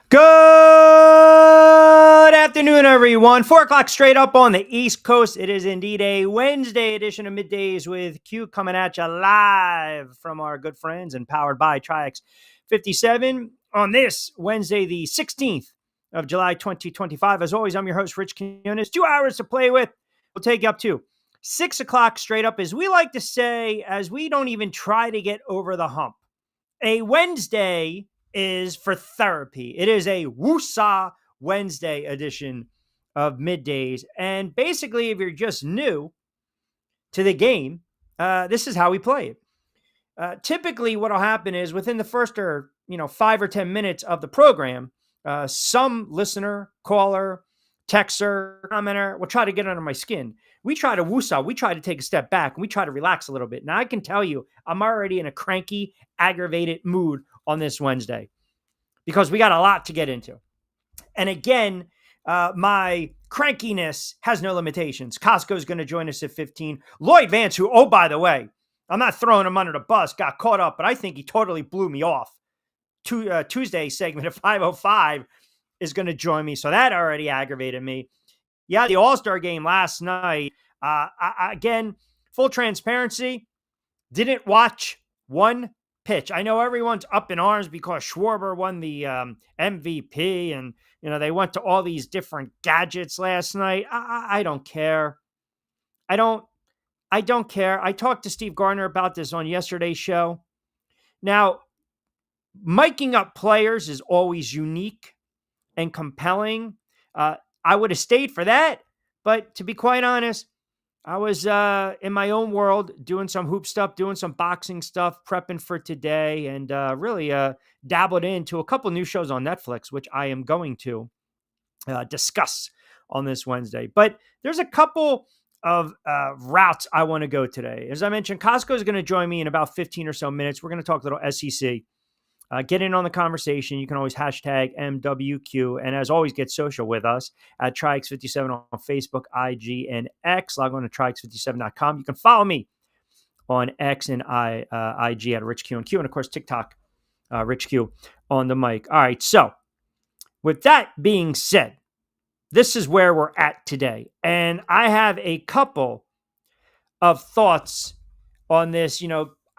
Good afternoon, everyone. 4 o'clock straight up on the East Coast. It is indeed a Wednesday edition of Middays with Q coming at you live from our good friends and powered by Triax57 on this Wednesday, the 16th of July, 2025. As always, I'm your host, Rich Quinones. 2 hours to play with. We'll take you up to 6 o'clock straight up, as we like to say, as we don't even try to get over the hump. A Wednesday is for therapy. It is a Woosah Wednesday edition of Middays. And basically, if you're just new to the game, this is how we play it. Typically, what will happen is within the first 5 or 10 minutes of the program, some listener, caller, texter, commenter will try to get under my skin. We try to woosah. We try to take a step back and we try to relax a little bit. Now, I can tell you, I'm already in a cranky, aggravated mood on this Wednesday because we got a lot to get into. And again, my crankiness has no limitations. Costco's going to join us at 15. Lloyd Vance, who, oh, by the way, I'm not throwing him under the bus, got caught up, but I think he totally blew me off. Tuesday segment at 5:05 is going to join me. So that already aggravated me. Yeah, the All-Star game last night. Again, full transparency, didn't watch one pitch. I know everyone's up in arms because Schwarber won the MVP and, they went to all these different gadgets last night. I don't care. I don't care. I talked to Steve Gardner about this on yesterday's show. Now, miking up players is always unique and compelling. I would have stayed for that, but to be quite honest, I was in my own world doing some hoop stuff, doing some boxing stuff, prepping for today, and really dabbled into a couple new shows on Netflix, which I am going to discuss on this Wednesday. But there's a couple of routes I want to go today. As I mentioned, Costco is going to join me in about 15 or so minutes. We're going to talk a little SEC. Get in on the conversation. You can always hashtag MWQ. And as always, get social with us at Triax57 on Facebook, IG, and X. Log on to Triax57.com. You can follow me on X and IG at Rich Q and Q. And of course, TikTok, Rich Q on the mic. All right. So with that being said, this is where we're at today. And I have a couple of thoughts on this.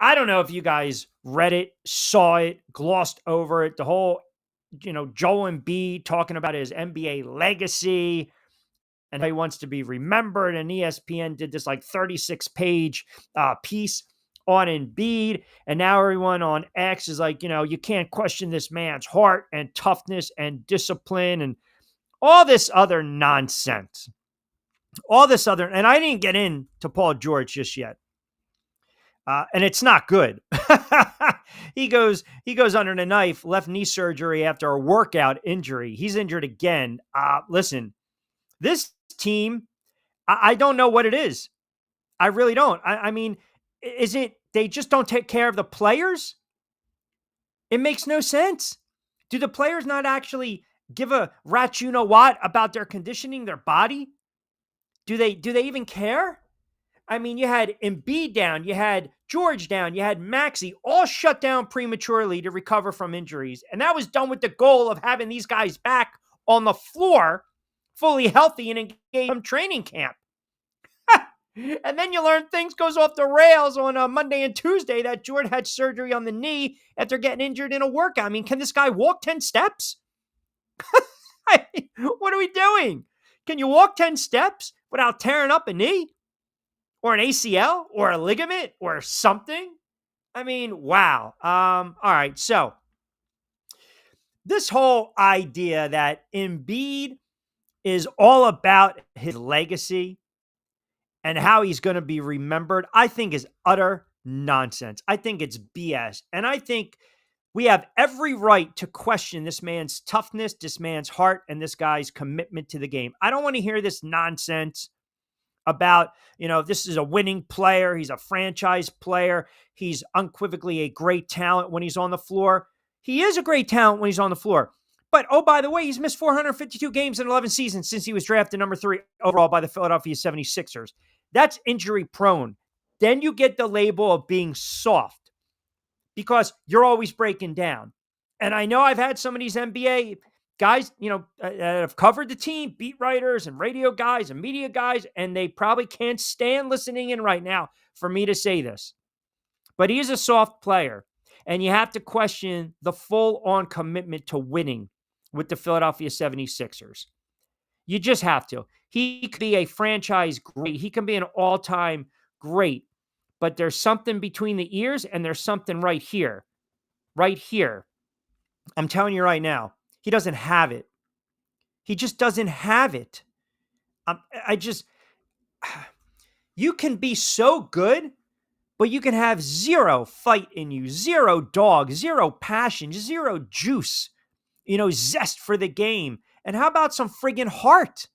I don't know if you guys read it, saw it, glossed over it. The whole, Joel Embiid talking about his NBA legacy and how he wants to be remembered. And ESPN did this 36-page piece on Embiid. And now everyone on X is like, you can't question this man's heart and toughness and discipline and all this other nonsense. And I didn't get into Paul George just yet. And it's not good. He goes under the knife, left knee surgery after a workout injury. He's injured again. Listen, this team, I don't know what it is. I really don't. I mean, is it they just don't take care of the players? It makes no sense. Do the players not actually give a rat you know what about their conditioning, their body? Do they even care? I mean, you had Embiid down, you had George down, you had Maxey all shut down prematurely to recover from injuries. And that was done with the goal of having these guys back on the floor, fully healthy and engaged from training camp. And then you learn things goes off the rails on Monday and Tuesday that George had surgery on the knee after getting injured in a workout. I mean, can this guy walk 10 steps? What are we doing? Can you walk 10 steps without tearing up a knee? Or an ACL or a ligament or something? I mean, wow. All right. So this whole idea that Embiid is all about his legacy and how he's going to be remembered, I think is utter nonsense. I think it's BS. And I think we have every right to question this man's toughness, this man's heart, and this guy's commitment to the game. I don't want to hear this nonsense about, this is a winning player. He's a franchise player. He's unequivocally a great talent when he's on the floor. He is a great talent when he's on the floor. But, oh, by the way, he's missed 452 games in 11 seasons since he was drafted number 3 overall by the Philadelphia 76ers. That's injury prone. Then you get the label of being soft because you're always breaking down. And I know I've had some of these NBA guys, that have covered the team, beat writers and radio guys and media guys, and they probably can't stand listening in right now for me to say this. But he is a soft player, and you have to question the full-on commitment to winning with the Philadelphia 76ers. You just have to. He could be a franchise great. He can be an all-time great. But there's something between the ears, and there's something right here. Right here. I'm telling you right now, he doesn't have it. He just doesn't have it. You can be so good, but you can have zero fight in you, zero dog, zero passion, zero juice, zest for the game. And how about some friggin' heart?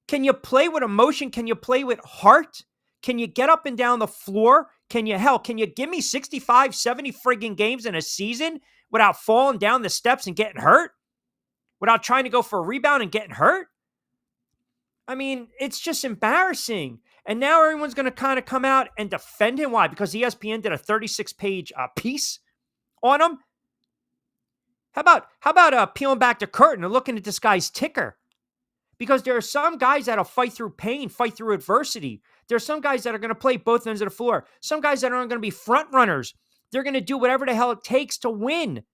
Can you play with emotion? Can you play with heart? Can you get up and down the floor? Can you give me 65, 70 friggin' games in a season without falling down the steps and getting hurt? Without trying to go for a rebound and getting hurt? I mean, it's just embarrassing. And now everyone's going to kind of come out and defend him. Why? Because ESPN did a 36-page piece on him? How about peeling back the curtain and looking at this guy's ticker? Because there are some guys that'll fight through pain, fight through adversity. There are some guys that are going to play both ends of the floor. Some guys that aren't going to be front runners. They're going to do whatever the hell it takes to win.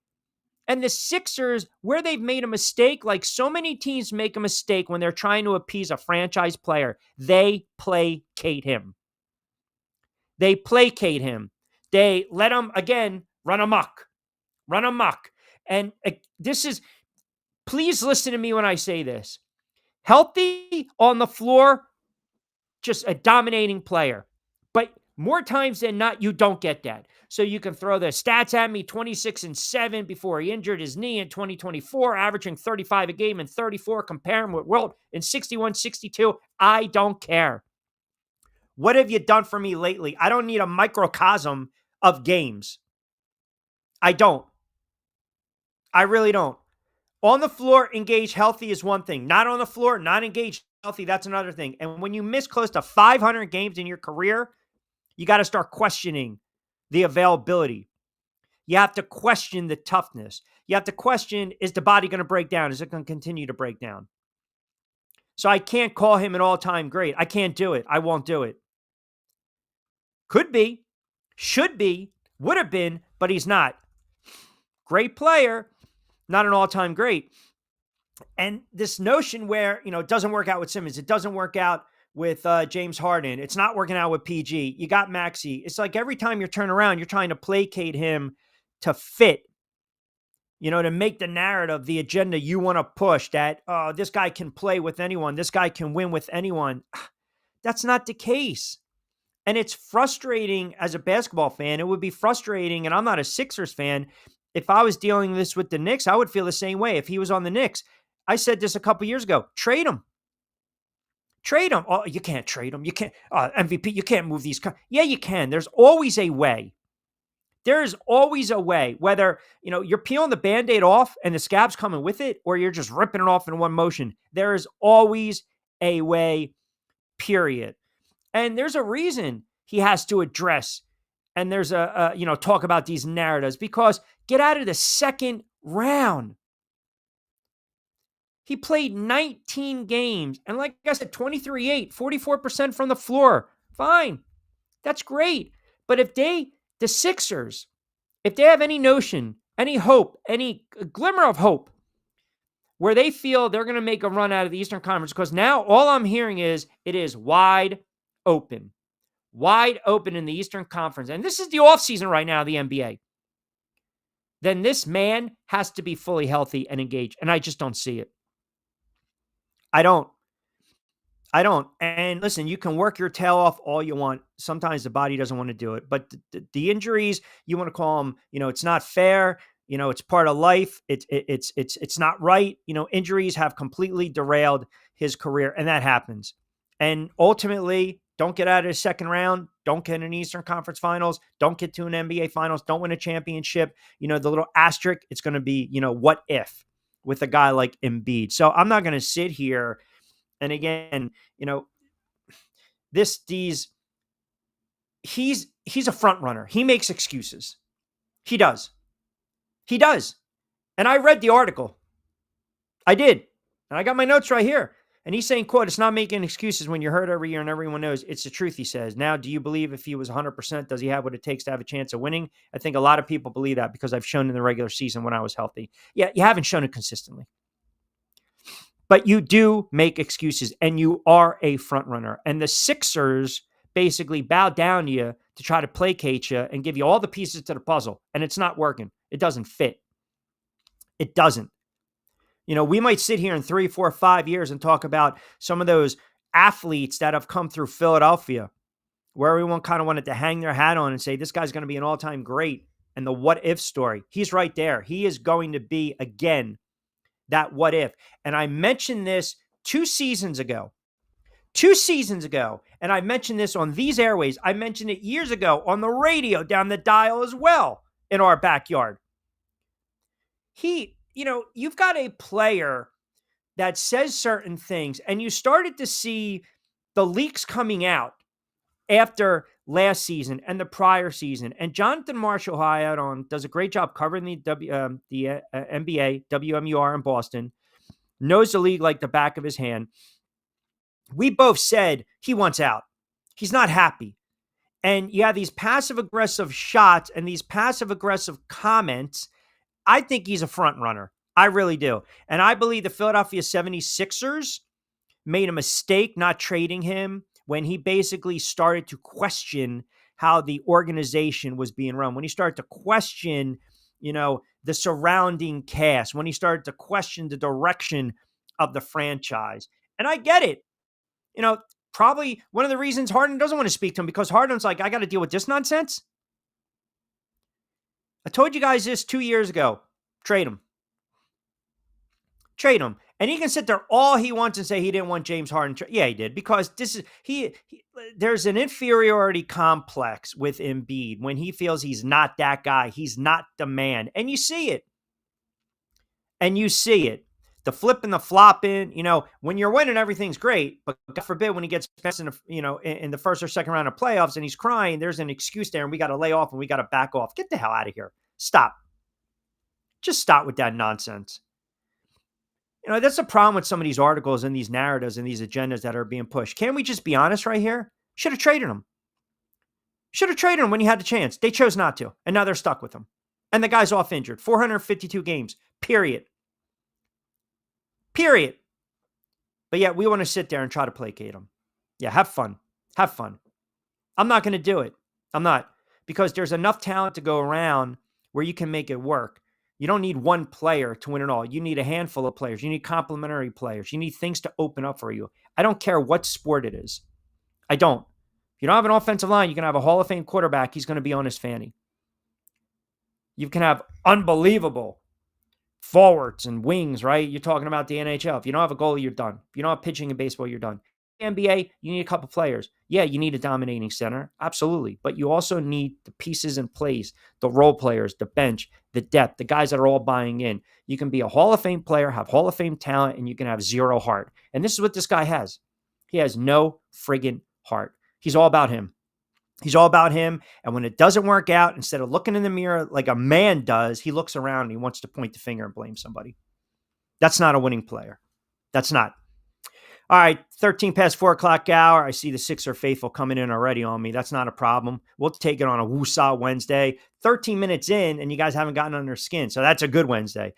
And the Sixers, where they've made a mistake, like so many teams make a mistake when they're trying to appease a franchise player, they placate him. They placate him. They let him, again, run amok. Run amok. And please listen to me when I say this. Healthy on the floor, just a dominating player. But more times than not, you don't get that. So you can throw the stats at me, 26-7 before he injured his knee in 2024, averaging 35 a game and 34, compare him with Wilt in 61-62. I don't care. What have you done for me lately? I don't need a microcosm of games. I don't. I really don't. On the floor, engaged, healthy is one thing. Not on the floor, not engaged, healthy, that's another thing. And when you miss close to 500 games in your career, you got to start questioning the availability. You have to question the toughness. You have to question, is the body going to break down? Is it going to continue to break down? So I can't call him an all-time great. I can't do it. I won't do it. Could be, should be, would have been, but he's not. Great player, not an all-time great. And this notion where, it doesn't work out with Simmons, it doesn't work out with James Harden, it's not working out with PG, you got Maxey. It's like every time you turn around, you're trying to placate him to fit, to make the narrative, the agenda you want to push that, this guy can play with anyone, this guy can win with anyone. That's not the case. And it's frustrating as a basketball fan. It would be frustrating, and I'm not a Sixers fan. If I was dealing this with the Knicks, I would feel the same way. If he was on the Knicks, I said this a couple years ago, trade him. Trade him. Oh, you can't trade him. You can't, MVP, you can't move these. Yeah, you can. There's always a way. There is always a way, whether, you're peeling the Band-Aid off and the scab's coming with it, or you're just ripping it off in one motion. There is always a way, period. And there's a reason he has to address, and there's talk about these narratives, because get out of the second round. He played 19 games, and like I said, 23-8, 44% from the floor. Fine. That's great. But if the Sixers, if they have any notion, any hope, any glimmer of hope, where they feel they're going to make a run out of the Eastern Conference, because now all I'm hearing is it is wide open. Wide open in the Eastern Conference. And this is the offseason right now, the NBA. Then this man has to be fully healthy and engaged. And I just don't see it. I don't. And listen, you can work your tail off all you want. Sometimes the body doesn't want to do it. But the injuries, you want to call them, it's not fair. It's part of life. It's not right. Injuries have completely derailed his career, and that happens. And ultimately, don't get out of the second round. Don't get in an Eastern Conference Finals. Don't get to an NBA Finals. Don't win a championship. The little asterisk, it's going to be, what if with a guy like Embiid. So I'm not going to sit here. And again, he's a front runner. He makes excuses. He does. And I read the article. I did. And I got my notes right here. And he's saying, quote, "It's not making excuses when you're hurt every year and everyone knows it's the truth," he says. Now, do you believe if he was 100%, does he have what it takes to have a chance of winning? I think a lot of people believe that because I've shown in the regular season when I was healthy. Yeah, you haven't shown it consistently. But you do make excuses, and you are a front runner. And the Sixers basically bow down to you to try to placate you and give you all the pieces to the puzzle. And it's not working. It doesn't fit. It doesn't. You know, we might sit here in 3, 4, 5 years and talk about some of those athletes that have come through Philadelphia where everyone kind of wanted to hang their hat on and say, this guy's going to be an all-time great. And the what if story, he's right there. He is going to be, again, that what if. And I mentioned this 2 seasons ago. 2 seasons ago. And I mentioned this on these airways. I mentioned it years ago on the radio down the dial as well in our backyard. You've got a player that says certain things, and you started to see the leaks coming out after last season and the prior season. And Jonathan Marshall, who I had on, does a great job covering the NBA, WMUR in Boston, knows the league like the back of his hand. We both said he wants out. He's not happy. And you have these passive-aggressive shots and these passive-aggressive comments. I think he's a front runner. I really do. And I believe the Philadelphia 76ers made a mistake not trading him when he basically started to question how the organization was being run, when he started to question, the surrounding cast, when he started to question the direction of the franchise. And I get it. Probably one of the reasons Harden doesn't want to speak to him, because Harden's like, I got to deal with this nonsense. I told you guys this 2 years ago. Trade him. Trade him. And he can sit there all he wants and say he didn't want James Harden. Yeah, he did, because there's an inferiority complex with Embiid when he feels he's not that guy. He's not the man. And you see it. The flip and the flopping, when you're winning, everything's great. But God forbid when he gets best in the first or second round of playoffs and he's crying, there's an excuse there and we got to lay off and we got to back off. Get the hell out of here. Stop. Just stop with that nonsense. That's the problem with some of these articles and these narratives and these agendas that are being pushed. Can't we just be honest right here? Should have traded him. Should have traded him when you had the chance. They chose not to. And now they're stuck with him. And the guy's off injured. 452 games. Period. But yet we want to sit there and try to placate him. Yeah, have fun. I'm not going to do it. I'm not. Because there's enough talent to go around where you can make it work. You don't need one player to win it all. You need a handful of players. You need complementary players. You need things to open up for you. I don't care what sport it is. I don't. If you don't have an offensive line, you can have a Hall of Fame quarterback. He's going to be on his fanny. You can have unbelievable forwards and wings, right? You're talking about the NHL. If you don't have a goalie, you're done. If you don't have pitching in baseball, you're done. NBA, you need a couple players. Yeah, you need a dominating center. Absolutely. But you also need the pieces in place, the role players, the bench, the depth, the guys that are all buying in. You can be a Hall of Fame player, have Hall of Fame talent, and you can have zero heart. And this is what this guy has. He has no friggin' heart. He's all about him. And when it doesn't work out, instead of looking in the mirror like a man does, he looks around and he wants to point the finger and blame somebody. That's not a winning player. That's not. All right, 13 past 4 o'clock hour. I see the Sixer faithful coming in already on me. That's not a problem. We'll take it on a Woosah Wednesday. 13 minutes in, and you guys haven't gotten under skin, so that's a good Wednesday.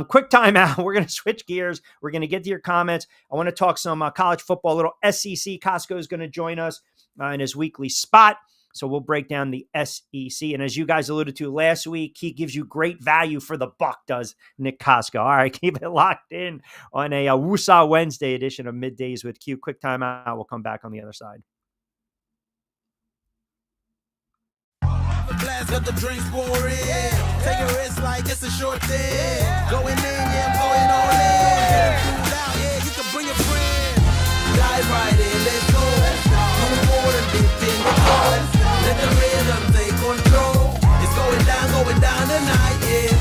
Quick timeout. We're going to switch gears. We're going to get to your comments. I want to talk some college football, a little SEC. Costco is going to join us in his weekly spot. So we'll break down the SEC. And as you guys alluded to last week, he gives you great value for the buck, does Nick Costco. All right, keep it locked in on a Woosah Wednesday edition of Middays with Q. Quick timeout. We'll come back on the other side. Blast got the drinks pouring. Take a risk like it's a short thing. Going in, yeah, I'm going all in. Cool out, yeah, you can bring a friend. Dive right in, let's go. Move forward and dip in the cold. Let the rhythm take control. It's going down tonight, yeah.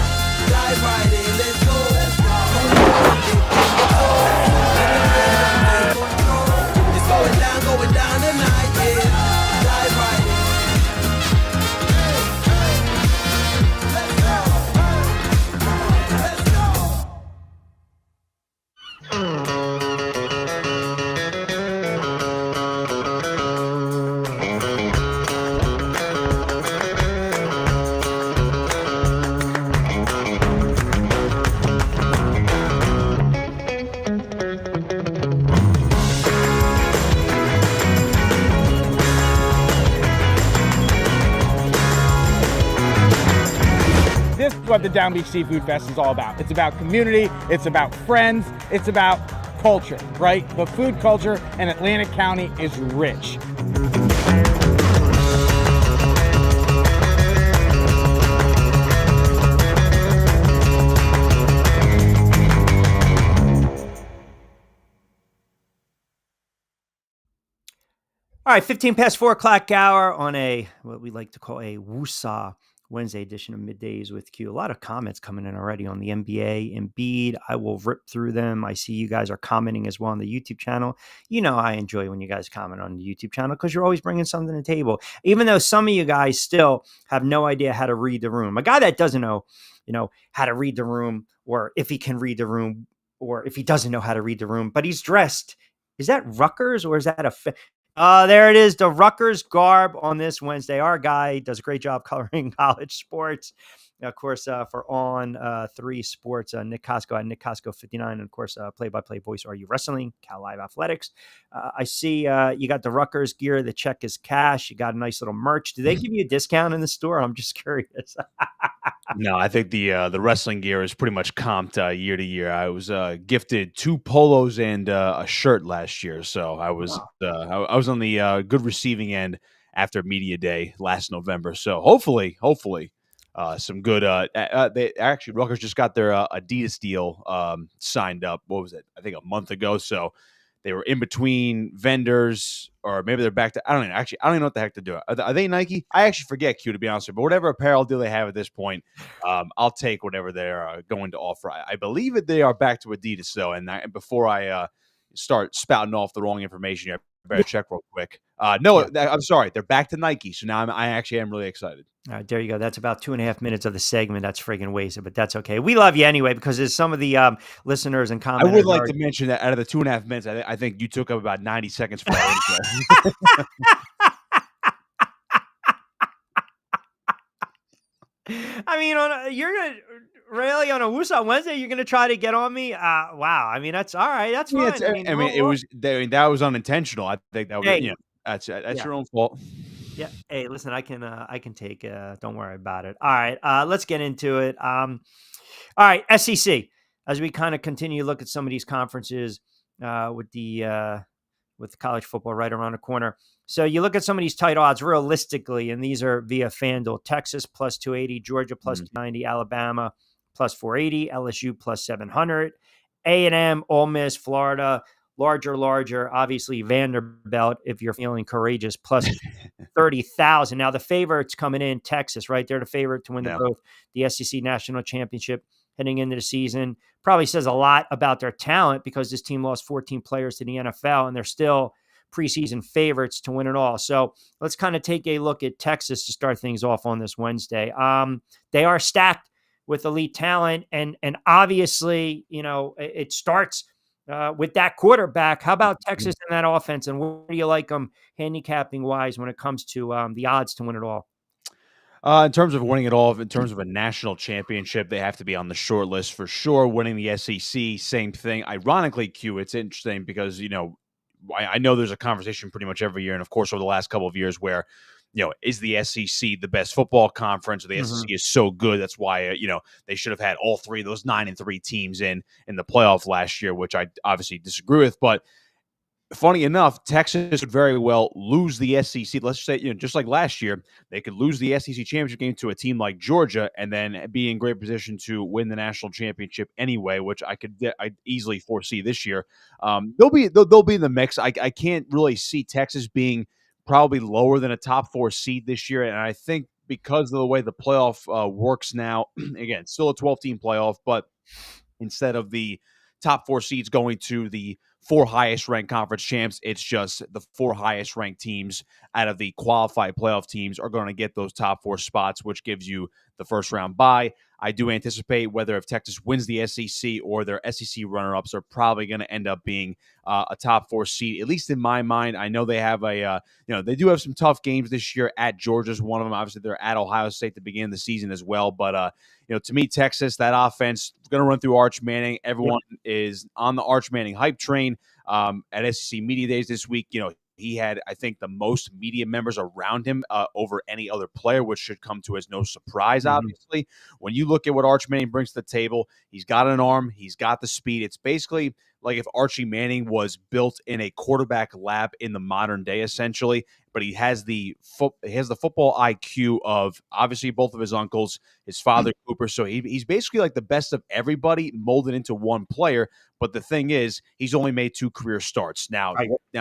Dive right in, let's go. Move forward and dip in the cold. Let the rhythm take control. It's going down tonight, yeah. Dive right in. what the Down Beach Seafood Fest is all about. It's about community, it's about friends, it's about culture, right? The food culture in Atlantic County is rich. All right, 15 past 4 o'clock hour on what we like to call a Woosah Wednesday edition of Middays with Q. A lot of comments coming in already on the NBA, Embiid. I will rip through them. I see you guys are commenting as well on the YouTube channel. You know I enjoy when you guys comment on the YouTube channel because you're always bringing something to the table, even though some of you guys still have no idea how to read the room. A guy that doesn't know, how to read the room, or if he can read the room, or if he doesn't know how to read the room, but he's dressed. Is that Rutgers or is that there it is, the Rutgers garb on this Wednesday. Our guy does a great job covering college sports. Of course, for On 3 Sports, Nick Costco at Nick Costco 59. And of course, play-by-play voice, Are You Wrestling? Cal Live Athletics. I see you got the Rutgers gear. The check is cash. You got a nice little merch. Do they give you a discount in the store? I'm just curious. No, I think the wrestling gear is pretty much comped year to year. I was gifted 2 polos and a shirt last year, so I was on the good receiving end after media day last November. So hopefully, some good. They actually Rutgers just got their Adidas deal signed up. What was it? I think a month ago. So they were in between vendors, or maybe they're back to. I don't know. Actually, I don't even know what the heck to do. Are they Nike? I actually forget, Q, to be honest with you. But whatever apparel deal they have at this point, I'll take whatever they're going to offer. I believe that they are back to Adidas, though. And before I start spouting off the wrong information, I better check real quick. No, I'm sorry. They're back to Nike. So now I actually am really excited. All right, there you go. That's about 2.5 minutes of the segment. That's friggin' wasted, but that's okay. We love you anyway because there's some of the listeners and commenters. I would like to mention that out of the 2.5 minutes, I think you took up about 90 seconds for that intro. I mean, you're gonna really on a Woosah Wednesday. You're gonna try to get on me. Wow. I mean, that's all right. That's fine. That was unintentional. I think that was that's your own fault. Yeah. Hey, listen, I can take don't worry about it. All right. Let's get into it. All right, SEC. As we kind of continue to look at some of these conferences with college football right around the corner. So you look at some of these tight odds realistically, and these are via FanDuel. Texas plus 280, Georgia plus 290, Alabama plus 480, LSU plus 700, A&M, Ole Miss, Florida, larger, obviously Vanderbilt, if you're feeling courageous, plus 30,000. Now the favorites coming in, Texas, right? They're the favorite to win both the SEC National Championship heading into the season. Probably says a lot about their talent because this team lost 14 players to the NFL, and they're still preseason favorites to win it all. So let's kind of take a look at Texas to start things off on this Wednesday. They are stacked with elite talent, and obviously, it starts with that quarterback. How about Texas and that offense, and where do you like them handicapping wise when it comes to the odds to win it all? In terms of winning it all, in terms of a national championship, they have to be on the short list for sure. Winning the SEC, same thing. Ironically, Q, it's interesting because, I know there's a conversation pretty much every year, and of course over the last couple of years where, is the SEC the best football conference, or the SEC is so good that's why they should have had all 3 of those 9-3 teams in the playoff last year, which I obviously disagree with. But funny enough, Texas could very well lose the SEC. Let's say, just like last year, they could lose the SEC championship game to a team like Georgia and then be in great position to win the national championship anyway, which I easily foresee this year. They'll be in the mix. I can't really see Texas being probably lower than a top 4 seed this year, and I think because of the way the playoff works now, again, still a 12-team playoff, but instead of the top 4 seeds going to the 4 highest ranked conference champs, it's just the 4 highest ranked teams out of the qualified playoff teams are going to get those top 4 spots, which gives you the first round bye. I do anticipate whether if Texas wins the SEC or their SEC runner-ups are probably going to end up being a top 4 seed, at least in my mind. I know they have they do have some tough games this year. At Georgia's one of them. Obviously, they're at Ohio State to begin the season as well. But, to me, Texas, that offense is going to run through Arch Manning. Everyone is on the Arch Manning hype train. At SEC Media Days this week, he had, I think, the most media members around him over any other player, which should come to as no surprise, obviously. When you look at what Arch Manning brings to the table, he's got an arm, he's got the speed. It's basically like if Archie Manning was built in a quarterback lab in the modern day, essentially, but he has the football IQ of obviously both of his uncles, his father Cooper. So he's basically like the best of everybody molded into one player. But the thing is, he's only made 2 career starts. Now,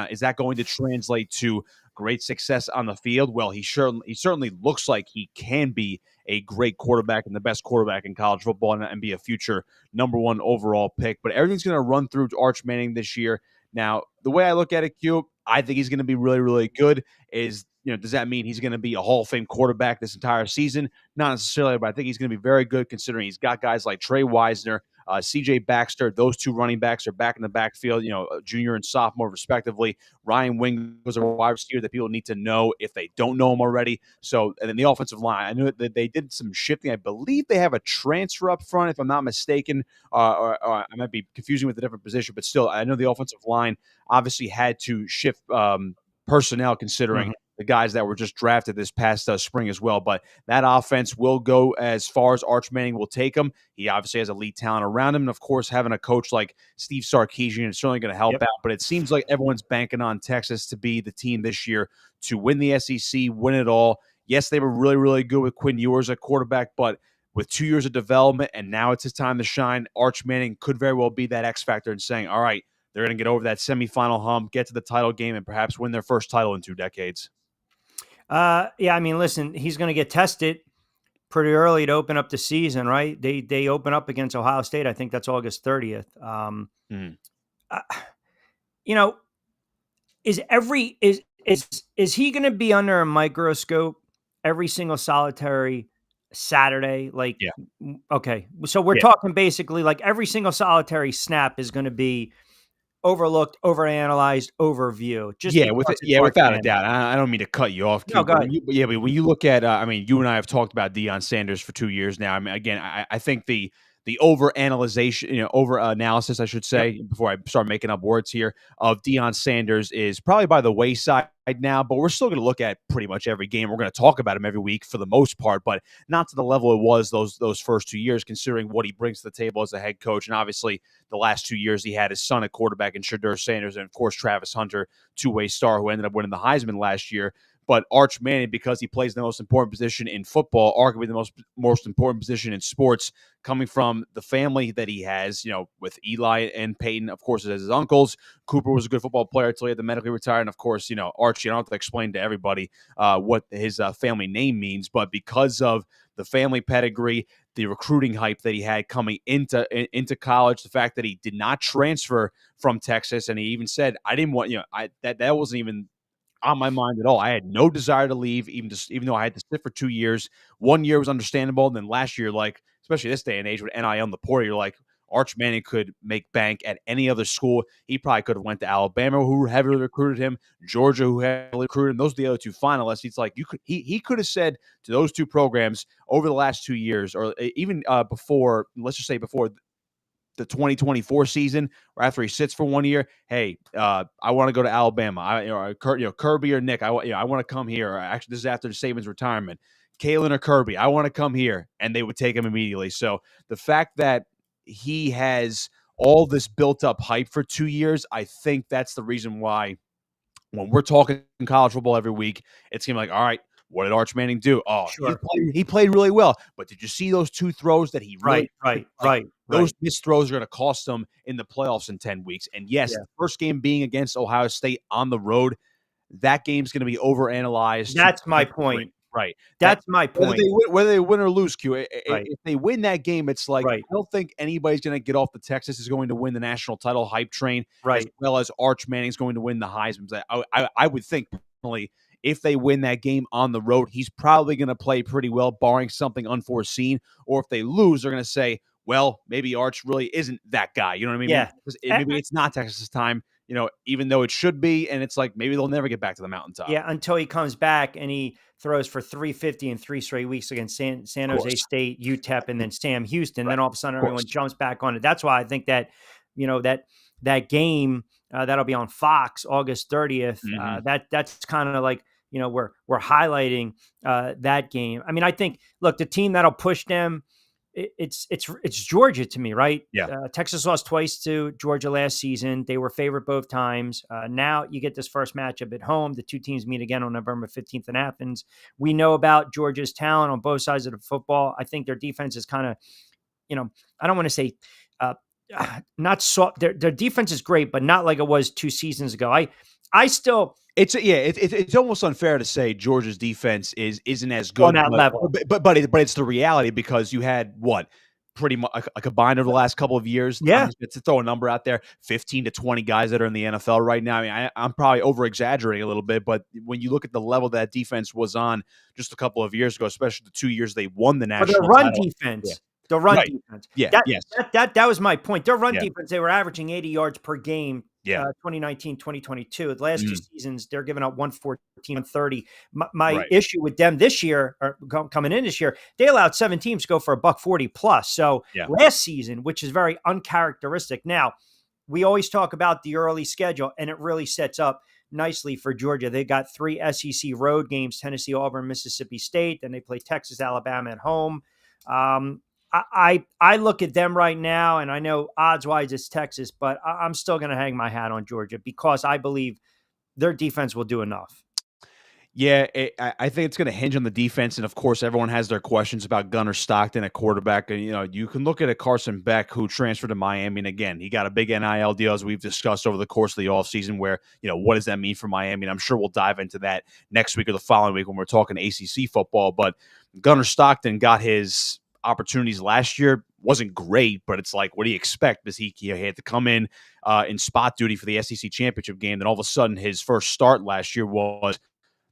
is that going to translate to great success on the field? Well, he certainly looks like he can be a great quarterback and the best quarterback in college football and be a future #1 overall pick. But everything's going to run through Arch Manning this year. Now, the way I look at it, Q, I think he's going to be really, really good. Does that mean he's going to be a Hall of Fame quarterback this entire season? Not necessarily, but I think he's going to be very good considering he's got guys like Trey Wisner, CJ Baxter. Those 2 running backs are back in the backfield, junior and sophomore respectively. Ryan Wing was a wide receiver that people need to know if they don't know him already. So, and then the offensive line, I knew that they did some shifting. I believe they have a transfer up front, if I'm not mistaken, or I might be confusing with a different position, but still, I know the offensive line obviously had to shift personnel considering the guys that were just drafted this past spring as well. But that offense will go as far as Arch Manning will take them. He obviously has elite talent around him. And, of course, having a coach like Steve Sarkisian is certainly going to help out. But it seems like everyone's banking on Texas to be the team this year to win the SEC, win it all. Yes, they were really, really good with Quinn Ewers at quarterback, but with 2 years of development and now it's his time to shine, Arch Manning could very well be that X factor in saying, all right, they're going to get over that semifinal hump, get to the title game, and perhaps win their first title in 2 decades. I mean, listen, he's going to get tested pretty early to open up the season, right? They open up against Ohio State. I think that's August 30th. Is he going to be under a microscope every single solitary Saturday? Okay. So we're talking basically like every single solitary snap is going to be overlooked, overanalyzed, overview. Without a doubt. I don't mean to cut you off, No, go ahead. but when you look at, you and I have talked about Deion Sanders for 2 years now. I mean, again, I think the over-analysis, I should say, before I start making up words here, of Deion Sanders is probably by the wayside now, but we're still going to look at pretty much every game. We're going to talk about him every week for the most part, but not to the level it was those first 2 years, considering what he brings to the table as a head coach. And obviously, the last 2 years, he had his son at quarterback in Shadur Sanders, and of course, Travis Hunter, 2-way star who ended up winning the Heisman last year. But Arch Manning, because he plays the most important position in football, arguably the most important position in sports, coming from the family that he has, with Eli and Peyton, of course, as his uncles. Cooper was a good football player until he had to medically retire. And, of course, Archie, I don't have to explain to everybody what his family name means. But because of the family pedigree, the recruiting hype that he had coming into college, the fact that he did not transfer from Texas, and he even said, I didn't want, that wasn't even on my mind at all. I had no desire to leave, even though I had to sit for 2 years. 1 year was understandable, and then last year, especially this day and age with NIL in the portal, you're like, Arch Manning could make bank at any other school. He probably could have went to Alabama, who heavily recruited him, Georgia, who heavily recruited him. Those are the other 2 finalists. It's like he could have said to those 2 programs over the last 2 years, or even before, let's just say before the 2024 season, or after he sits for 1 year, hey, I want to go to Alabama. Kirby or Nick, I want to come here. Or actually, this is after Saban's retirement. Kalen or Kirby, I want to come here, and they would take him immediately. So the fact that he has all this built-up hype for 2 years, I think that's the reason why when we're talking college football every week, it's going to be like, all right, what did Arch Manning do? Oh, sure. He played really well. But did you see those 2 throws that he really Right. Those missed throws are going to cost them in the playoffs in 10 weeks. And yes, the first game being against Ohio State on the road, that game's going to be overanalyzed. That's my point. Right. That's my point. Whether they win or lose, Q, if they win that game, it's like, I don't think anybody's going to get off the Texas is going to win the national title hype train, as well as Arch Manning's going to win the Heisman. I would think, personally, if they win that game on the road, he's probably going to play pretty well, barring something unforeseen. Or if they lose, they're going to say, well, maybe Arch really isn't that guy. You know what I mean? Yeah. Maybe it's not Texas's time, even though it should be. And it's like, maybe they'll never get back to the mountaintop. Yeah, until he comes back and he throws for 350 in 3 straight weeks against San Jose State, UTEP, and then Sam Houston. Then all of a sudden everyone jumps back on it. That's why I think that, that that game that'll be on Fox August 30th. Mhm. That's kind of like, we're highlighting that game. I mean, I think, look, the team that'll push them, it's Georgia to me, right? Yeah. Texas lost twice to Georgia last season. They were favored both times. Now you get this first matchup at home. The two teams meet again on November 15th in Athens. We know about Georgia's talent on both sides of the football. I think their defense is kind of, I don't want to say uh, not so. Their defense is great, but not like it was 2 seasons ago. I still It's almost unfair to say Georgia's defense isn't as on good, that level. but it's the reality because you had what pretty much a combined over the last couple of years. Yeah. To throw a number out there, 15 to 20 guys that are in the NFL right now. I mean, I'm probably over exaggerating a little bit, but when you look at the level that defense was on just a couple of years ago, especially the 2 years they won the national the run title, defense. The run Right. defense. Yeah, That, yes. that was my point. Their run Yeah. defense, they were averaging 80 yards per game. Yeah. 2019, 2022. The last 2 Mm. seasons, they're giving up 114, 130. My Right. issue with them this year, or coming in this year, they allowed 7 teams to go for a $140 plus. So Yeah. last season, which is very uncharacteristic. Now, we always talk about the early schedule, and it really sets up nicely for Georgia. They got 3 SEC road games: Tennessee, Auburn, Mississippi State. Then they play Texas, Alabama at home. I look at them right now, and I know odds-wise it's Texas, but I'm still going to hang my hat on Georgia because I believe their defense will do enough. Yeah, I think it's going to hinge on the defense, and of course, everyone has their questions about Gunnar Stockton at quarterback. And you can look at a Carson Beck who transferred to Miami, and again, he got a big NIL deal as we've discussed over the course of the offseason. Where what does that mean for Miami? And I'm sure we'll dive into that next week or the following week when we're talking ACC football. But Gunnar Stockton got his opportunities last year. Wasn't great, but it's like, what do you expect? Because he had to come in spot duty for the SEC championship game. Then all of a sudden, his first start last year was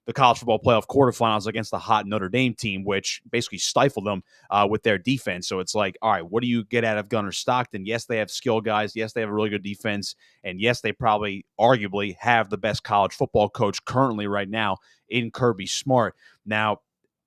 the college football playoff quarterfinals against the hot Notre Dame team, which basically stifled them with their defense. So it's like, all right, what do you get out of Gunnar Stockton? Yes, they have skill guys. Yes, they have a really good defense. And yes, they probably arguably have the best college football coach currently right now in Kirby Smart. Now,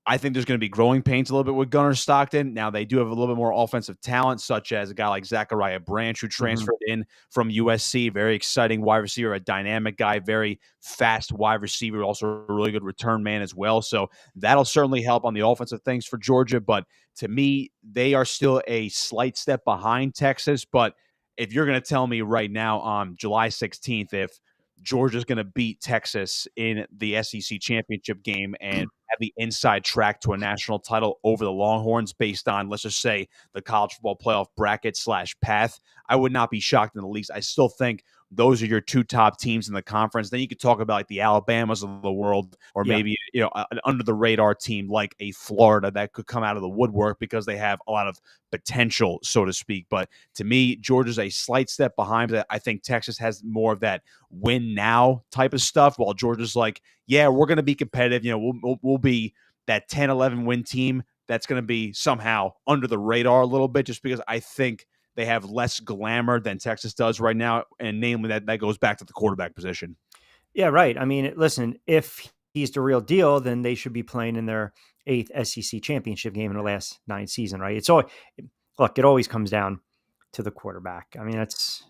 I think there's going to be growing pains a little bit with Gunnar Stockton. Now, they do have a little bit more offensive talent, such as a guy like Zachariah Branch, who transferred in from USC. Very exciting wide receiver, a dynamic guy, very fast wide receiver, also a really good return man as well. So that'll certainly help on the offensive things for Georgia. But to me, they are still a slight step behind Texas. But if you're going to tell me right now on July 16th, if Georgia's going to beat Texas in the SEC championship game and have the inside track to a national title over the Longhorns based on, let's just say, the college football playoff bracket / path, I would not be shocked in the least. I still think those are your 2 top teams in the conference. Then you could talk about like the Alabamas of the world, or maybe an under the radar team like a Florida that could come out of the woodwork because they have a lot of potential, so to speak. But to me, Georgia's a slight step behind that. I think Texas has more of that win now type of stuff, while Georgia's like, yeah, we're going to be competitive. We'll be that 10-11 win team that's going to be somehow under the radar a little bit, just because I think they have less glamour than Texas does right now, and namely that goes back to the quarterback position. Yeah, right. I mean, listen, if he's the real deal, then they should be playing in their 8th SEC championship game in the last 9 season, right? It always comes down to the quarterback. I mean, it's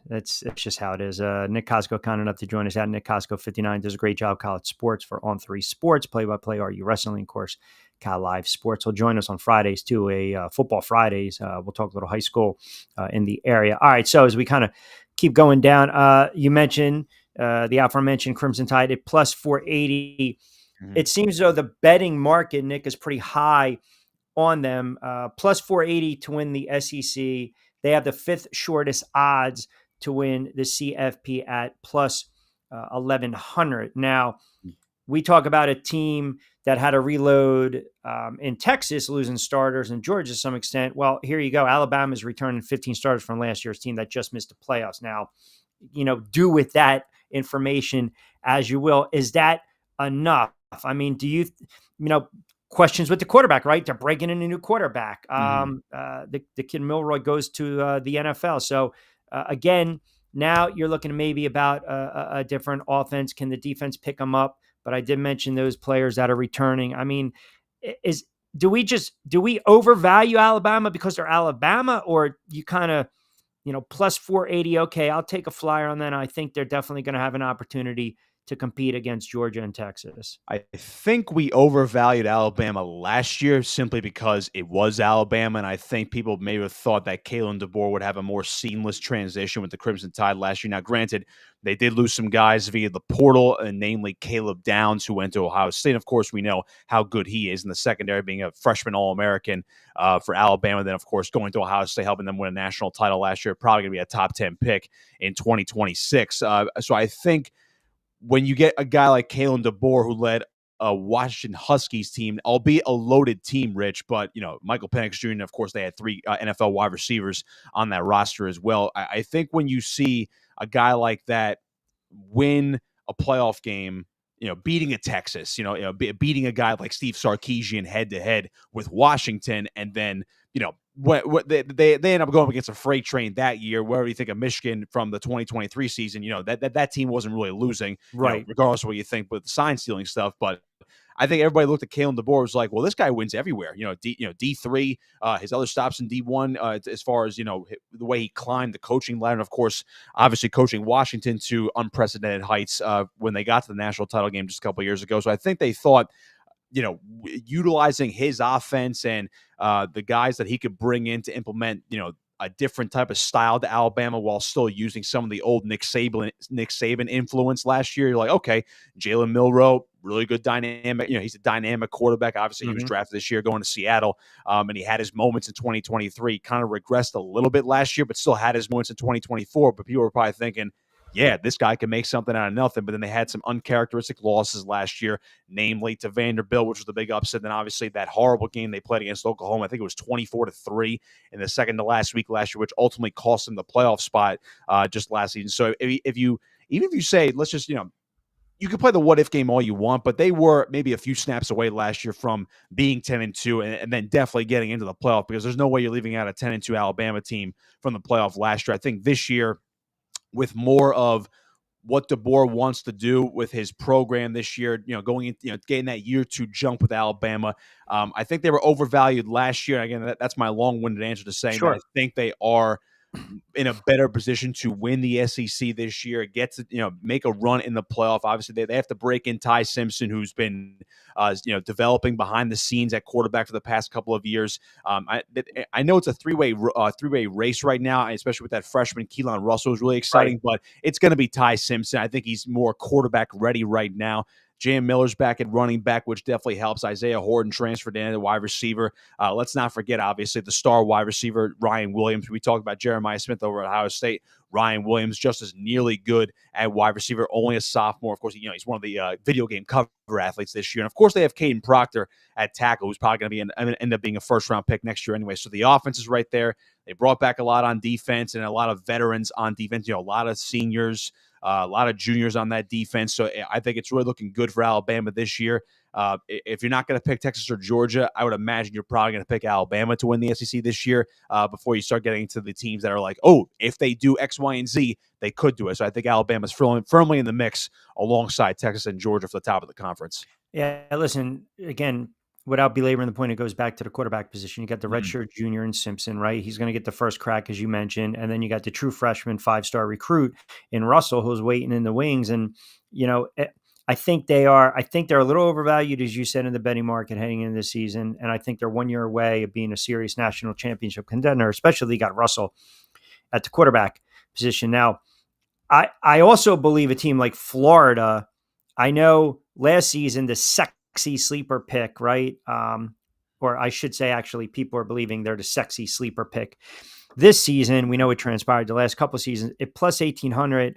just how it is. Nick Costco, kind enough to join us at Nick Costco 59, does a great job college sports for On 3 Sports, play-by-play, RU Wrestling, of course, Cal Live Sports. He'll join us on Fridays too, football Fridays. We'll talk a little high school in the area. All right, so as we kind of keep going down, you mentioned the aforementioned Crimson Tide at plus 480. It seems though the betting market, Nick, is pretty high on them. Plus 480 to win the SEC. They have the 5th shortest odds to win the CFP at plus 1,100. Now, we talk about a team that had a reload in Texas, losing starters, and Georgia to some extent. Well, here you go. Alabama's returning 15 starters from last year's team that just missed the playoffs. Now, do with that information as you will. Is that enough? I mean, do you questions with the quarterback, right? They're breaking in a new quarterback. The kid Milroy goes to the NFL. So again, now you're looking maybe about a different offense. Can the defense pick them up? But I did mention those players that are returning. I mean, do we overvalue Alabama because they're Alabama, or you kind of plus 480. Okay, I'll take a flyer on that. I think they're definitely going to have an opportunity to compete against Georgia and Texas. I think we overvalued Alabama last year simply because it was Alabama, and I think people maybe have thought that Kalen DeBoer would have a more seamless transition with the Crimson Tide last year. Now, granted, they did lose some guys via the portal, and namely Caleb Downs, who went to Ohio State. Of course, we know how good he is in the secondary, being a freshman All-American for Alabama. Then, of course, going to Ohio State, helping them win a national title last year, probably going to be a top 10 pick in 2026. So I think when you get a guy like Kalen DeBoer, who led a Washington Huskies team, albeit a loaded team, Rich, but, Michael Penix Jr., and of course, they had 3 NFL wide receivers on that roster as well. I think when you see a guy like that win a playoff game, beating a Texas, beating a guy like Steve Sarkisian head-to-head with Washington, and then, what they end up going up against a freight train that year. Wherever you think of Michigan from the 2023 season, that team wasn't really losing, right? Regardless of what you think with the sign stealing stuff. But I think everybody looked at Kalen DeBoer was like, well, this guy wins everywhere. D3, his other stops in D1, as far as the way he climbed the coaching ladder. And of course, obviously coaching Washington to unprecedented heights when they got to the national title game just a couple of years ago. So I think they thought, utilizing his offense and the guys that he could bring in to implement, a different type of style to Alabama while still using some of the old Nick Saban influence last year. You're like, okay, Jalen Milroe, really good dynamic. He's a dynamic quarterback. Obviously, he was drafted this year going to Seattle, and he had his moments in 2023. Kind of regressed a little bit last year, but still had his moments in 2024. But people were probably thinking, yeah, this guy can make something out of nothing. But then they had some uncharacteristic losses last year, namely to Vanderbilt, which was the big upset. Then obviously that horrible game they played against Oklahoma. I think it was 24-3 in the second to last week last year, which ultimately cost them the playoff spot just last season. So if you say, let's just, you can play the what if game all you want, but they were maybe a few snaps away last year from being 10-2 and then definitely getting into the playoff, because there's no way you're leaving out a 10-2 Alabama team from the playoff last year. I think this year, with more of what DeBoer wants to do with his program this year, going into, getting that year 2 jump with Alabama. I think they were overvalued last year. Again, that's my long-winded answer to saying that I think they are in a better position to win the SEC this year, get to, make a run in the playoff. Obviously, they have to break in Ty Simpson, who's been, developing behind the scenes at quarterback for the past couple of years. I know it's a three-way race right now, especially with that freshman Keelan Russell is really exciting, but it's going to be Ty Simpson. I think he's more quarterback ready right now. Jam Miller's back at running back, which definitely helps. Isaiah Horton transferred in at wide receiver. Let's not forget, obviously, the star wide receiver, Ryan Williams. We talked about Jeremiah Smith over at Ohio State. Ryan Williams just as nearly good at wide receiver, only a sophomore. Of course, he's one of the video game cover athletes this year. And, of course, they have Caden Proctor at tackle, who's probably going to end up being a first-round pick next year anyway. So the offense is right there. They brought back a lot on defense and a lot of veterans on defense, a lot of seniors, a lot of juniors on that defense. So I think it's really looking good for Alabama this year. If you're not going to pick Texas or Georgia, I would imagine you're probably going to pick Alabama to win the SEC this year before you start getting into the teams that are like, oh, if they do X, Y, and Z, they could do it. So I think Alabama's firmly in the mix alongside Texas and Georgia for the top of the conference. Yeah, listen, again, without belaboring the point, it goes back to the quarterback position. You got the redshirt junior in Simpson, right? He's going to get the first crack, as you mentioned. And then you got the true freshman 5-star recruit in Russell, who's waiting in the wings. And, I think they're a little overvalued, as you said, in the betting market heading into the season. And I think they're 1 year away of being a serious national championship contender, especially got Russell at the quarterback position. Now, I also believe a team like Florida, I know last season, the sexy sleeper pick, right? Or I should say, actually, people are believing they're the sexy sleeper pick. This season, we know it transpired the last couple of seasons, at plus 1,800.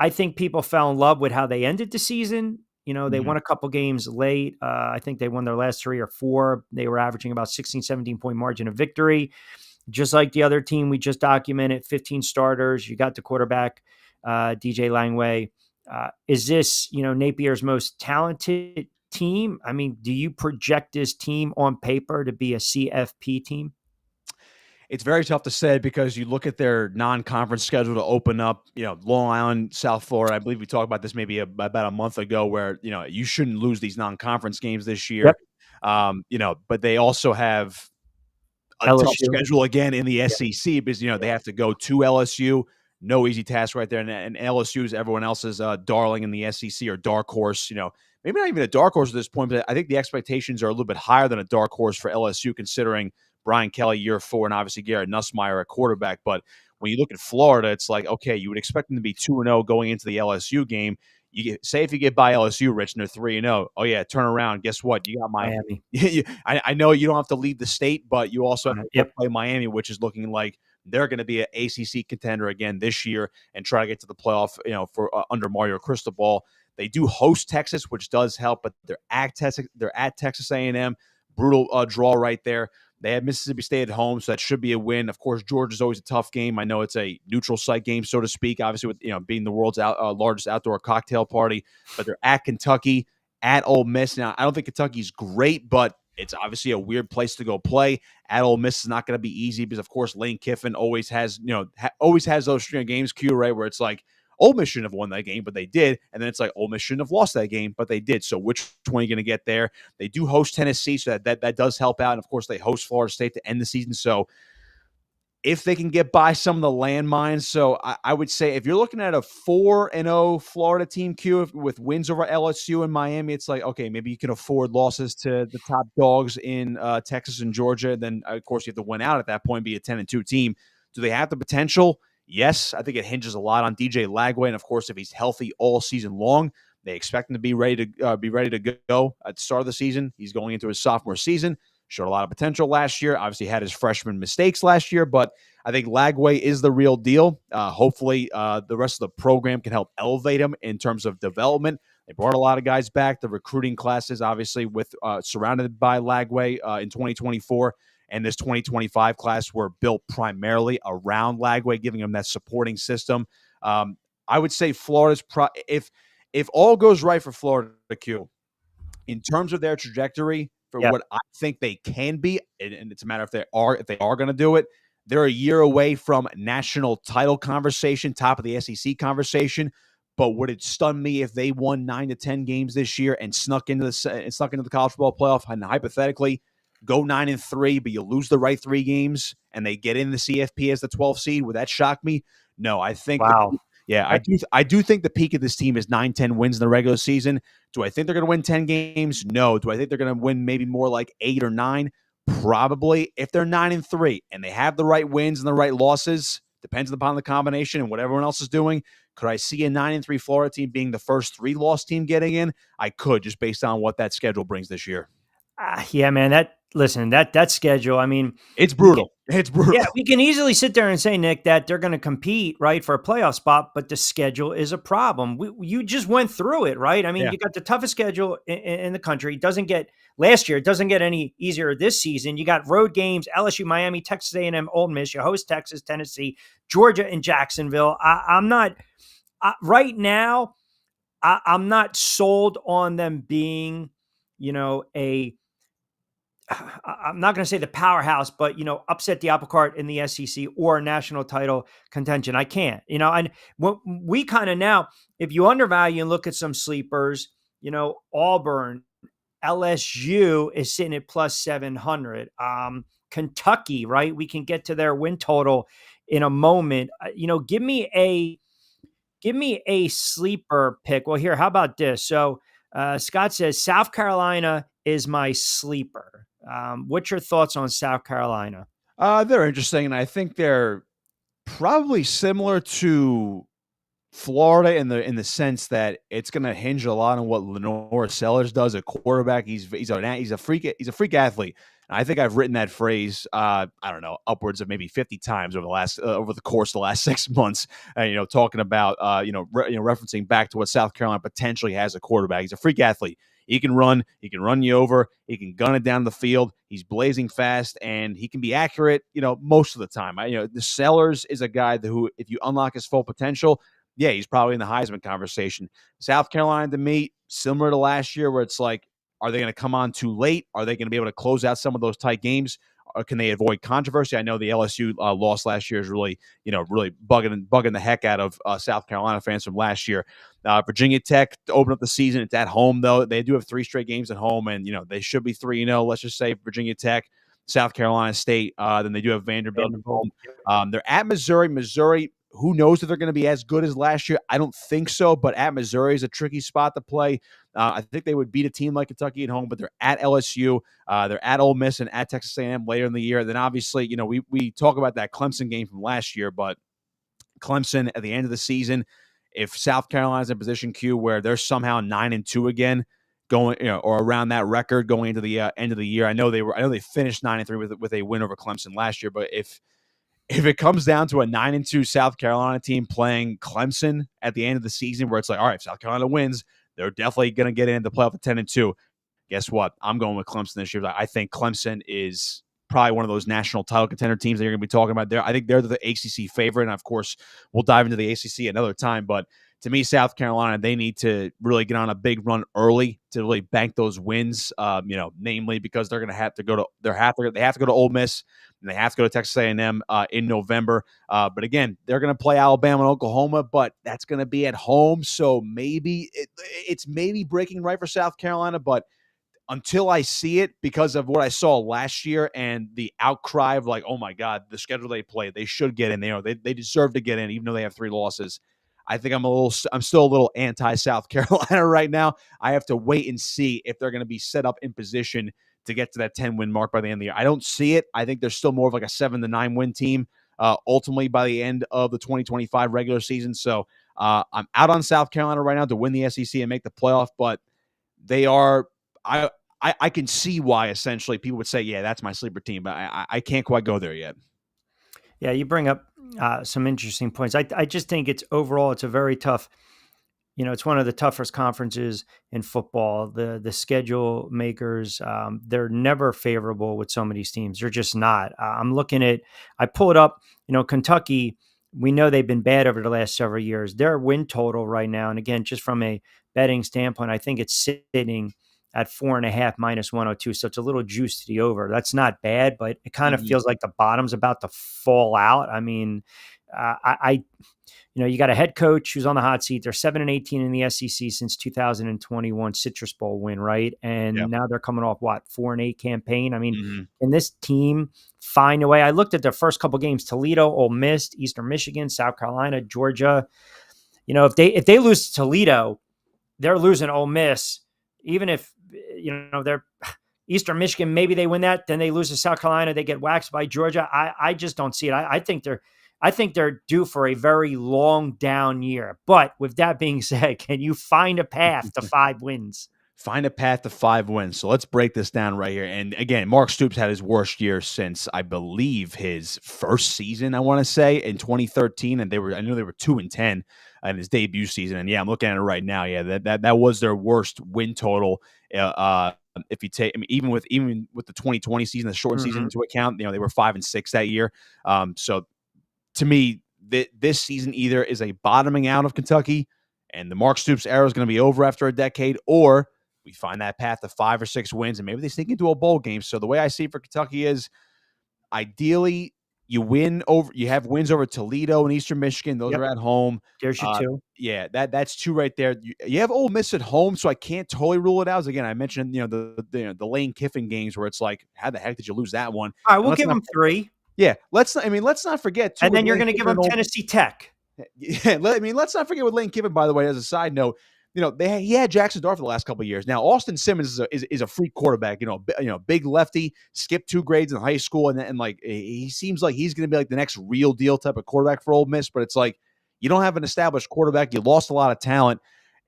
I think people fell in love with how they ended the season. They won a couple games late. I think they won their last 3 or 4. They were averaging about 16, 17-point margin of victory. Just like the other team we just documented, 15 starters. You got the quarterback, DJ Langway. Is this, Napier's most talented team? I mean, do you project this team on paper to be a CFP team? It's very tough to say because you look at their non-conference schedule to open up, Long Island, South Florida. I believe we talked about this maybe about a month ago where, you shouldn't lose these non-conference games this year. Yep. But they also have a tough LSU. schedule again in the SEC because, they have to go to LSU. No easy task right there. And LSU is everyone else's darling in the SEC or dark horse, maybe not even a dark horse at this point, but I think the expectations are a little bit higher than a dark horse for LSU considering Brian Kelly year 4 and obviously Garrett Nussmeier at quarterback. But when you look at Florida, it's like, okay, you would expect them to be 2-0 going into the LSU game. Say if you get by LSU, Rich, and they're 3-0. Oh yeah, turn around. Guess what? You got Miami. I know you don't have to leave the state, but you also have to Yep. play Miami, which is looking like they're going to be an ACC contender again this year and try to get to the playoff. For under Mario Cristobal, they do host Texas, which does help, but they're at Texas A&M. Brutal draw right there. They have Mississippi State at home, so that should be a win. Of course, Georgia's always a tough game. I know it's a neutral site game, so to speak, obviously with being the world's largest outdoor cocktail party. But they're at Kentucky, at Ole Miss. Now, I don't think Kentucky's great, but it's obviously a weird place to go play. At Ole Miss is not going to be easy because, of course, Lane Kiffin always has those string of games, right, where it's like, Ole Miss shouldn't have won that game, but they did. And then it's like Ole Miss shouldn't have lost that game, but they did. So which one are you going to get there? They do host Tennessee, so that does help out. And, of course, they host Florida State to end the season. So if they can get by some of the landmines, so I would say if you're looking at a 4-0 Florida team, with wins over LSU and Miami, it's like, okay, maybe you can afford losses to the top dogs in Texas and Georgia. Then, of course, you have to win out at that point, be a 10-2 team. Do they have the potential? Yes, I think it hinges a lot on DJ Lagway, and of course, if he's healthy all season long, they expect him to be ready to go at the start of the season. He's going into his sophomore season. Showed a lot of potential last year. Obviously, had his freshman mistakes last year, but I think Lagway is the real deal. Hopefully, the rest of the program can help elevate him in terms of development. They brought a lot of guys back. The recruiting classes, obviously, with surrounded by Lagway in 2024. And this 2025 class were built primarily around Lagway, giving him that supporting system. I would say Florida's if all goes right for Florida, Q, in terms of their trajectory for what I think they can be, and it's a matter if they are going to do it. They're a year away from national title conversation, top of the SEC conversation. But would it stun me if they won 9 to 10 games this year and snuck into the college football playoff and hypothetically go 9-3, but you lose the right 3 games and they get in the CFP as the 12th seed? Would that shock me? No, I think. Wow. I do think the peak of this team is 9-10 wins in the regular season. Do I think they're going to win 10 games? No. Do I think they're going to win maybe more like 8 or 9? Probably. If they're 9-3 and they have the right wins and the right losses, depends upon the combination and what everyone else is doing. Could I see a 9-3 Florida team being the first 3-loss team getting in? I could, just based on what that schedule brings this year. Yeah, man. That schedule, I mean, it's brutal. It's brutal. Yeah, we can easily sit there and say, Nick, that they're going to compete, right, for a playoff spot, but the schedule is a problem. You just went through it, right? I mean, you got the toughest schedule in the country. It doesn't get any easier this season. You got road games: LSU, Miami, Texas A&M, Ole Miss. You host Texas, Tennessee, Georgia, and Jacksonville. I'm not right now. I'm not sold on them being, I'm not going to say the powerhouse, but, upset the apple cart in the SEC or national title contention. I can't, and we kind of now, if you undervalue and look at some sleepers, Auburn, LSU is sitting at plus 700. Kentucky, right? We can get to their win total in a moment. Give me a sleeper pick. Well, here, how about this? So Scott says South Carolina is my sleeper. What's your thoughts on South Carolina? They're interesting, and I think they're probably similar to Florida in the sense that it's going to hinge a lot on what Lenore Sellers does at quarterback. He's a freak athlete. And I think I've written that phrase, I don't know, upwards of maybe 50 times over the course of the last 6 months. Talking about referencing back to what South Carolina potentially has at quarterback. He's a freak athlete. He can run you over, he can gun it down the field. He's blazing fast, and he can be accurate, most of the time. The Sellers is a guy who, if you unlock his full potential, yeah, he's probably in the Heisman conversation. South Carolina, to me, similar to last year, where it's like, are they going to come on too late? Are they going to be able to close out some of those tight games? Or can they avoid controversy? I know the LSU loss last year is really bugging the heck out of South Carolina fans from last year. Virginia Tech to open up the season. It's at home, though. They do have 3 straight games at home, and they should be 3-0. Let's just say Virginia Tech. South Carolina State. Then they do have Vanderbilt at Vanderbilt. home. They're at Missouri. Missouri, who knows if they're going to be as good as last year? I don't think so, but at Missouri is a tricky spot to play. I think they would beat a team like Kentucky at home, but they're at LSU. They're at Ole Miss and at Texas A&M later in the year. Then obviously, we talk about that Clemson game from last year, but Clemson at the end of the season, if South Carolina's in position Q where they're somehow 9-2 again, going or around that record going into the end of the year. I know they finished 9-3 with a win over Clemson last year, but if it comes down to a 9-2 South Carolina team playing Clemson at the end of the season, where it's like, all right, if South Carolina wins, they're definitely going to get into the playoff at 10-2. Guess what? I'm going with Clemson this year. I think Clemson is probably one of those national title contender teams that you're going to be talking about there. I think they're the ACC favorite, and of course, we'll dive into the ACC another time. But to me, South Carolina, they need to really get on a big run early to really bank those wins. Namely because they're going to have to go to they have to go to Ole Miss and they have to go to Texas A&M in November. But again, they're going to play Alabama and Oklahoma, but that's going to be at home. So maybe it's maybe breaking right for South Carolina, but until I see it, because of what I saw last year and the outcry of like, oh my God, the schedule they played, they should get in. They deserve to get in, even though they have 3 losses. I think I'm still a little anti-South Carolina right now. I have to wait and see if they're going to be set up in position to get to that 10-win mark by the end of the year. I don't see it. I think they're still more of like a 7-9 win team ultimately by the end of the 2025 regular season. So I'm out on South Carolina right now to win the SEC and make the playoff, but they are I can see why essentially people would say, yeah, that's my sleeper team, but I can't quite go there yet. Yeah, you bring up some interesting points. I just think it's a very tough, it's one of the toughest conferences in football. The schedule makers, they're never favorable with some of these teams. They're just not. I pull it up, Kentucky, we know they've been bad over the last several years. Their win total right now, and again, just from a betting standpoint, I think it's sitting at 4.5 minus 102. So it's a little juice to the over. That's not bad, but it kind of feels like the bottom's about to fall out. I mean, you got a head coach who's on the hot seat. They're 7-18 in the SEC since 2021 Citrus Bowl win, right? And now they're coming off 4-8 campaign. I mean, can this team find a way? I looked at their first couple games: Toledo, Ole Miss, Eastern Michigan, South Carolina, Georgia. If they lose to Toledo, they're losing Ole Miss. Even if they're Eastern Michigan, maybe they win that, then they lose to South Carolina, they get waxed by Georgia. I just don't see it. I think they're due for a very long down year. But with that being said, can you find a path to 5 wins? Find a path to 5 wins. So let's break this down right here. And again, Mark Stoops had his worst year since I believe his first season, I want to say, in 2013. And I know they were 2-10 in his debut season. And yeah, I'm looking at it right now. Yeah, that was their worst win total. If you take, even with the 2020 season, the shortened season into account, they were 5-6 that year. So to me, this season either is a bottoming out of Kentucky, and the Mark Stoops era is going to be over after a decade, or we find that path to 5 or 6 wins, and maybe they sneak into a bowl game. So the way I see it for Kentucky is, ideally, you have wins over Toledo and Eastern Michigan. Those are at home. There's your 2. Yeah, that's 2 right there. You have Ole Miss at home, so I can't totally rule it out. Again, I mentioned the Lane Kiffin games where it's like, how the heck did you lose that one? All right, we'll give them 3. Yeah, let's not forget. And then you're going to give them Tennessee Tech. Yeah, let's not forget with Lane Kiffin, by the way, as a side note. He had Jackson Dart for the last couple of years. Now, Austin Simmons is a freak quarterback. Big lefty, skipped 2 grades in high school, and like he seems like he's going to be like the next real deal type of quarterback for Ole Miss. But it's like, you don't have an established quarterback. You lost a lot of talent.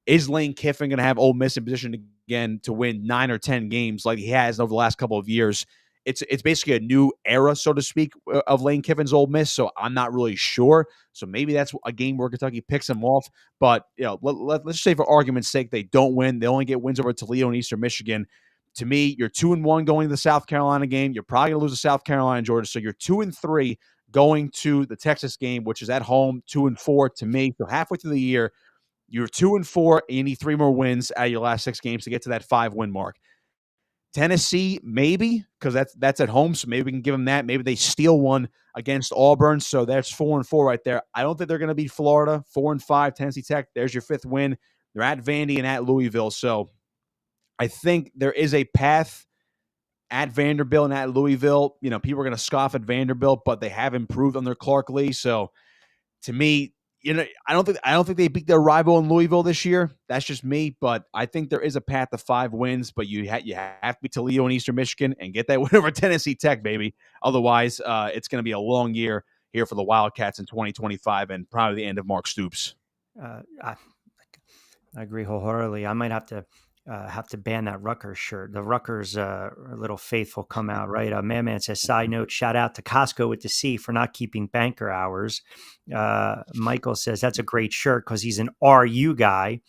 Is Lane Kiffin going to have Ole Miss in position again to win 9 or 10 games like he has over the last couple of years? It's basically a new era, so to speak, of Lane Kiffin's Ole Miss. So I'm not really sure. So maybe that's a game where Kentucky picks them off. But let's just say for argument's sake, they don't win. They only get wins over Toledo and Eastern Michigan. To me, you're 2-1 going to the South Carolina game. You're probably going to lose to South Carolina and Georgia. So you're 2-3 going to the Texas game, which is at home, 2-4 to me. So halfway through the year, you're 2-4, and you need 3 more wins out of your last 6 games to get to that 5-win mark. Tennessee, maybe, because that's at home, so maybe we can give them that. Maybe they steal one against Auburn, so that's 4-4 right there. I don't think they're going to beat Florida. 4-5, Tennessee Tech. There's your 5th win. They're at Vandy and at Louisville, so I think there is a path at Vanderbilt and at Louisville. You know, people are going to scoff at Vanderbilt, but they have improved under Clark Lee. So to me, you know, I don't think they beat their rival in Louisville this year. That's just me, but I think there is a path to 5 wins. But you have to beat Toledo and Eastern Michigan and get that win over Tennessee Tech, baby. Otherwise, it's going to be a long year here for the Wildcats in 2025 and probably the end of Mark Stoops. I agree wholeheartedly. I might have to ban that Rutgers shirt. The Rutgers little faithful come out, right? Man says, side note, shout out to Costco with the C for not keeping banker hours. Michael says, that's a great shirt because he's an RU guy.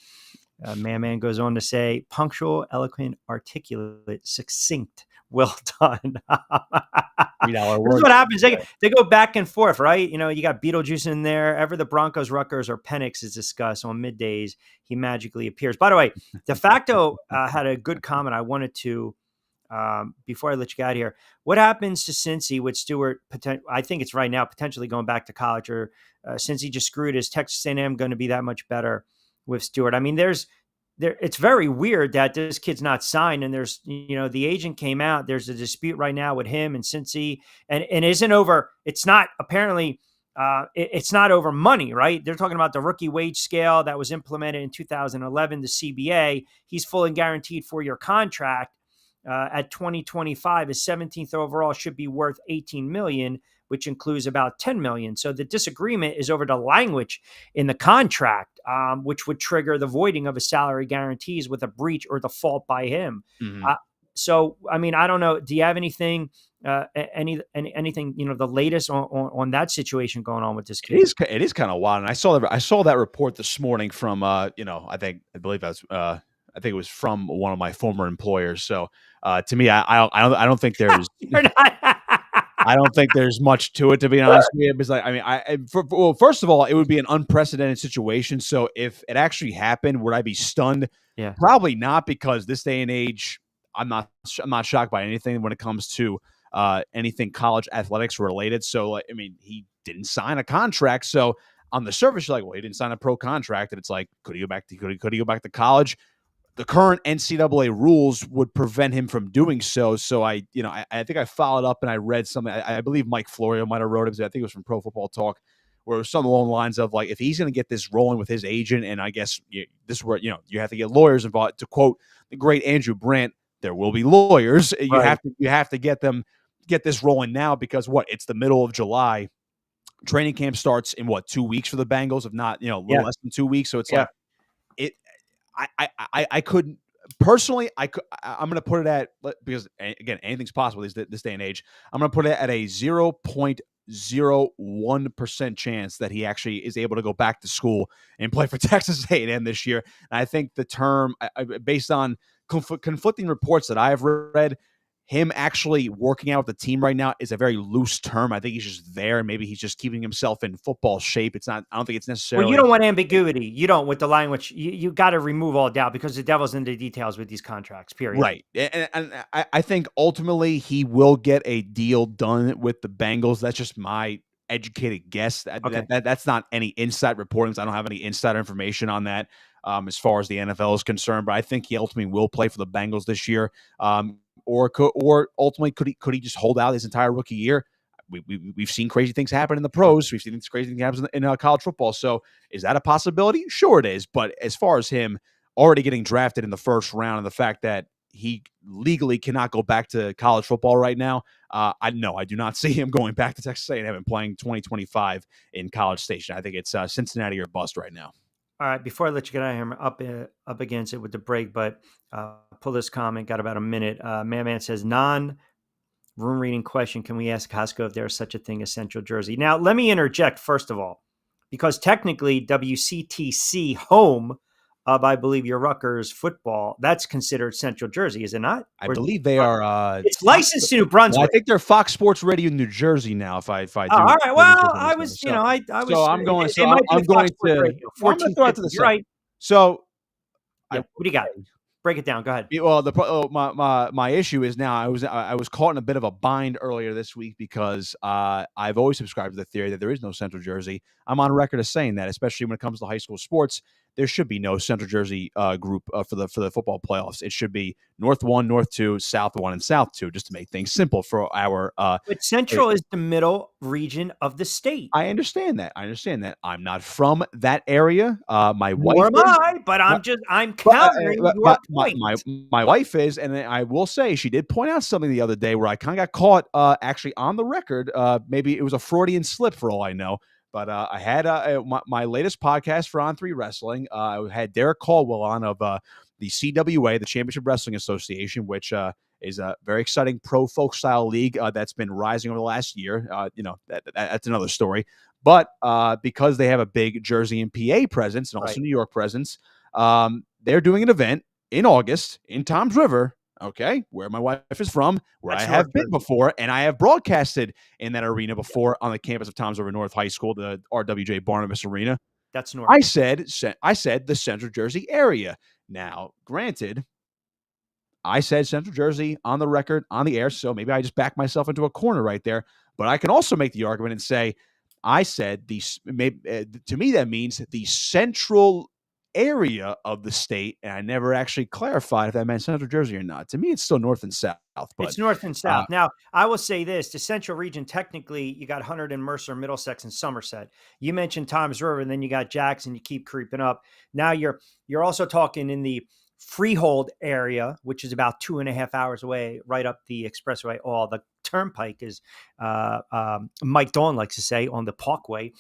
Man goes on to say, punctual, eloquent, articulate, succinct. Well done. This is what happens. They go back and forth, right? You know, you got Beetlejuice in there. Ever the Broncos, Rutgers, or Penix is discussed on Middays, he magically appears. By the way, De Facto had a good comment I wanted to, before I let you get out of here. What happens to Cincy with Stewart? I think it's right now potentially going back to college, or since he just screwed, is Texas A&M going to be that much better with Stewart? I mean, it's very weird that this kid's not signed, and there's, you know, the agent came out. There's a dispute right now with him and Cincy, and isn't over. It's not apparently. It's not over money, right? They're talking about the rookie wage scale that was implemented in 2011, the CBA. He's fully guaranteed 4-year contract at 2025. His 17th overall should be worth $18 million, which includes about $10 million. So the disagreement is over the language in the contract, which would trigger the voiding of his salary guarantees with a breach or default by him. Mm-hmm. So, I mean, I don't know. Do you have anything, anything, you know, the latest on that situation going on with this kid? It is kind of wild. And I saw that report this morning from, you know, I believe it was from one of my former employers. So, to me, I don't think there's, I don't think there's much to it, to be honest with you. Because well, first of all, it would be an unprecedented situation. So if it actually happened, would I be stunned? Yeah, probably not, because this day and age, I'm not shocked by anything when it comes to anything college athletics related. So, like, I mean, he didn't sign a contract. So on the surface, you're like, well, he didn't sign a pro contract, and it's like, could he go back to college? The current NCAA rules would prevent him from doing so. So I think I followed up and I read something. I believe Mike Florio might have wrote it. I think it was from Pro Football Talk, where it was something along the lines of, like, if he's going to get this rolling with his agent, and I guess this is where, you know, you have to get lawyers involved. To quote the great Andrew Brandt, there will be lawyers. Right. You have to get this rolling now, because it's the middle of July. Training camp starts in 2 weeks for the Bengals, if not, less than 2 weeks. So it's like it. I couldn't personally. I'm going to put it at, because again, anything's possible this day and age. I'm going to put it at a 0.01% chance that he actually is able to go back to school and play for Texas A&M this year. And I think the term, based on conflicting reports that I've read, him actually working out with the team right now is a very loose term. I think he's just there, and maybe he's just keeping himself in football shape. It's not. I don't think it's necessarily. Well, you don't want ambiguity. You don't with the language. You got to remove all doubt, because the devil's in the details with these contracts. Period. Right, and I think ultimately he will get a deal done with the Bengals. That's just my educated guess. Okay. That's not any inside reporting. I don't have any insider information on that. As far as the NFL is concerned, but I think he ultimately will play for the Bengals this year. Or ultimately, could he just hold out his entire rookie year? We've seen crazy things happen in the pros. We've seen crazy things happen in college football. So is that a possibility? Sure it is. But as far as him already getting drafted in the first round, and the fact that he legally cannot go back to college football right now, I do not see him going back to Texas A&M and playing 2025 in College Station. I think it's Cincinnati or bust right now. All right, before I let you get out of here, I'm up against it with the break, but pull this comment, got about a minute. Man says, non-room reading question, can we ask Costco if there's such a thing as Central Jersey? Now, let me interject, first of all, because technically WCTC home of, I believe, your Rutgers football, that's considered Central Jersey, is it not? I believe they are. It's licensed to New Brunswick. Well, I think they're Fox Sports Radio New Jersey now. If I do. All right. Well, I was, so, I was. So I'm going. So I'm going to. Throw it to the side. Right. So, what do you got? Break it down. Go ahead. Well, my issue is now I was caught in a bit of a bind earlier this week, because I've always subscribed to the theory that there is no Central Jersey. I'm on record as saying that, especially when it comes to high school sports. there should be no Central Jersey group for the football playoffs. It should be North 1, North 2, South 1, and South 2, just to make things simple for our. But Central is the middle region of the state. I understand that. I'm not from that area. My wife Nor am is. I, but I'm countering your point. My wife is, and I will say she did point out something the other day where I kind of got caught actually on the record. Maybe it was a Freudian slip for all I know. But I had my latest podcast for On3 Wrestling. I had Derek Caldwell on of the CWA, the Championship Wrestling Association, which is a very exciting pro folk style league that's been rising over the last year. That's another story. But because they have a big Jersey and PA presence and also New York presence, they're doing an event in August in Toms River. Okay, where my wife is from, where I have been before, and I have broadcasted in that arena before on the campus of Toms River North High School, the RWJ Barnabas Arena. That's North. I said the Central Jersey area. Now, granted, I said Central Jersey on the record, on the air, so maybe I just backed myself into a corner right there. But I can also make the argument and say, I said to me that means the central area of the state, and I never actually clarified if that meant Central Jersey or not. To me, it's still north and south. But it's north and south. Now, I will say this: the central region, technically, you got Hunterdon, Mercer, Middlesex, and Somerset. You mentioned Toms River, and then you got Jackson. You keep creeping up. Now you're also talking in the Freehold area, which is about 2.5 hours away, right up the expressway. Oh, the turnpike is, Mike Dawn likes to say, on the Parkway.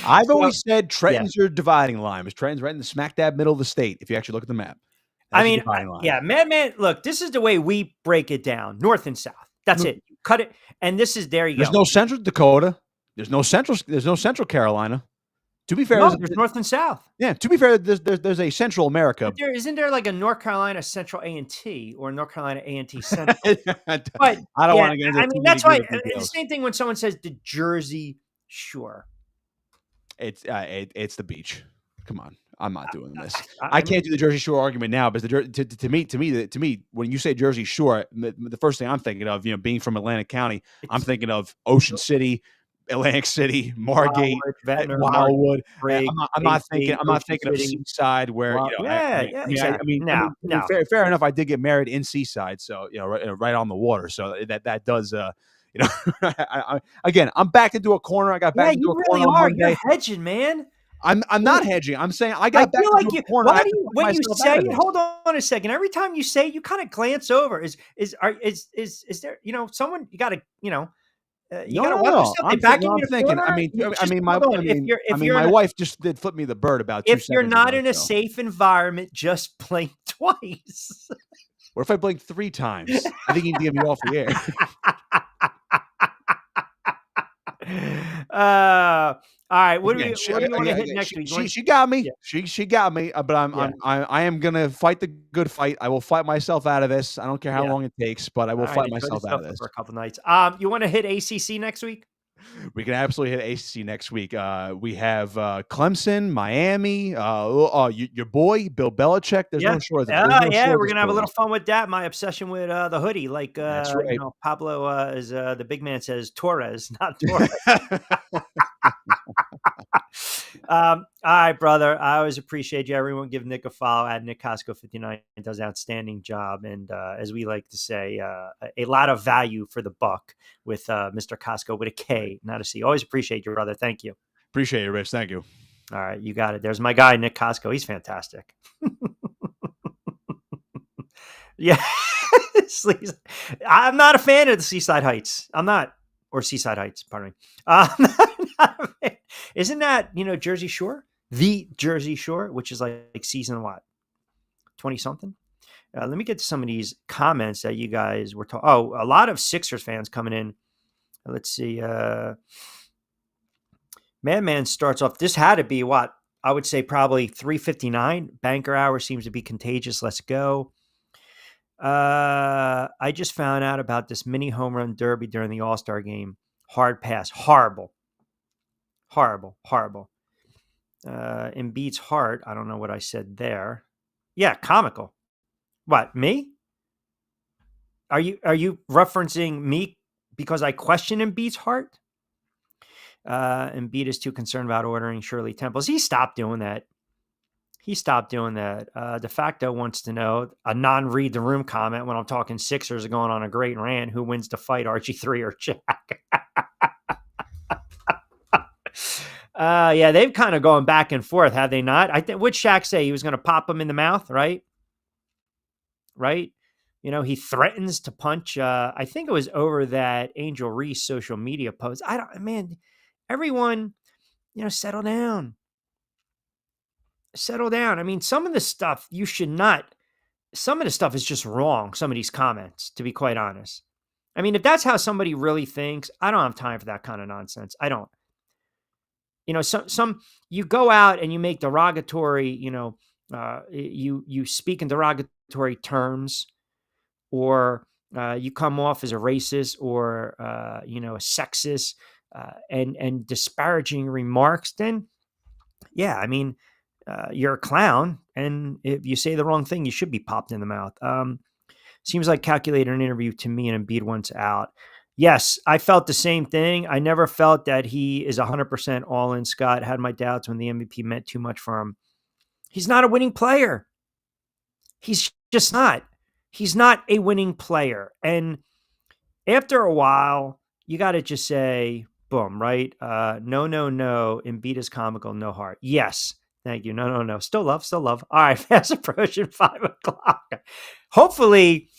I've always said Trenton's your dividing line. Trenton's right in the smack dab middle of the state. If you actually look at the map, man. Look, this is the way we break it down: north and south. That's it. You cut it, and this is there. There's no Central Dakota. There's no Central Carolina. To be fair, there's north and south. Yeah. To be fair, there's a Central America. But isn't there like a North Carolina Central A&T or North Carolina A&T Central? But I don't want to get into. I mean, that's why it's the same thing when someone says the Jersey Shore. It's the beach. Come on, I'm not doing this. I can't do the Jersey Shore argument now, because to me, when you say Jersey Shore, the first thing I'm thinking of, being from Atlantic County, I'm thinking of Ocean City, Atlantic City, Margate, Wildwood. I'm not thinking of Seaside, where exactly. Fair enough. I did get married in Seaside, so right on the water. So that does. Again, I'm backed into a corner. I got back into a corner on Monday. You're hedging, man. I'm not hedging. I'm saying I got back into a corner. When you say it, hold on a second. Every time you say it, you kind of glance over. Is there someone you got to my wife just did flip me the bird about 2 seconds. If you're not in a safe environment, just blink twice. What if I blink 3 times? I think you can get me off the air. All right. What do you want to hit next week? She got me. Yeah. She got me. But I am gonna fight the good fight. I will fight myself out of this. I don't care how long it takes, but I will fight myself out of this for a couple nights. You want to hit ACC next week? We can absolutely hit ACC next week. We have Clemson, Miami, your boy Bill Belichick. There's no shortage. We're gonna have a little fun with that. My obsession with the hoodie, like that's right. Pablo is the big man says Torres, not Torres. All right, brother. I always appreciate you. Everyone give Nick a follow at Nick Costco 59. It does an outstanding job. And as we like to say, a lot of value for the buck with Mr. Costco with a K, not a C. Always appreciate you, brother. Thank you. Appreciate it, Rich. Thank you. All right. You got it. There's my guy, Nick Costco. He's fantastic. Yeah. I'm not a fan of the Seaside Heights. I'm not. Or Seaside Heights, pardon me. Isn't that, Jersey Shore? The Jersey Shore, which is like season what? 20-something? Let me get to some of these comments that you guys were talking. Oh, a lot of Sixers fans coming in. Let's see. Madman starts off. This had to be what? I would say probably 3:59. Banker hour seems to be contagious. Let's go. I just found out about this mini home run derby during the All-Star game. Hard pass. Horrible. Embiid's heart. I don't know what I said there. Yeah, comical. What, me? Are you referencing me because I question Embiid's heart? Embiid is too concerned about ordering Shirley Temples. He stopped doing that. De facto wants to know a non-read the room comment when I'm talking Sixers are going on a great rant. Who wins the fight, RG3 or Jack? Yeah, they've kind of gone back and forth, have they not? I think what Shaq say? He was going to pop him in the mouth, right? Right? You know, he threatens to punch. I think it was over that Angel Reese social media post. Everyone, settle down. Settle down. I mean, some of the stuff some of the stuff is just wrong. Some of these comments, to be quite honest. I mean, if that's how somebody really thinks, I don't have time for that kind of nonsense. I don't. You go out and you make derogatory, you speak in derogatory terms, or you come off as a racist or a sexist and disparaging remarks, then yeah, I mean, you're a clown, and if you say the wrong thing, you should be popped in the mouth. Seems like calculated an interview to me and Embiid once out. Yes, I felt the same thing. I never felt that he is 100% all in. Scott had my doubts when the MVP meant too much for him. He's not a winning player. He's just not. He's not a winning player. And after a while, you got to just say, boom, right? No. Embiid is comical, no heart. Yes. Thank you. No. Still love. All right. Fast approaching 5:00. Hopefully,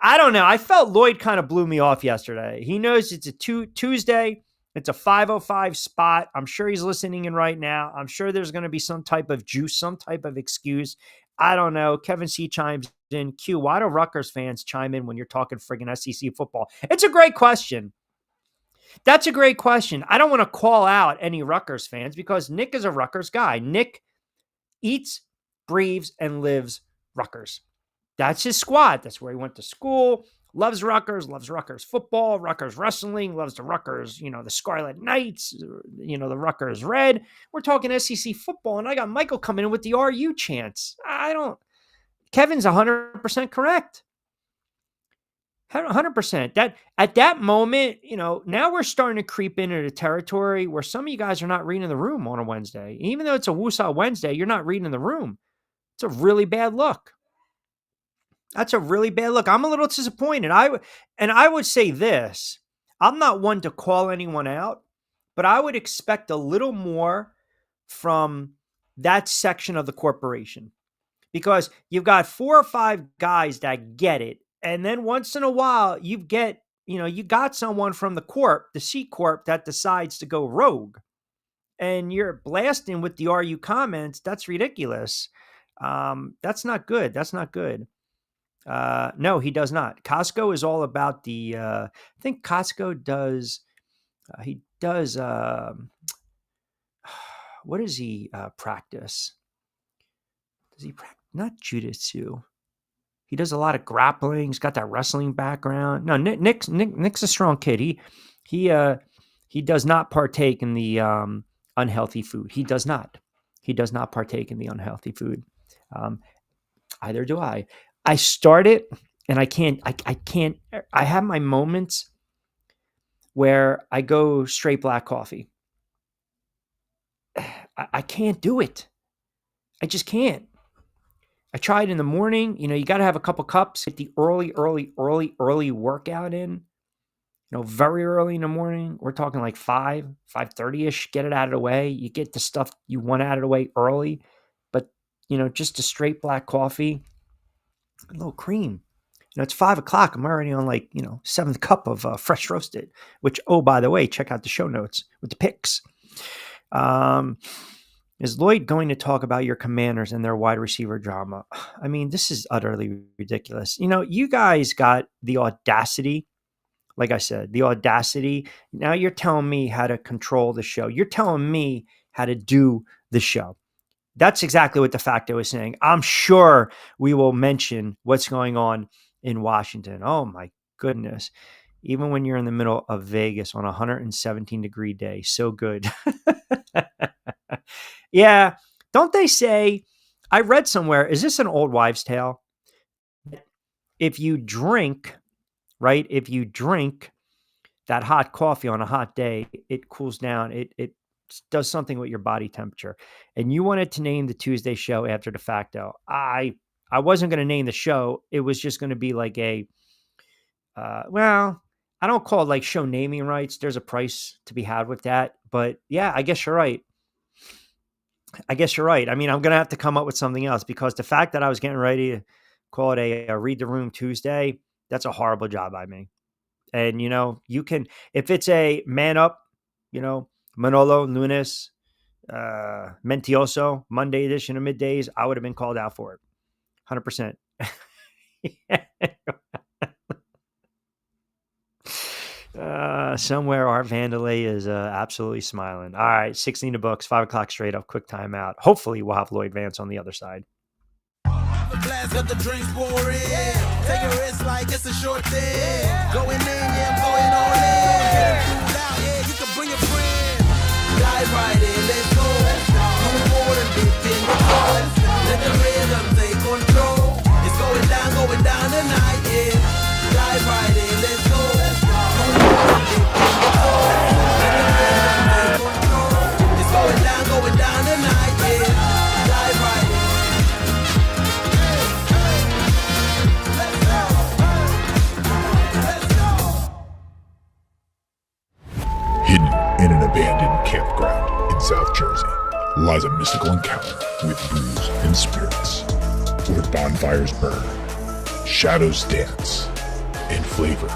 I don't know. I felt Lloyd kind of blew me off yesterday. He knows it's a Tuesday. It's a 5:05 spot. I'm sure he's listening in right now. I'm sure there's going to be some type of juice, some type of excuse. I don't know. Kevin C chimes in. Q, why do Rutgers fans chime in when you're talking friggin' SEC football? It's a great question. That's a great question. I don't want to call out any Rutgers fans because Nick is a Rutgers guy. Nick eats, breathes, and lives Rutgers. That's his squad. That's where he went to school. Loves Rutgers football, Rutgers wrestling, loves the Rutgers, the Scarlet Knights, the Rutgers Red. We're talking SEC football, and I got Michael coming in with the RU chants. Kevin's 100% correct. 100%. That at that moment, now we're starting to creep into the territory where some of you guys are not reading the room on a Wednesday. Even though it's a Woosah Wednesday, you're not reading the room. It's a really bad look. That's a really bad look. I'm a little disappointed. I would say this. I'm not one to call anyone out, but I would expect a little more from that section of the corporation because you've got 4 or 5 guys that get it. And then once in a while you got someone from the C Corp that decides to go rogue and you're blasting with the RU comments. That's ridiculous. That's not good. No, he does not. Costco is all about I think Costco does, he does, what does he practice? Does he practice? Not jujitsu. He does a lot of grappling. He's got that wrestling background. No, Nick's a strong kid. He does not partake in the unhealthy food. He does not partake in the unhealthy food. Either do I. I start it and I can't, I have my moments where I go straight black coffee. I can't do it. I just can't. I try it in the morning. You got to have a couple cups, get the early workout in, very early in the morning. We're talking like 5:30ish, get it out of the way. You get the stuff you want out of the way early, but just a straight black coffee, a little cream. It's 5:00. I'm already on 7th cup of fresh roasted, which, oh, by the way, check out the show notes with the picks. Is Lloyd going to talk about your Commanders and their wide receiver drama? I mean, this is utterly ridiculous. You guys got the audacity. Like I said, the audacity. Now you're telling me how to control the show. You're telling me how to do the show. That's exactly what the facto was saying. I'm sure we will mention what's going on in Washington. Oh my goodness. Even when you're in the middle of Vegas on a 117-degree day. So good. Yeah. Don't they say, I read somewhere, is this an old wives' tale? If you drink, right? If you drink that hot coffee on a hot day, it cools down. It does something with your body temperature. And you wanted to name the Tuesday show after de facto. I wasn't going to name the show. It was just going to be like a, well, I don't call it like show naming rights. There's a price to be had with that. But yeah, I guess you're right. I mean, I'm going to have to come up with something else, because the fact that I was getting ready to call it a Read the Room Tuesday, that's a horrible job by me. And, you can, if it's a man up, Manolo, Lunes, Mentioso, Monday edition of Middays, I would have been called out for it. 100%. Somewhere Art Vandelay is absolutely smiling. All right, 16 to books, 5 o'clock straight up, quick timeout. Hopefully we'll have Lloyd Vance on the other side. The glass got the drinks pouring. Take a risk like it's a short thing. Going in, yeah, I'm going all in. Get it cool out, yeah, you can bring a friend. Dive right in, let's go. No more than dip in the flow. Let the rhythm take control. It's going down tonight, yeah. Dive right in, let's go. No more than dip in the flow. Let the rhythm take control. It's going down tonight, yeah. Dive right in. Hidden in an abandoned campground in South Jersey lies a mystical encounter with brews and spirits, where bonfires burn, shadows dance, and flavor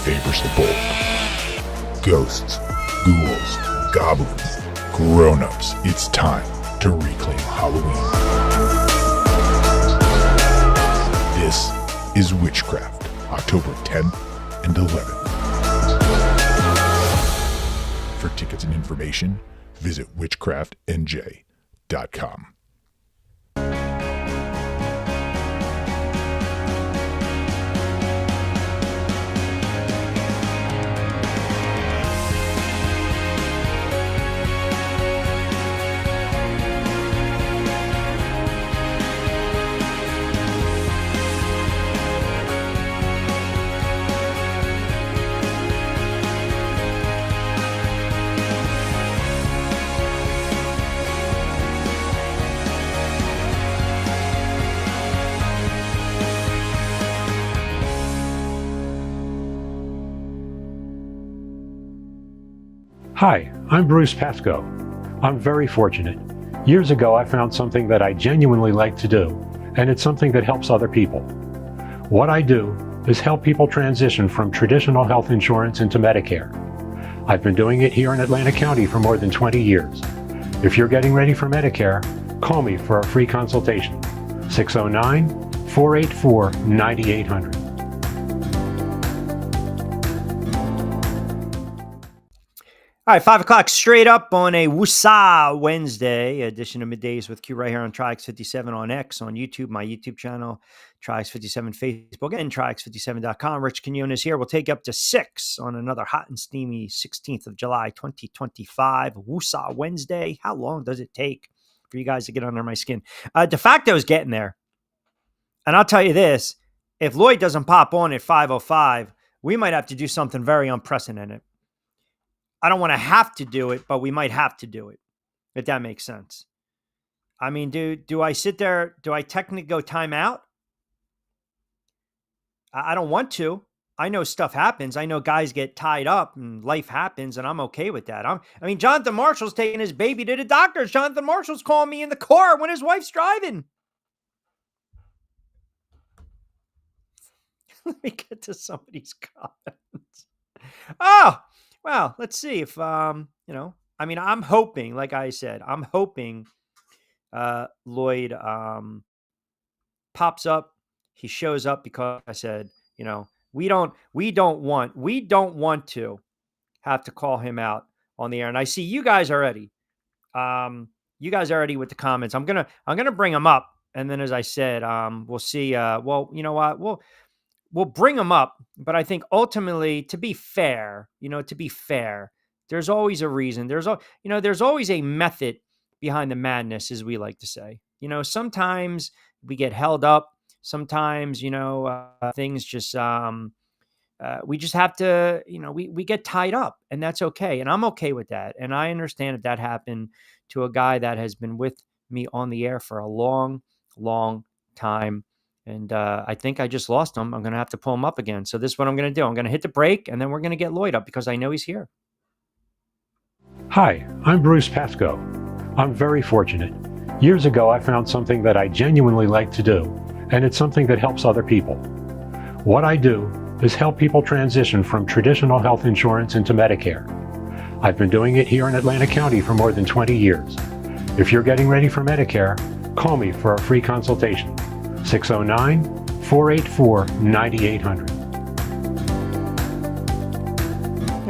favors the bold. Ghosts, ghouls, goblins, grown-ups, it's time to reclaim Halloween. This is Witchcraft, October 10th and 11th. For tickets and information, visit witchcraftnj.com. Hi, I'm Bruce Pascoe. I'm very fortunate. Years ago, I found something that I genuinely like to do, and it's something that helps other people. What I do is help people transition from traditional health insurance into Medicare. I've been doing it here in Atlantic County for more than 20 years. If you're getting ready for Medicare, call me for a free consultation. 609-484-9800. All right, 5 o'clock straight up on a Woosah Wednesday edition of Middays with Q right here on Triax57 on X, on YouTube, my YouTube channel, Triax57 Facebook, and Triax57.com. Rich Quinones here. We'll take you up to 6 on another hot and steamy 16th of July, 2025, Woosah Wednesday. How long does it take for you guys to get under my skin? De facto is getting there. And I'll tell you this, if Lloyd doesn't pop on at 5:05, we might have to do something very unprecedented. I don't want to have to do it, but we might have to do it, if that makes sense. I mean, do I sit there? Do I technically go timeout? I don't want to. I know stuff happens. I know guys get tied up and life happens, and I'm okay with that. I mean, Jonathan Marshall's taking his baby to the doctors. Jonathan Marshall's calling me in the car when his wife's driving. Let me get to somebody's comments. Oh, well, let's see if, I mean, I'm hoping, like I said, I'm hoping Lloyd pops up. He shows up because I said, we don't want to have to call him out on the air. And I see you guys already. You guys already with the comments. I'm gonna bring him up, and then as I said, we'll see. Well, you know what? We'll bring them up, but I think ultimately, to be fair, there's always a reason. There's always a method behind the madness, as we like to say. Sometimes we get held up. Sometimes, things just, we just have to, we get tied up, and that's okay. And I'm okay with that. And I understand that happened to a guy that has been with me on the air for a long, long time. And I think I just lost him. I'm going to have to pull him up again. So this is what I'm going to do. I'm going to hit the break, and then we're going to get Lloyd up because I know he's here. Hi, I'm Bruce Pascoe. I'm very fortunate. Years ago, I found something that I genuinely like to do, and it's something that helps other people. What I do is help people transition from traditional health insurance into Medicare. I've been doing it here in Atlantic County for more than 20 years. If you're getting ready for Medicare, call me for a free consultation. 609-484-9800.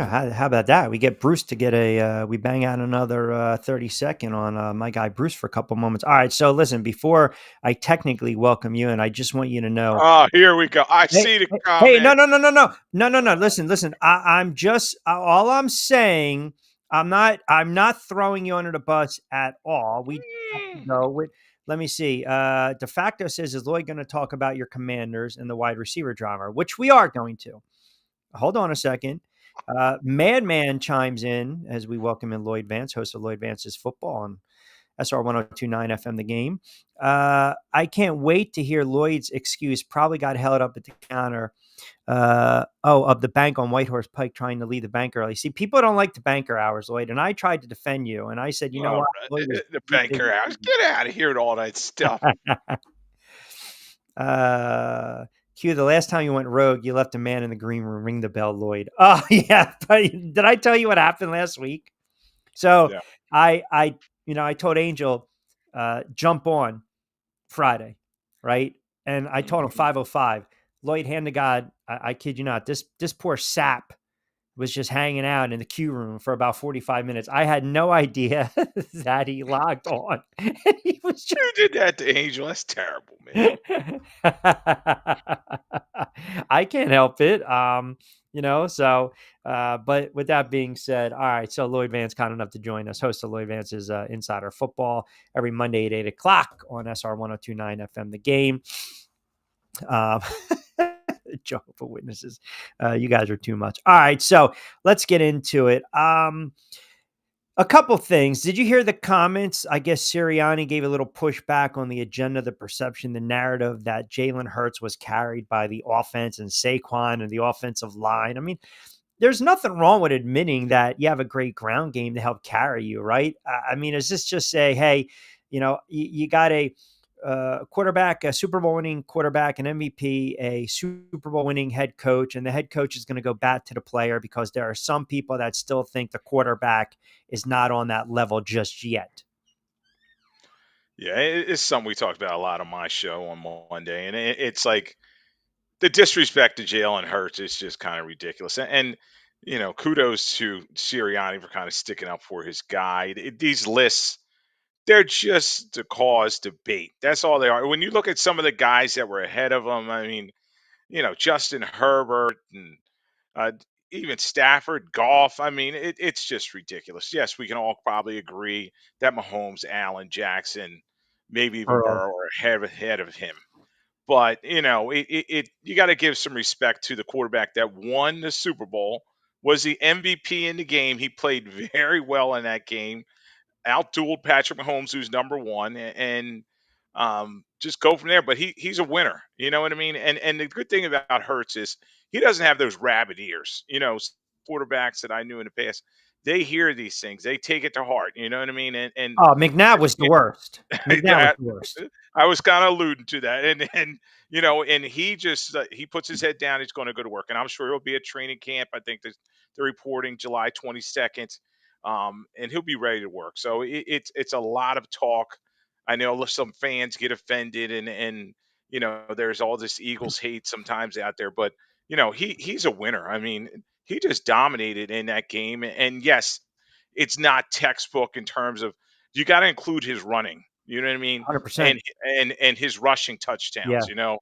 How about that? We get Bruce to get we bang out another 30-second on my guy Bruce for a couple moments. All right. So listen, before I technically welcome you, and I just want you to know. Oh, here we go. I see the comment. Hey, no. Listen. I'm just all I'm saying. I'm not throwing you under the bus at all. We know with. Let me see. De facto says, is Lloyd going to talk about your Commanders and the wide receiver drama, which we are going to. Hold on a second. Madman chimes in as we welcome in Lloyd Vance, host of Lloyd Vance's Football on SR 1029 FM The Game. I can't wait to hear Lloyd's excuse. Probably got held up at the counter of the bank on Whitehorse Pike trying to leave the bank early. See, people don't like the banker hours, Lloyd, and I tried to defend you, and I said, you know what? Lloyd the banker hours. Get out of here with all that stuff. Q, the last time you went rogue, you left a man in the green room ring the bell, Lloyd. Oh, yeah. But did I tell you what happened last week? So yeah. I told Angel, jump on Friday, right? And I told him 5:05. Lloyd, hand to God, I kid you not, this poor sap was just hanging out in the queue room for about 45 minutes. I had no idea that he logged on. And he was just... You did that to Angel. That's terrible, man. I can't help it. So, but with that being said, all right. So Lloyd Vance, kind enough to join us, host of Lloyd Vance's Insider Football every Monday at 8 o'clock on SR 1029 FM The Game. Jehovah's Witnesses. You guys are too much. All right. So let's get into it. A couple things. Did you hear the comments? I guess Sirianni gave a little pushback on the agenda, the perception, the narrative that Jalen Hurts was carried by the offense and Saquon and the offensive line. I mean, there's nothing wrong with admitting that you have a great ground game to help carry you, right? I mean, is this just say, hey, you got a quarterback, a Super Bowl winning quarterback, an MVP, a Super Bowl winning head coach, and the head coach is going to go back to the player because there are some people that still think the quarterback is not on that level just yet. Yeah, it's something we talked about a lot on my show on Monday, and it's like the disrespect to Jalen Hurts is just kind of ridiculous. And kudos to Sirianni for kind of sticking up for his guy. These lists, they're just to cause debate. That's all they are. When you look at some of the guys that were ahead of them, I mean, Justin Herbert and even Stafford, Goff. I mean, it's just ridiculous. Yes, we can all probably agree that Mahomes, Allen, Jackson, maybe even Burrow are ahead of him. But, you got to give some respect to the quarterback that won the Super Bowl, was the MVP in the game. He played very well in that game. Outdueled Patrick Mahomes, who's number one, and just go from there. But he's a winner, you know what I mean? And the good thing about Hurts is he doesn't have those rabbit ears. Quarterbacks that I knew in the past, they hear these things, they take it to heart. You know what I mean? And McNabb was the worst. McNabb was the worst. I was kind of alluding to that, and he just he puts his head down. He's going to go to work, and I'm sure he'll be at training camp. I think they're reporting July 22nd. And he'll be ready to work. So it's a lot of talk. I know some fans get offended, and there's all this Eagles hate sometimes out there, but he's a winner. I mean, he just dominated in that game. And yes, it's not textbook in terms of you got to include his running. You know what I mean? 100%. And his rushing touchdowns. Yeah.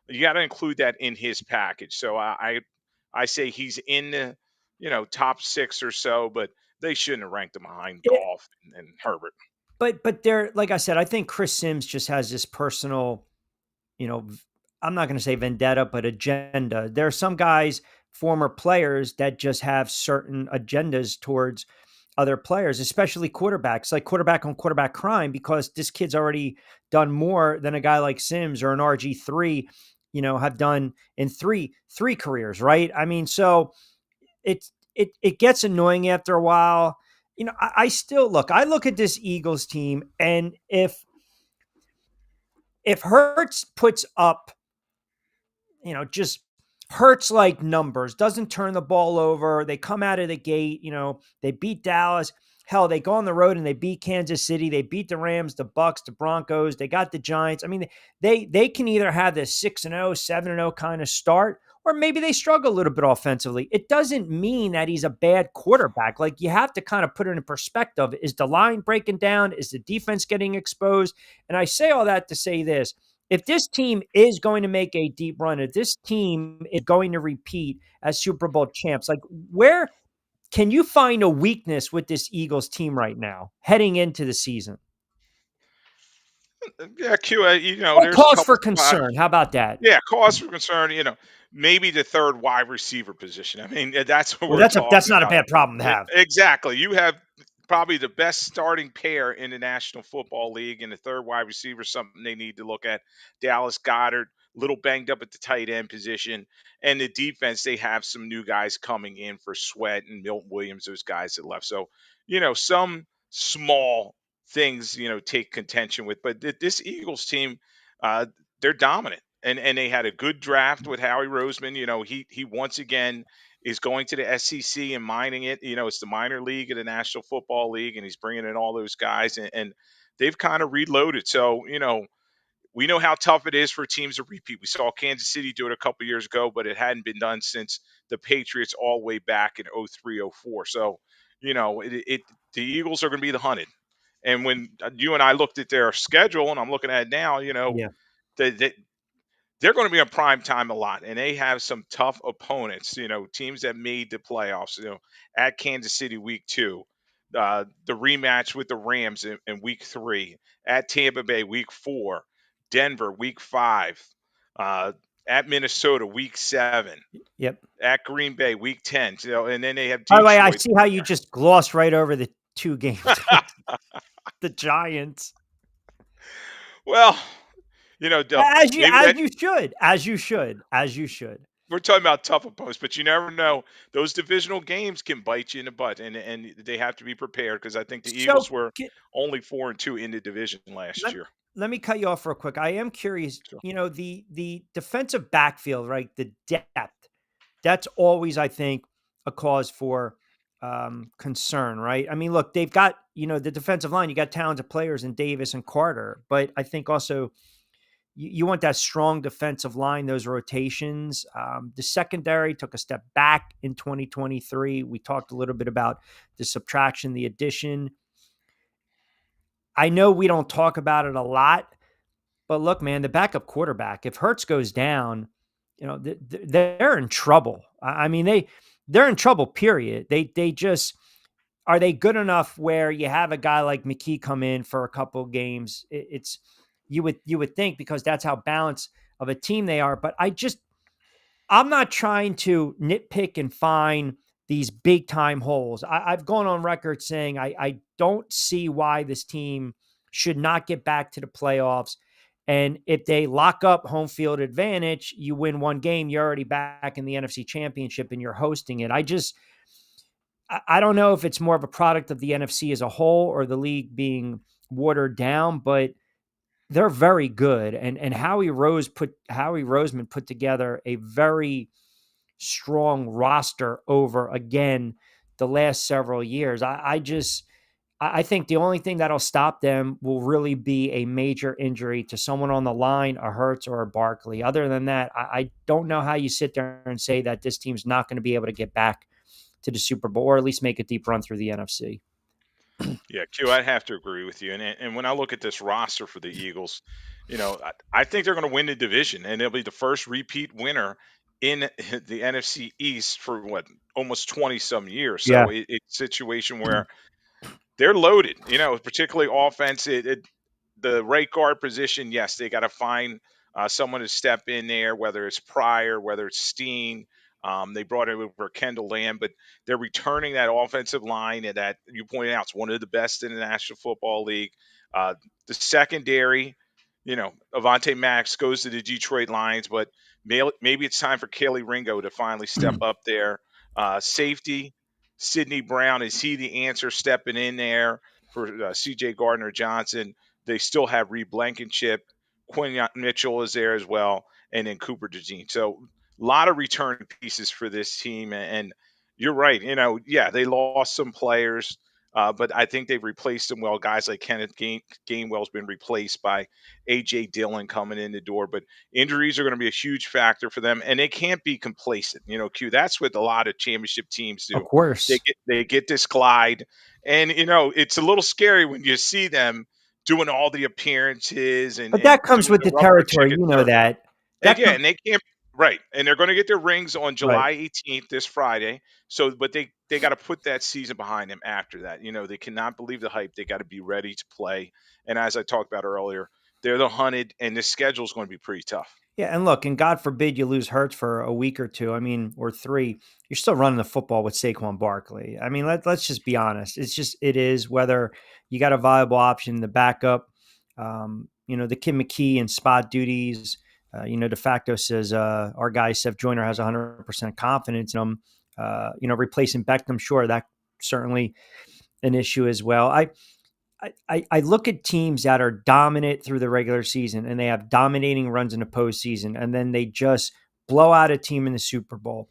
You got to include that in his package. So I say he's in the top 6 or so, but they shouldn't have ranked him behind Goff and Herbert. But they're, like I said, I think Chris Sims just has this personal, I'm not going to say vendetta, but agenda. There are some guys former players that just have certain agendas towards other players, especially quarterbacks, like quarterback on quarterback crime, because this kid's already done more than a guy like Sims or an RG3, have done in three careers, right? I mean, so it gets annoying after a while. I still I look at this Eagles team, and if Hurts puts up, just Hurts like numbers, doesn't turn the ball over, they come out of the gate, they beat Dallas. Hell, they go on the road and they beat Kansas City. They beat the Rams, the Bucks, the Broncos. They got the Giants. I mean, they can either have this 6-0, 7-0 kind of start, or maybe they struggle a little bit offensively. It doesn't mean that he's a bad quarterback. Like, you have to kind of put it in perspective. Is the line breaking down? Is the defense getting exposed? And I say all that to say this. If this team is going to make a deep run, if this team is going to repeat as Super Bowl champs, like, where can you find a weakness with this Eagles team right now heading into the season? Yeah, Q. Or There's a cause couple for spots. concern? How about that? Yeah, cause for concern. Maybe the third wide receiver position. I mean, that's what Well, we're that's talking not a about. bad problem to have. Exactly. You have probably the best starting pair in the National Football League, and the third wide receiver is something they need to look at. Dallas Goedert, little banged up at the tight end position, and the defense. They have some new guys coming in for Sweat and Milton Williams, those guys that left. So, some small things, take contention with, but this Eagles team, uh, they're dominant. And they had a good draft with Howie Roseman. He once again is going to the SEC and mining it. It's the minor league of the National Football League, and he's bringing in all those guys, and they've kind of reloaded. So, we know how tough it is for teams to repeat. We saw Kansas City do it a couple years ago, but it hadn't been done since the Patriots all the way back in 03, 04. So, the Eagles are going to be the hunted. And when you and I looked at their schedule, and I'm looking at it now, Yeah. they, they're going to be on prime time a lot, and they have some tough opponents. Teams that made the playoffs. At Kansas City week 2, the rematch with the Rams in week 3, at Tampa Bay week 4, Denver week 5, at Minnesota week 7, Yep. at Green Bay week 10. And then they have By the way, I Detroit. see how you just glossed right over the 2 games. The Giants. Well, As you should. we're talking about tough opponents, but you never know. Those divisional games can bite you in the butt, and they have to be prepared, because I think the So Eagles were only 4-2 in the division last year. let me cut you off real quick. I am curious, Sure. the defensive backfield, right? The depth, that's always, I think, a cause for concern, right? I mean, look, they've got, the defensive line, you got talented players in Davis and Carter, but I think also you want that strong defensive line, those rotations. The secondary took a step back in 2023. We talked a little bit about the subtraction, the addition. I know we don't talk about it a lot, but look, man, the backup quarterback, if Hurts goes down, they're in trouble. I mean, they're in trouble, period. They just, are they good enough where you have a guy like McKee come in for a couple of games? It's, you would think, because that's how balanced of a team they are. But I'm not trying to nitpick and find these big time holes. I've gone on record saying I don't see why this team should not get back to the playoffs. And if they lock up home field advantage, you win one game, you're already back in the NFC Championship and you're hosting it. I don't know if it's more of a product of the NFC as a whole or the league being watered down, but they're very good. And Howie Roseman put together a very strong roster over, again, the last several years. I think the only thing that'll stop them will really be a major injury to someone on the line, a Hurts or a Barkley. Other than that, I don't know how you sit there and say that this team's not going to be able to get back to the Super Bowl, or at least make a deep run through the NFC. Yeah, Q, I'd have to agree with you. And when I look at this roster for the Eagles, I think they're going to win the division, and they'll be the first repeat winner in the NFC East for almost 20 some years. So Yeah. it's a situation where they're loaded, particularly offense. The right guard position, yes, they got to find someone to step in there, whether it's Pryor, whether it's Steen. They brought over Kendall Lamb, but they're returning that offensive line, and that you pointed out, it's one of the best in the National Football League. The secondary, Avante Max goes to the Detroit Lions, but maybe it's time for Kelly Ringo to finally step up there. Safety, Sidney Brown, is he the answer stepping in there for C.J. Gardner-Johnson? They still have Reed Blankenship. Quinn Mitchell is there as well, and then Cooper DeJean. So a lot of return pieces for this team. And you're right. They lost some players, but I think they've replaced them well. Guys like Kenneth Gainwell's been replaced by A.J. Dillon coming in the door. But injuries are going to be a huge factor for them, and they can't be complacent. Q, that's what a lot of championship teams do. Of course. They get this glide. And, it's a little scary when you see them doing all the appearances. But that comes doing with the rubber territory. chicken You know circus. that. And they can't. Right, and they're going to get their rings on July 18th, this Friday. So, but they got to put that season behind them after that. They cannot believe the hype. They got to be ready to play. And as I talked about earlier, they're the hunted, and this schedule is going to be pretty tough. Yeah, and look, and God forbid you lose Hurts for a week or two. I mean, or 3. You're still running the football with Saquon Barkley. I mean, let's just be honest. It is whether you got a viable option, the backup. The Kid McKee and spot duties. De facto says our guy Seth Joyner has 100% confidence in him. Replacing Beckham, sure, that's certainly an issue as well. I look at teams that are dominant through the regular season and they have dominating runs in the postseason, and then they just blow out a team in the Super Bowl.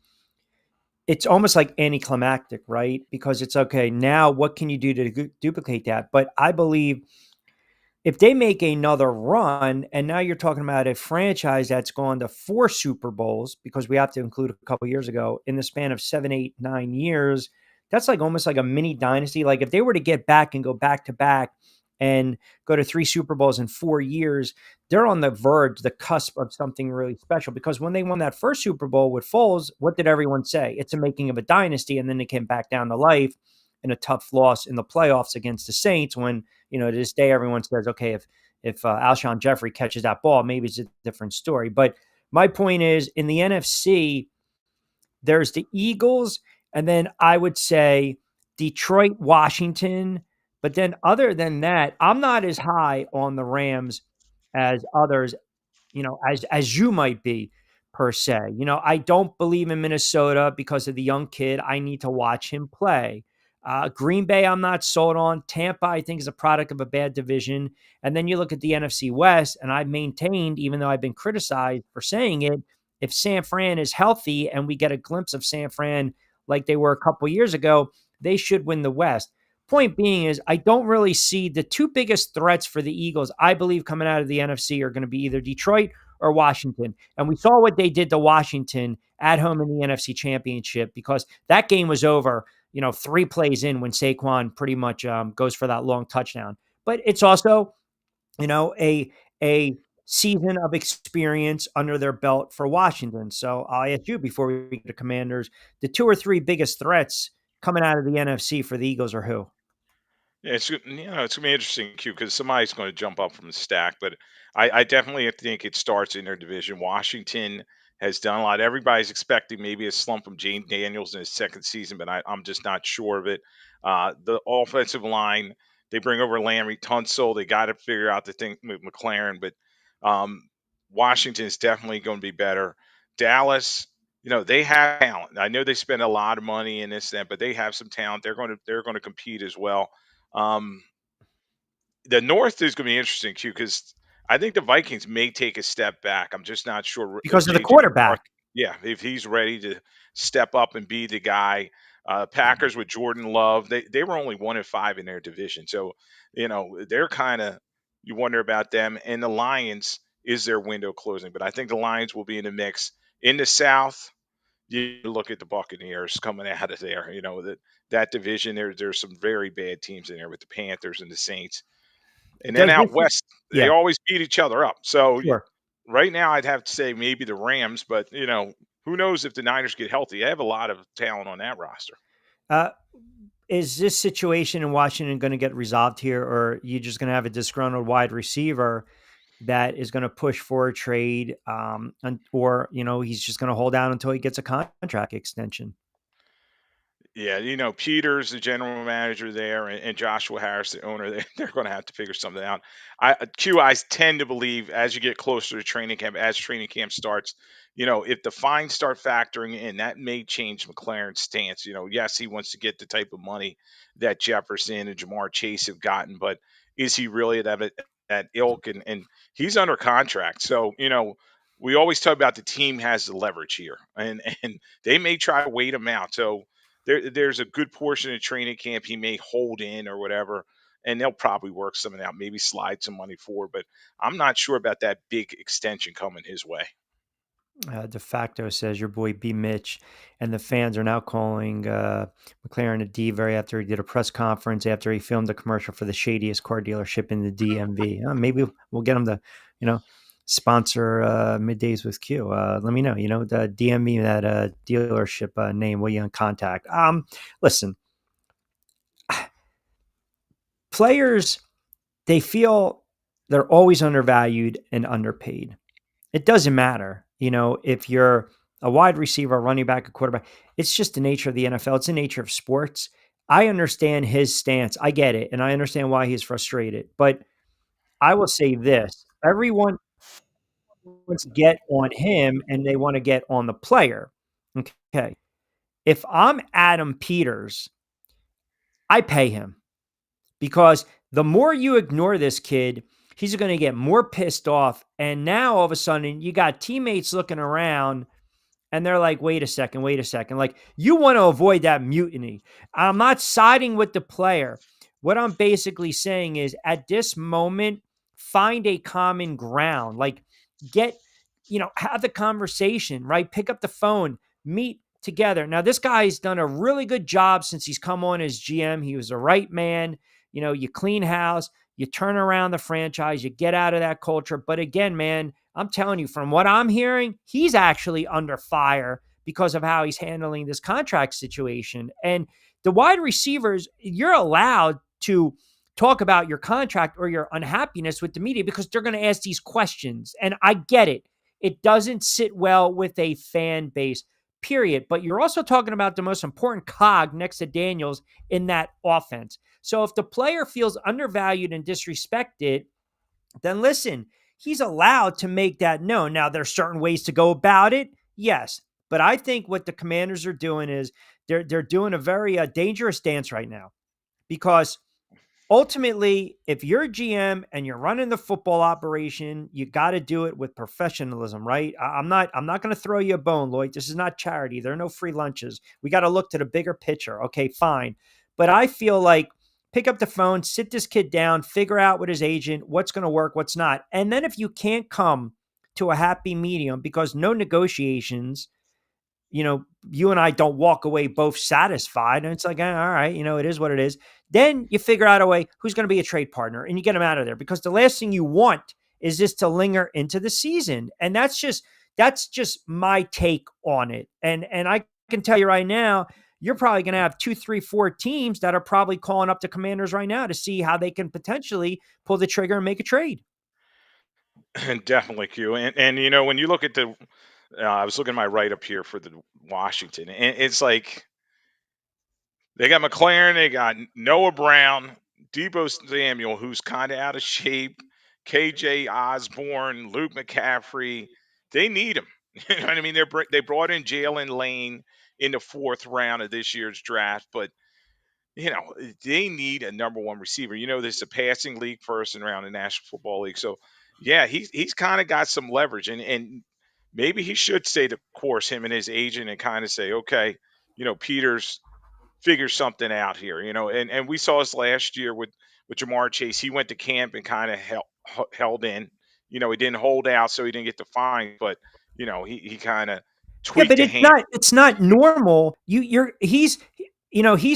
It's almost like anticlimactic, right? Because it's okay. Now, what can you do to duplicate that? But I believe if they make another run, and now you're talking about a franchise that's gone to 4 Super Bowls, because we have to include a couple years ago, in the span of 7, 8, 9 years, that's like almost like a mini dynasty. Like if they were to get back and go back to back and go to 3 Super Bowls in 4 years, they're on the verge, the cusp of something really special. Because when they won that first Super Bowl with Foles, what did everyone say? It's a making of a dynasty. And then they came back down to life in a tough loss in the playoffs against the Saints when, to this day, everyone says, okay, if Alshon Jeffrey catches that ball, maybe it's a different story. But my point is, in the NFC, there's the Eagles, and then I would say Detroit, Washington. But then other than that, I'm not as high on the Rams as others, as you might be per se. I don't believe in Minnesota because of the young kid. I need to watch him play. Green Bay, I'm not sold on. Tampa, I think, is a product of a bad division. And then you look at the NFC West, and I've maintained, even though I've been criticized for saying it, if San Fran is healthy and we get a glimpse of San Fran like they were a couple years ago, they should win the West. Point being is, I don't really see the 2 biggest threats for the Eagles, I believe, coming out of the NFC are going to be either Detroit or Washington. And we saw what they did to Washington at home in the NFC Championship, because that game was over 3 plays in when Saquon pretty much goes for that long touchdown. But it's also, a season of experience under their belt for Washington. So I'll ask you, before we get to Commanders, the 2 or 3 biggest threats coming out of the NFC for the Eagles are who? Yeah, it's going to be interesting, Q, because somebody's going to jump up from the stack. But I definitely think it starts in their division. Washington has done a lot. Everybody's expecting maybe a slump from Jane Daniels in his second season, but I'm just not sure of it. The offensive line, they bring over Larry Tunsil. They got to figure out the thing with McLaren, but Washington is definitely going to be better. Dallas, they have talent. I know they spend a lot of money in this, but they have some talent. They're going to compete as well. The North is going to be interesting, Q, because I think the Vikings may take a step back. I'm just not sure Because of the J.J. quarterback. Yeah, if he's ready to step up and be the guy. Packers with Jordan Love, they were only 1-5 in their division, so they're kind of, you wonder about them. And the Lions, is their window closing? But I think the Lions will be in the mix. In the South, you look at the Buccaneers coming out of there. That division, there's some very bad teams in there with the Panthers and the Saints. And then out west, they always beat each other up. So right now, I'd have to say maybe the Rams, but who knows if the Niners get healthy? I have a lot of talent on that roster. Is this situation in Washington going to get resolved here, or are you just going to have a disgruntled wide receiver that is going to push for a trade, or he's just going to hold out until he gets a contract extension. Yeah, Peters, the general manager there, and Joshua Harris, the owner, they're going to have to figure something out. I tend to believe as you get closer to training camp, as training camp starts, if the fines start factoring in, that may change McLaren's stance. Yes, he wants to get the type of money that Jefferson and Jamar Chase have gotten, but is he really that ilk? And he's under contract, so we always talk about the team has the leverage here, and they may try to wait him out. So there's a good portion of training camp he may hold in or whatever, and they'll probably work something out, maybe slide some money forward. But I'm not sure about that big extension coming his way. De facto says your boy B. Mitch and the fans are now calling McLaren a diva after he did a press conference after he filmed a commercial for the shadiest car dealership in the DMV. Maybe we'll get him to, sponsor Middays with Q. Let me know, the DM me that dealership name. Will you in contact? Listen, players, they feel they're always undervalued and underpaid. It doesn't matter, if you're a wide receiver, a running back, a quarterback. It's just the nature of the NFL. It's the nature of sports. I understand his stance. I get it. And I understand why he's frustrated. But I will say this. Everyone wants to get on him and they want to get on the player. Okay. If I'm Adam Peters, I pay him because the more you ignore this kid, he's going to get more pissed off. And now all of a sudden you got teammates looking around and they're like, wait a second. Like, you want to avoid that mutiny. I'm not siding with the player. What I'm basically saying is at this moment, find a common ground, like have the conversation, right? Pick up the phone, meet together. Now, this guy's done a really good job since he's come on as GM. He was the right man. You clean house, you turn around the franchise, you get out of that culture. But again, man, I'm telling you, from what I'm hearing, he's actually under fire because of how he's handling this contract situation. And the wide receivers, you're allowed to talk about your contract or your unhappiness with the media because they're going to ask these questions. And I get it. It doesn't sit well with a fan base, period. But you're also talking about the most important cog next to Daniels in that offense. So if the player feels undervalued and disrespected, then listen, he's allowed to make that known. Now, there's certain ways to go about it. Yes. But I think what the Commanders are doing is they're doing a very dangerous dance right now, because ultimately, if you're a GM and you're running the football operation, you got to do it with professionalism, right? I'm not going to throw you a bone, Lloyd. This is not charity. There are no free lunches. We got to look to the bigger picture. Okay, fine. But I feel like pick up the phone, sit this kid down, figure out with his agent what's going to work, what's not. And then if you can't come to a happy medium, because no negotiations, you and I don't walk away both satisfied. And it's like, all right, it is what it is. Then you figure out a way who's going to be a trade partner and you get them out of there, because the last thing you want is this to linger into the season. And that's just my take on it. And I can tell you right now, you're probably going to have 2, 3, 4 teams that are probably calling up the Commanders right now to see how they can potentially pull the trigger and make a trade. Definitely, Q. And when you look at I was looking at my write up here for the Washington, and it's like they got McLaren, they got Noah Brown, Debo Samuel, who's kind of out of shape, KJ Osborne, Luke McCaffrey. They need him. You know what I mean? They brought in Jalen Lane in the 4th round of this year's draft, but they need a number 1 receiver. This is a passing league first and around the National Football League. So yeah, he's kind of got some leverage, and maybe he should stay the course, him and his agent, and kind of say, okay, Peters, figure something out here, and we saw this last year with Jamar Chase. He went to camp and kind of held in, he didn't hold out, so he didn't get the fine, but he kind of tweaked. Yeah, but it's not normal. He's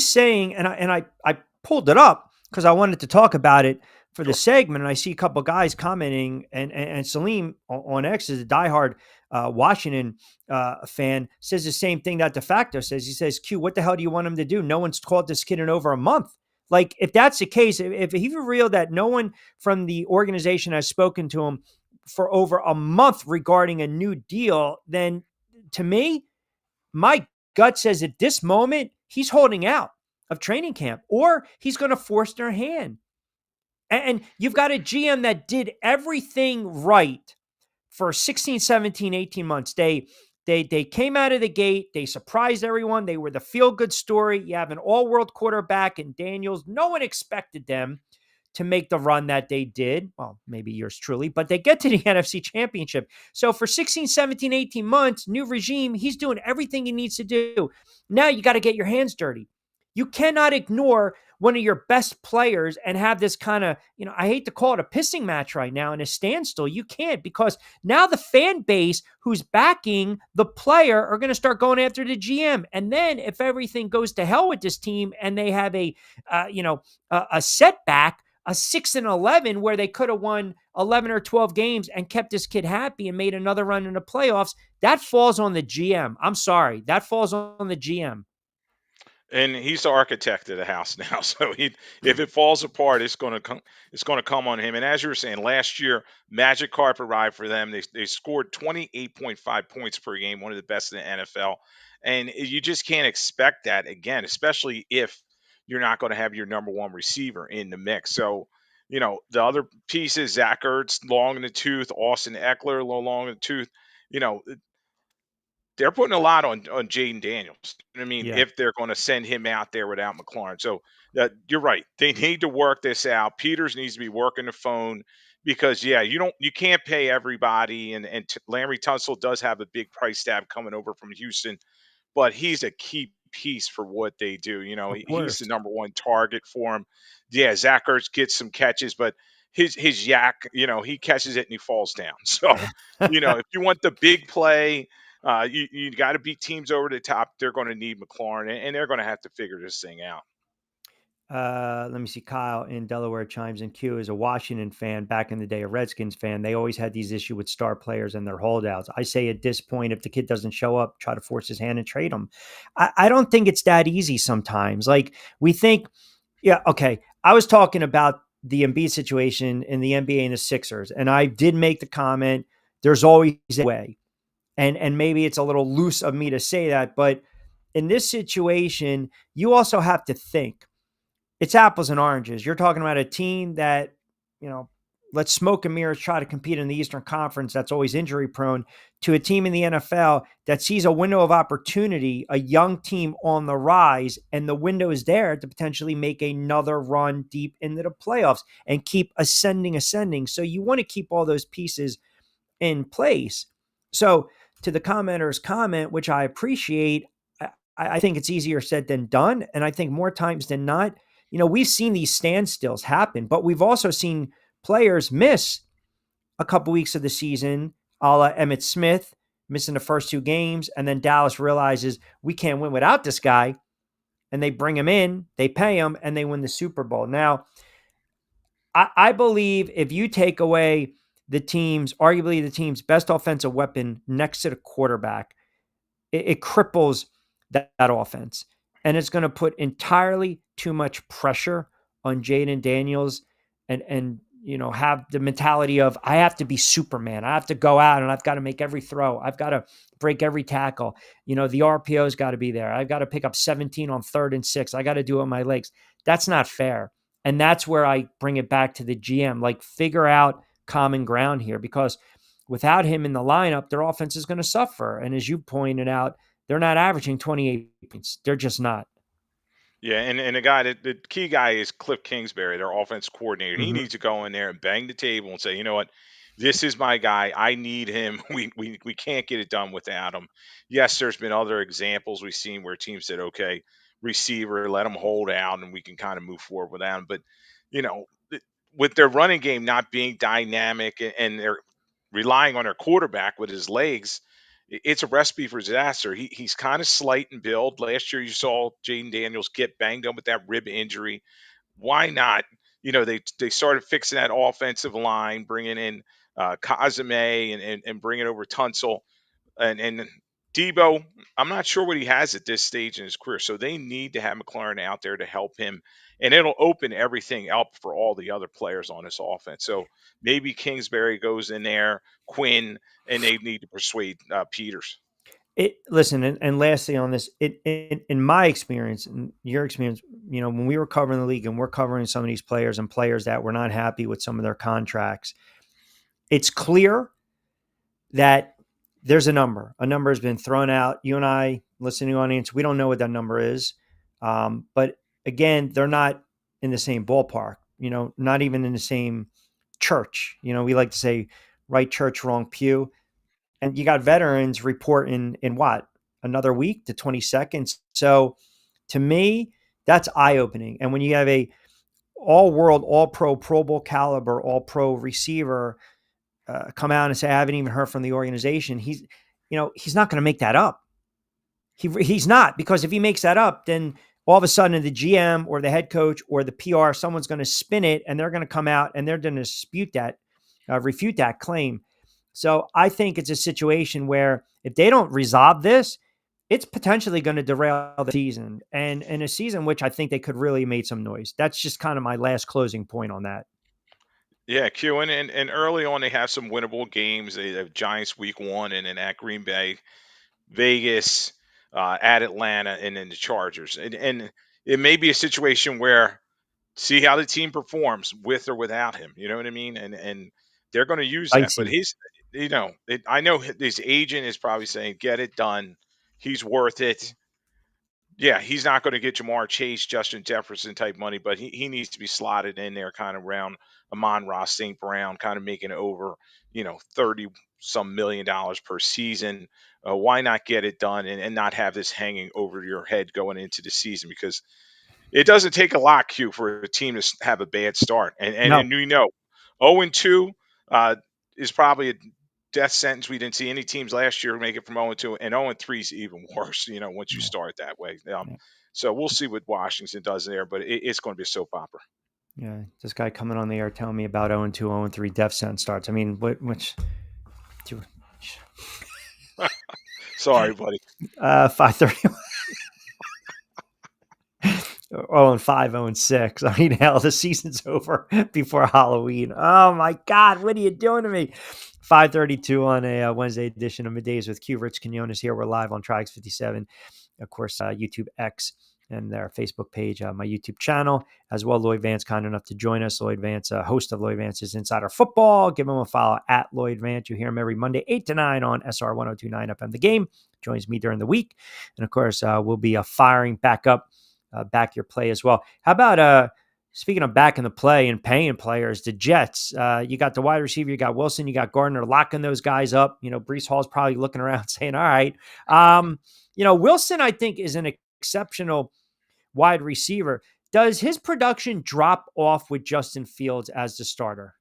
saying, and I pulled it up because I wanted to talk about it for the segment, and I see a couple of guys commenting, and Salim on X is a diehard Washington fan, says the same thing that De Facto says. He says, Q, what the hell do you want him to do? No one's called this kid in over a month. Like, if that's the case, if he revealed that no one from the organization has spoken to him for over a month regarding a new deal, then to me, my gut says at this moment, he's holding out of training camp or he's going to force their hand. And you've got a GM that did everything right for 16, 17, 18 months. They came out of the gate. They surprised everyone. They were the feel-good story. You have an all-world quarterback in Daniels. No one expected them to make the run that they did. Well, maybe yours truly, but they get to the NFC Championship. So for 16, 17, 18 months, new regime, he's doing everything he needs to do. Now you got to get your hands dirty. You cannot ignore one of your best players and have this kind of, I hate to call it a pissing match right now, in a standstill. You can't, because now the fan base who's backing the player are going to start going after the GM. And then if everything goes to hell with this team and they have a setback, a 6-11 where they could have won 11 or 12 games and kept this kid happy and made another run in the playoffs, that falls on the GM. I'm sorry. That falls on the GM. And he's the architect of the house now. So if it falls apart, it's going to come. It's going to come on him. And as you were saying, last year, magic carpet ride for them. They scored 28.5 points per game, one of the best in the NFL. And you just can't expect that again, especially if you're not going to have your number one receiver in the mix. So, the other pieces, Zach Ertz, long in the tooth, Austin Eckler, a little long in the tooth. They're putting a lot on Jaden Daniels. I mean, Yeah. if they're going to send him out there without McLaurin. So you're right. They need to work this out. Peters needs to be working the phone because, you can't pay everybody. And Larry Tunsil does have a big price tag coming over from Houston, but he's a key piece for what they do. Of He's course. the number one target for him. Yeah, Zach Ertz gets some catches, but his yak, he catches it and he falls down. So, if you want the big play, you got to beat teams over the top. They're going to need McLaurin, and they're going to have to figure this thing out. Let me see. Kyle in Delaware chimes in. Q is a Washington fan, back in the day, a Redskins fan. They always had these issues with star players and their holdouts. I say at this point, if the kid doesn't show up, try to force his hand and trade him. I don't think it's that easy sometimes. Like, we think, okay. I was talking about the Embiid situation in the NBA and the Sixers, and I did make the comment, there's always a way. And maybe it's a little loose of me to say that, but in this situation, you also have to think it's apples and oranges. You're talking about a team that, let's smoke and mirrors, try to compete in the Eastern Conference that's always injury prone, to a team in the NFL that sees a window of opportunity, a young team on the rise, and the window is there to potentially make another run deep into the playoffs and keep ascending. So you want to keep all those pieces in place. So to the commenter's comment, which I appreciate, I think it's easier said than done. And I think more times than not, we've seen these standstills happen, but we've also seen players miss a couple weeks of the season, a la Emmitt Smith, missing the first two games. And then Dallas realizes we can't win without this guy. And they bring him in, they pay him, and they win the Super Bowl. Now, I believe if you take away arguably the team's best offensive weapon next to the quarterback, it cripples that offense. And it's going to put entirely too much pressure on Jaden Daniels and have the mentality of, I have to be Superman. I have to go out and I've got to make every throw. I've got to break every tackle. The RPO's got to be there. I've got to pick up 17 on 3rd and 6. I got to do it with my legs. That's not fair. And that's where I bring it back to the GM, like, figure out common ground here, because without him in the lineup, their offense is going to suffer. And as you pointed out, they're not averaging 28 points. They're just not. Yeah, and the key guy is Cliff Kingsbury, their offense coordinator. He needs to go in there and bang the table and say, you know what, this is my guy. I need him. We can't get it done without him. Yes, there's been other examples we've seen where teams said, okay, receiver, let him hold out, and we can kind of move forward without him. But with their running game not being dynamic and they're relying on their quarterback with his legs, it's a recipe for disaster. He's kind of slight in build. Last year, you saw Jaden Daniels get banged up with that rib injury. Why not? They started fixing that offensive line, bringing in Kazame and bringing over Tunsil and Debo. I'm not sure what he has at this stage in his career, so they need to have McLaurin out there to help him and it'll open everything up for all the other players on this offense. So maybe Kingsbury goes in there, Quinn, and they need to persuade Peters. Listen, and lastly on this, in my experience, in your experience, when we were covering the league and we're covering some of these players and players that were not happy with some of their contracts, it's clear that there's a number. A number has been thrown out. You and I, listening audience, we don't know what that number is. But again, they're not in the same ballpark, not even in the same church. We like to say right church, wrong pew. And you got veterans reporting in what? Another week to 20 seconds. So to me, that's eye-opening. And when you have a all-world, all-pro, Pro Bowl caliber, all-pro receiver come out and say, I haven't even heard from the organization, he's not going to make that up. He's not, because if he makes that up, then all of a sudden the GM or the head coach or the PR, someone's going to spin it and they're going to come out and they're going to refute that claim. So I think it's a situation where if they don't resolve this, it's potentially going to derail the season, and in a season which I think they could really made some noise. That's just kind of my last closing point on that. Yeah, Q, and early on they have some winnable games. They have Giants week 1, and then at Green Bay, Vegas, at Atlanta, and then the Chargers. And it may be a situation where see how the team performs with or without him. You know what I mean? And they're going to use that. But he's, I know his agent is probably saying, get it done. He's worth it. Yeah, he's not going to get Jamar Chase, Justin Jefferson type money, but he needs to be slotted in there kind of around Amon-Ra St. Brown, kind of making over, 30 some $million per season. Why not get it done and not have this hanging over your head going into the season? Because it doesn't take a lot, Q, for a team to have a bad start. And we know 0-2 is probably a death sentence. We didn't see any teams last year make it from 0-2, and 0-3 is even worse, once you start that way. So we'll see what Washington does there, but it's going to be a soap opera. Yeah, this guy coming on the air telling me about 0-2, 0-3 death sentence starts. I mean, which Sorry, buddy. 5:30. 0-5, 0-6. I mean, hell, the season's over before Halloween. Oh my God, what are you doing to me? 5:32 on a Wednesday edition of Middays with Q. Rich Quinones here. We're live on Triax57, of course, YouTube X and their Facebook page, my YouTube channel, as well. Lloyd Vance, kind enough to join us. Lloyd Vance, host of Lloyd Vance's Insider Football. Give him a follow at Lloyd Vance. You hear him every Monday, 8 to 9 on SR 1029 FM. The Game joins me during the week. And of course, we'll be firing back up, back your play as well. How about, speaking of back in the play and paying players, the Jets, you got the wide receiver, you got Wilson, you got Gardner locking those guys up. Breece Hall's probably looking around saying, all right. Wilson, I think, is an exceptional wide receiver. Does his production drop off with Justin Fields as the starter?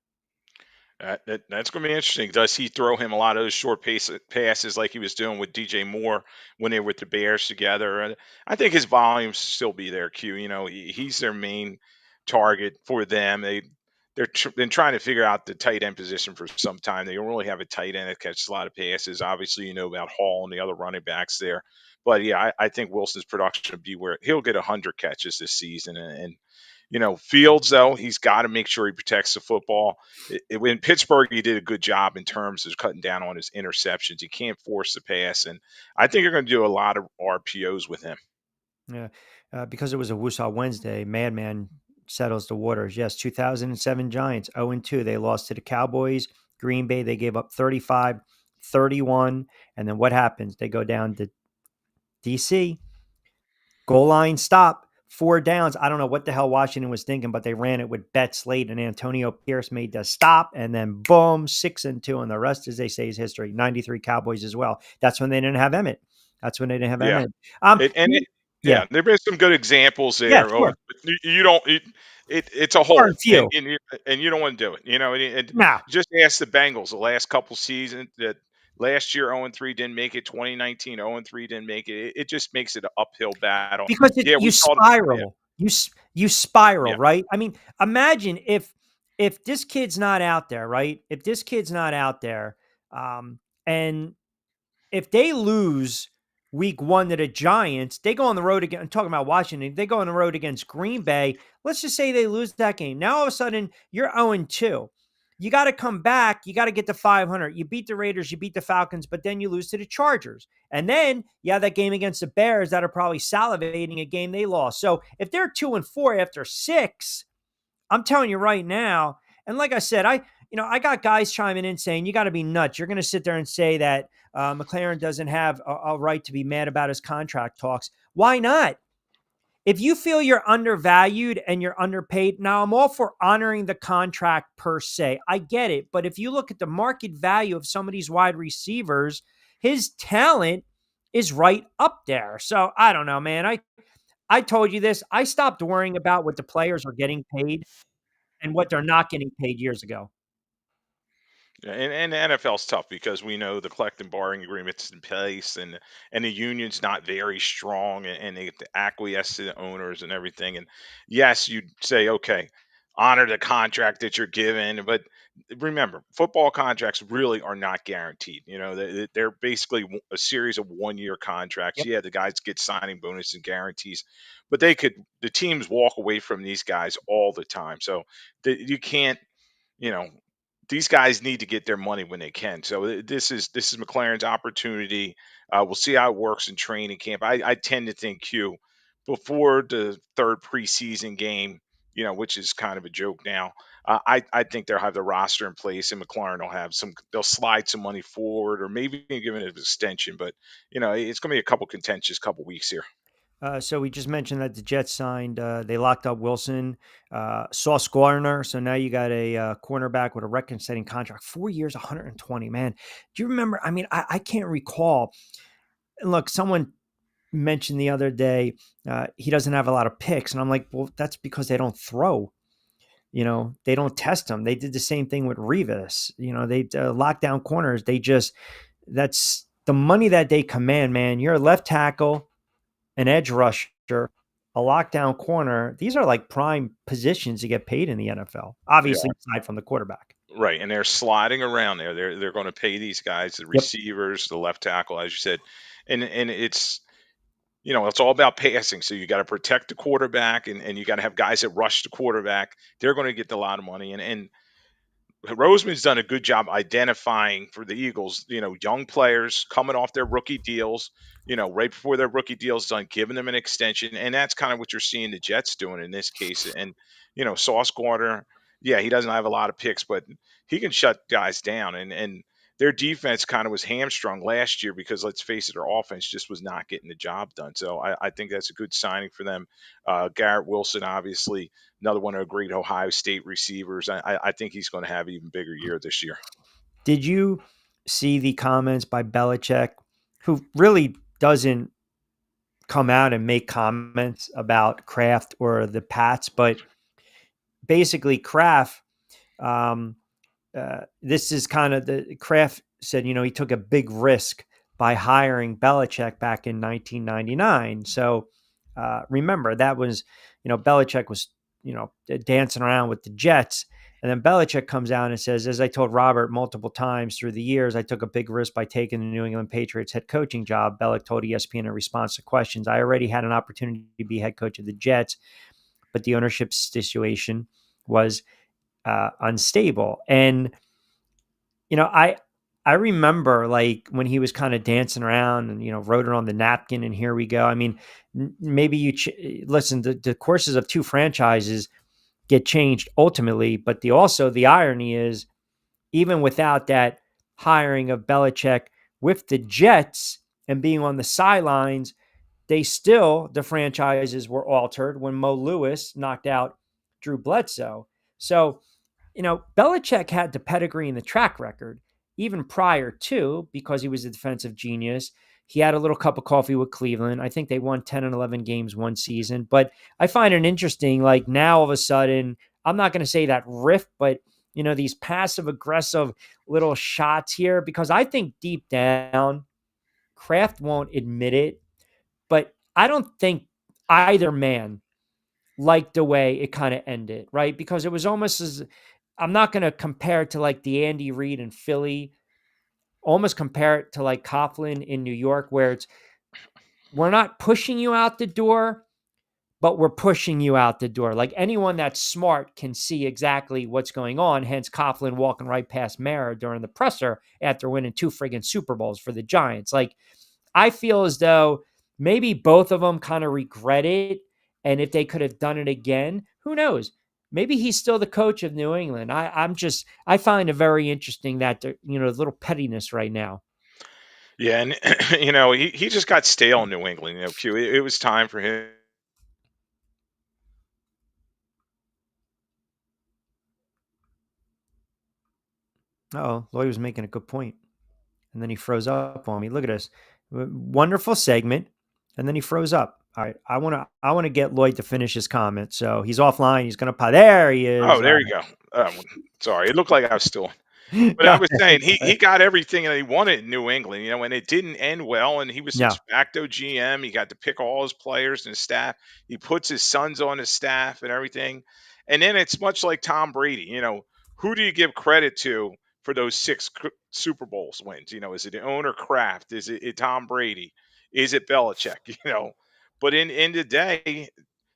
That's going to be interesting. Does he throw him a lot of those short passes like he was doing with DJ Moore when they were with the Bears together? I think his volumes still be there, Q. He's their main target for them. They've been trying to figure out the tight end position for some time. They don't really have a tight end that catches a lot of passes. Obviously, about Hall and the other running backs there. But, yeah, I think Wilson's production will be where he'll get 100 catches this season. And Fields, though, he's got to make sure he protects the football. In Pittsburgh, he did a good job in terms of cutting down on his interceptions. He can't force the pass. And I think you're going to do a lot of RPOs with him. Yeah, because it was a Woosah Wednesday, Madman settles the waters. Yes, 2007 Giants, 0-2. They lost to the Cowboys. Green Bay, they gave up 35, 31. And then what happens? They go down to DC. Goal line stop. 4 downs. I don't know what the hell Washington was thinking, but they ran it with Betts late, and Antonio Pierce made the stop, and then boom, 6-2, and the rest, as they say, is history. 93 Cowboys as well. That's when they didn't have Emmett. Emmett. Yeah, there've been some good examples there. Yeah, sure. You don't. It's a whole, and you don't want to do it. Just ask the Bengals the last couple seasons. That last year 0-3 didn't make it. 2019 0-3 didn't make it. It just makes it an uphill battle because you spiral. You spiral, Yeah. right? I mean, imagine if this kid's not out there, right? If this kid's not out there, and if they lose week 1 to the Giants. They go on the road again. I'm talking about Washington. They go on the road against Green Bay. Let's just say they lose that game. Now all of a sudden you're 0-2. You got to come back. You got to get to 500. You beat the Raiders, you beat the Falcons, but then you lose to the Chargers. And then you have that game against the Bears that are probably salivating a game they lost. So if they're 2-4 after 6, I'm telling you right now, and like I said, I got guys chiming in saying you got to be nuts. You're going to sit there and say that McLaren doesn't have a right to be mad about his contract talks. Why not? If you feel you're undervalued and you're underpaid, now I'm all for honoring the contract per se. I get it. But if you look at the market value of some of these wide receivers, his talent is right up there. So I don't know, man. I told you this. I stopped worrying about what the players are getting paid and what they're not getting paid years ago. Yeah, and the NFL's tough because we know the collective bargaining agreement's in place, and the union's not very strong, and they have to acquiesce to the owners and everything. And yes, you'd say, okay, honor the contract that you're given, but remember, football contracts really are not guaranteed. They're basically a series of 1-year contracts. Yep. Yeah, the guys get signing bonus and guarantees, but the teams walk away from these guys all the time. So you can't, you know these guys need to get their money when they can. So this is McLaren's opportunity. We'll see how it works in training camp. I tend to think before the third preseason game, which is kind of a joke now. I think they'll have the roster in place, and McLaren will have they'll slide some money forward, or maybe give it an extension. But it's going to be a couple contentious couple weeks here. So we just mentioned that the Jets signed, they locked up Wilson, Sauce Gardner. So now you got a cornerback with a record-setting contract, 4 years, 120, man. Do you remember? I mean, I can't recall. And look, someone mentioned the other day, he doesn't have a lot of picks. And I'm like, well, that's because they don't throw. They don't test them. They did the same thing with Revis. They lock down corners. That's the money that they command, man. You're a left tackle, an edge rusher, a lockdown corner. These are like prime positions to get paid in the NFL, obviously, aside from the quarterback. Right, and they're sliding around there. They're going to pay these guys, the receivers, the left tackle, as you said, and it's it's all about passing. So you got to protect the quarterback, and you got to have guys that rush the quarterback. They're going to get a lot of money, and Roseman's done a good job identifying for the Eagles, young players coming off their rookie deals, right before their rookie deal's done, giving them an extension. And that's kind of what you're seeing the Jets doing in this case. And, Sauce Gardner, yeah, he doesn't have a lot of picks, but he can shut guys down. And their defense kind of was hamstrung last year because, let's face it, their offense just was not getting the job done. So I think that's a good signing for them. Garrett Wilson, obviously, another one of the great Ohio State receivers. I think he's going to have an even bigger year this year. Did you see the comments by Belichick, who really doesn't come out and make comments about Kraft or the Pats, but basically Kraft, this is kind of Kraft said, he took a big risk by hiring Belichick back in 1999. So remember, that was, Belichick was, dancing around with the Jets. And then Belichick comes out and says, as I told Robert multiple times through the years, I took a big risk by taking the New England Patriots head coaching job. Belichick told ESPN in response to questions, I already had an opportunity to be head coach of the Jets, but the ownership situation was unstable. And, I remember like when he was kind of dancing around and, wrote it on the napkin and here we go. I mean, maybe listen, the courses of two franchises get changed ultimately, but the irony is even without that hiring of Belichick with the Jets and being on the sidelines, the franchises were altered when Mo Lewis knocked out Drew Bledsoe. So, Belichick had the pedigree and the track record even prior to, because he was a defensive genius. He had a little cup of coffee with Cleveland. I think they won 10 and 11 games one season. But I find it interesting, like now all of a sudden, I'm not going to say that rift, but, these passive aggressive little shots here, because I think deep down, Kraft won't admit it, but I don't think either man liked the way it kind of ended, right? Because it was almost I'm not going to compare it to like the Andy Reid in Philly, almost compare it to like Coughlin in New York, where it's we're not pushing you out the door, but we're pushing you out the door. Like anyone that's smart can see exactly what's going on. Hence Coughlin walking right past Mara during the presser after winning 2 friggin' Super Bowls for the Giants. Like, I feel as though maybe both of them kind of regret it. And if they could have done it again, who knows? Maybe he's still the coach of New England. I find it very interesting that, a little pettiness right now. Yeah, and he just got stale in New England. Q. It was time for him. Oh, Lloyd was making a good point. And then he froze up on me. Look at this. Wonderful segment. And then he froze up. All right. I want to get Lloyd to finish his comment. So he's offline. He's going to there he is. Oh, there you go. Sorry, it looked like I was still. But I was saying he got everything that he wanted in New England, and it didn't end well. And he was de facto GM. He got to pick all his players and his staff. He puts his sons on his staff and everything. And then it's much like Tom Brady. Who do you give credit to for those 6 Super Bowls wins? Is it the owner Kraft? Is it Tom Brady? Is it Belichick? But in the day,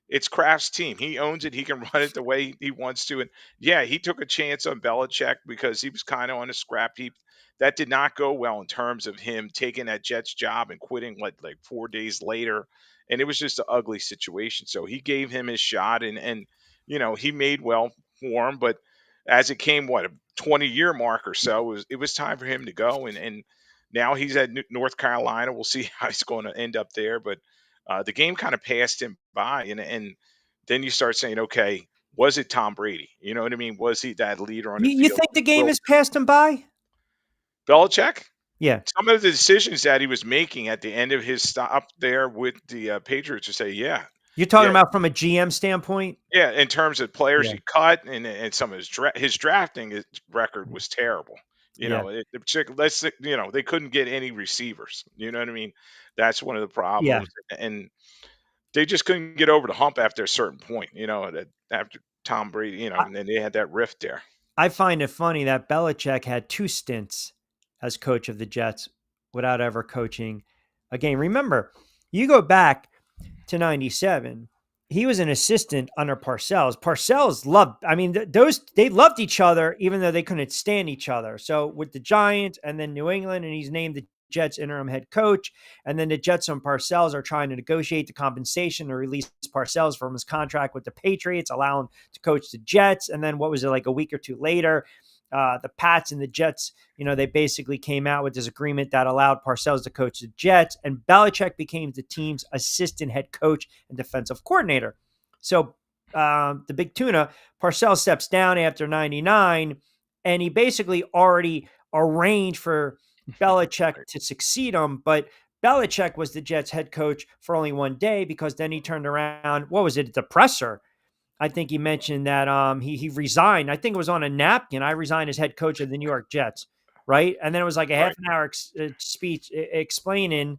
it's Kraft's team. He owns it. He can run it the way he wants to. And yeah, he took a chance on Belichick because he was kind of on a scrap heap. That did not go well in terms of him taking that Jets job and quitting like 4 days later. And it was just an ugly situation. So he gave him his shot and he made well for him. But as it came, a 20-year mark or so, it was time for him to go. And now he's at North Carolina. We'll see how he's going to end up there. But the game kind of passed him by, and then you start saying, okay, was it Tom Brady? You know what I mean? Was he that leader on the field? You think the game has passed him by? Belichick? Yeah. Some of the decisions that he was making at the end of his stop there with the Patriots to say, yeah. You're talking about from a GM standpoint? Yeah, in terms of players he cut and some of his drafting record was terrible. They couldn't get any receivers. You know what I mean? That's one of the problems. Yeah. And they just couldn't get over the hump after a certain point, after Tom Brady, and then they had that rift there. I find it funny that Belichick had 2 stints as coach of the Jets without ever coaching a game. Remember, you go back to 97, he was an assistant under Parcells. Parcells they loved each other, even though they couldn't stand each other. So with the Giants and then New England, and he's named the Jets interim head coach. And then the Jets and Parcells are trying to negotiate the compensation to release Parcells from his contract with the Patriots, allow him to coach the Jets. And then what was it, like a week or two later, the Pats and the Jets, they basically came out with this agreement that allowed Parcells to coach the Jets, and Belichick became the team's assistant head coach and defensive coordinator. So the big tuna, Parcells steps down after 99, and he basically already arranged for Belichick to succeed him, but Belichick was the Jets head coach for only 1 day because then he turned around. What was it? The presser. I think he mentioned that he resigned. I think it was on a napkin. I resigned as head coach of the New York Jets, right? And then it was like a half an hour speech explaining.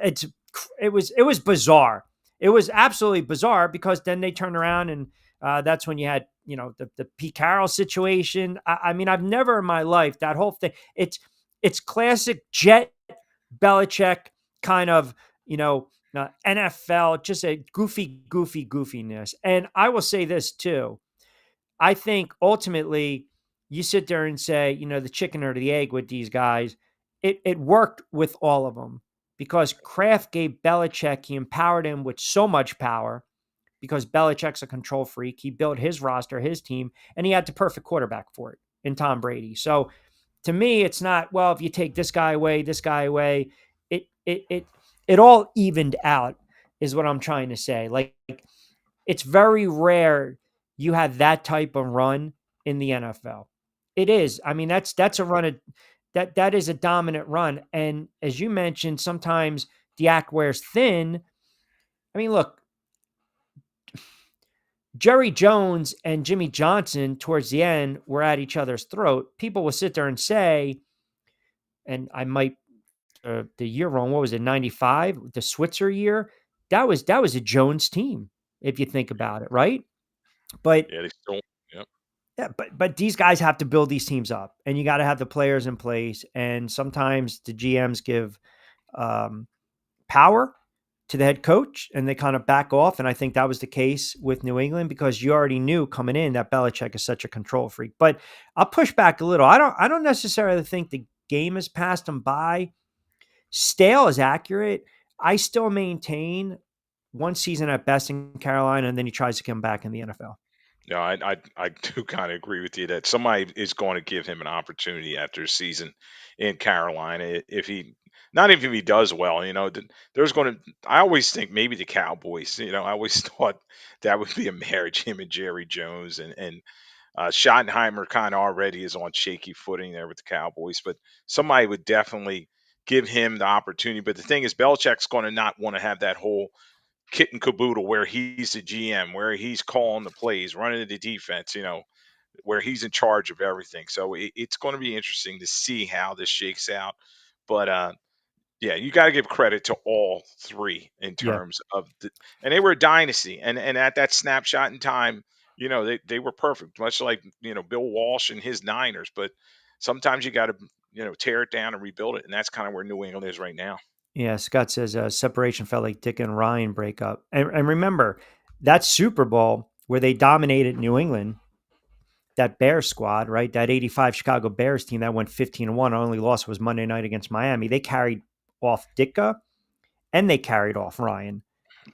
It was bizarre. It was absolutely bizarre because then they turned around and that's when you had the Pete Carroll situation. I mean, I've never in my life, that whole thing. It's classic Jet Belichick kind of NFL, just a goofiness. And I will say this too. I think ultimately you sit there and say, the chicken or the egg with these guys. It worked with all of them because Kraft gave Belichick, he empowered him with so much power because Belichick's a control freak. He built his roster, his team, and he had the perfect quarterback for it in Tom Brady. So to me, it's not, well, if you take this guy away, it all evened out is what I'm trying to say. Like, it's very rare you have that type of run in the NFL. It is. I mean, that's a run that is a dominant run. And as you mentioned, sometimes the act wears thin. I mean, look, Jerry Jones and Jimmy Johnson towards the end were at each other's throat. People will sit there and say, and I might the year wrong. What was it? 95, the Switzer year. That was a Jones team, if you think about it, right? But yeah, they still, yep. Yeah, but these guys have to build these teams up, and you got to have the players in place. And sometimes the GMs give power, to the head coach and they kind of back off. And I think that was the case with New England because you already knew coming in that Belichick is such a control freak. But I'll push back a little. I don't necessarily think the game has passed him by. Stale is accurate. I still maintain one season at best in Carolina, and then he tries to come back in the NFL. No, I do kind of agree with you that somebody is going to give him an opportunity after a season in Carolina. If he, not even if he does well, there's going to. I always think maybe the Cowboys. I always thought that would be a marriage, him and Jerry Jones, and Schottenheimer kind of already is on shaky footing there with the Cowboys, but somebody would definitely give him the opportunity. But the thing is, Belichick's going to not want to have that whole kit and caboodle where he's the GM, where he's calling the plays, running the defense, where he's in charge of everything. So it's going to be interesting to see how this shakes out. But yeah, you got to give credit to all three in Yeah. terms of and they were a dynasty, and at that snapshot in time, they were perfect, much like Bill Walsh and his Niners. But sometimes you got to tear it down and rebuild it, and that's kind of where New England is right now. Yeah, Scott says separation felt like Dick and Ryan breakup. And remember, that Super Bowl where they dominated New England, that Bears squad, right? That 85 Chicago Bears team that went 15-1. Our only loss was Monday night against Miami. They carried off Ditka and they carried off Ryan,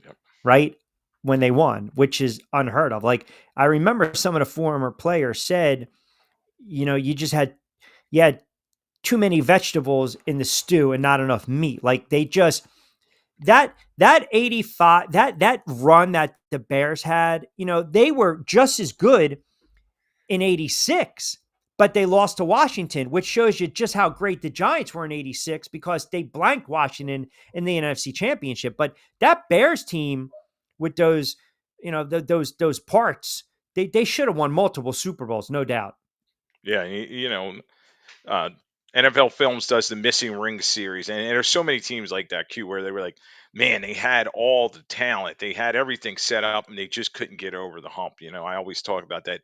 Yep. right? When they won, which is unheard of. Like, I remember some of the former players said, you had too many vegetables in the stew and not enough meat. Like they just that 85 that run that the Bears had, they were just as good in 86, but they lost to Washington, which shows you just how great the Giants were in 86 because they blanked Washington in the NFC Championship. But that Bears team with those, those parts, they should have won multiple Super Bowls, no doubt. Yeah, NFL Films does the Missing Ring series, and there's so many teams like that, Q, where they were like, man, they had all the talent, they had everything set up, and they just couldn't get over the hump. I always talk about that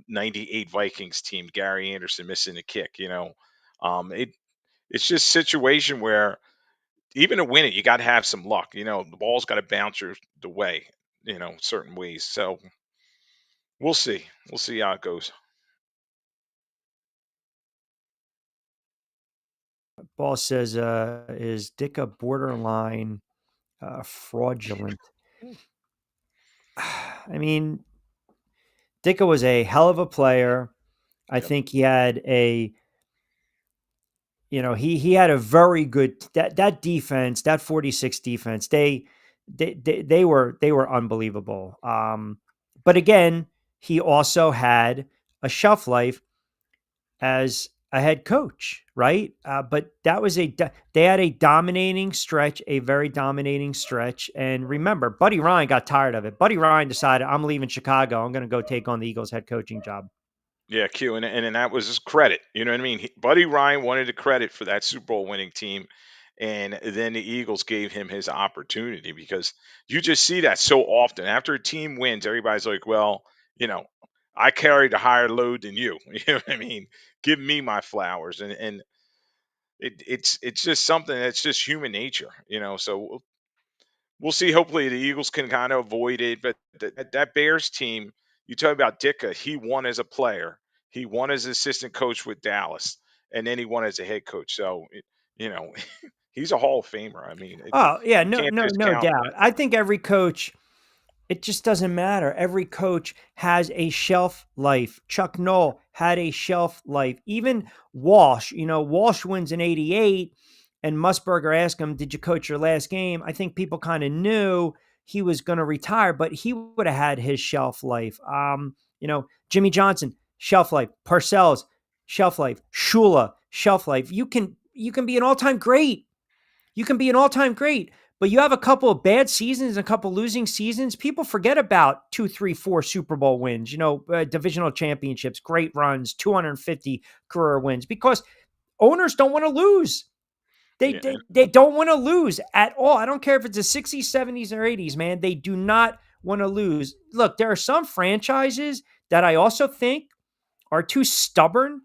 '98 Vikings team, Gary Anderson missing the kick. It's just a situation where even to win it, you got to have some luck. The ball's got to bounce the way, certain ways. So we'll see. We'll see how it goes. Ball says, is Dick a borderline fraudulent? I mean, Ditka was a hell of a player. I think he had he had a very good that defense, that 46 defense. They were unbelievable. But again, he also had a shelf life as a head coach, right? But that was they had a dominating stretch, a very dominating stretch. And remember, Buddy Ryan got tired of it. Buddy Ryan decided, I'm leaving Chicago. I'm going to go take on the Eagles head coaching job. Yeah, Q, and that was his credit. You know what I mean? Buddy Ryan wanted the credit for that Super Bowl winning team, and then the Eagles gave him his opportunity because you just see that so often. After a team wins, everybody's like, well, I carried a higher load than you. You know what I mean? Give me my flowers, and it's just something that's just human nature. So we'll see. Hopefully, the Eagles can kind of avoid it. But that Bears team, you talk about Ditka, he won as a player, he won as assistant coach with Dallas, and then he won as a head coach. So, he's a Hall of Famer. I mean, oh yeah, no can't discount doubt. that. I think every coach. It just doesn't matter. Every coach has a shelf life. Chuck Noll had a shelf life. Even Walsh, Walsh wins in 88 and Musburger asked him, did you coach your last game? I think people kind of knew he was going to retire, but he would have had his shelf life. Jimmy Johnson, shelf life. Parcells, shelf life. Shula, shelf life. You can be an all-time great. You can be an all-time great. But you have a couple of bad seasons and a couple losing seasons. People forget about 2, 3, 4 Super Bowl wins, divisional championships, great runs, 250 career wins, because owners don't want to lose. They don't want to lose at all. I don't care if it's the 60s, 70s, or 80s, man. They do not want to lose. Look, there are some franchises that I also think are too stubborn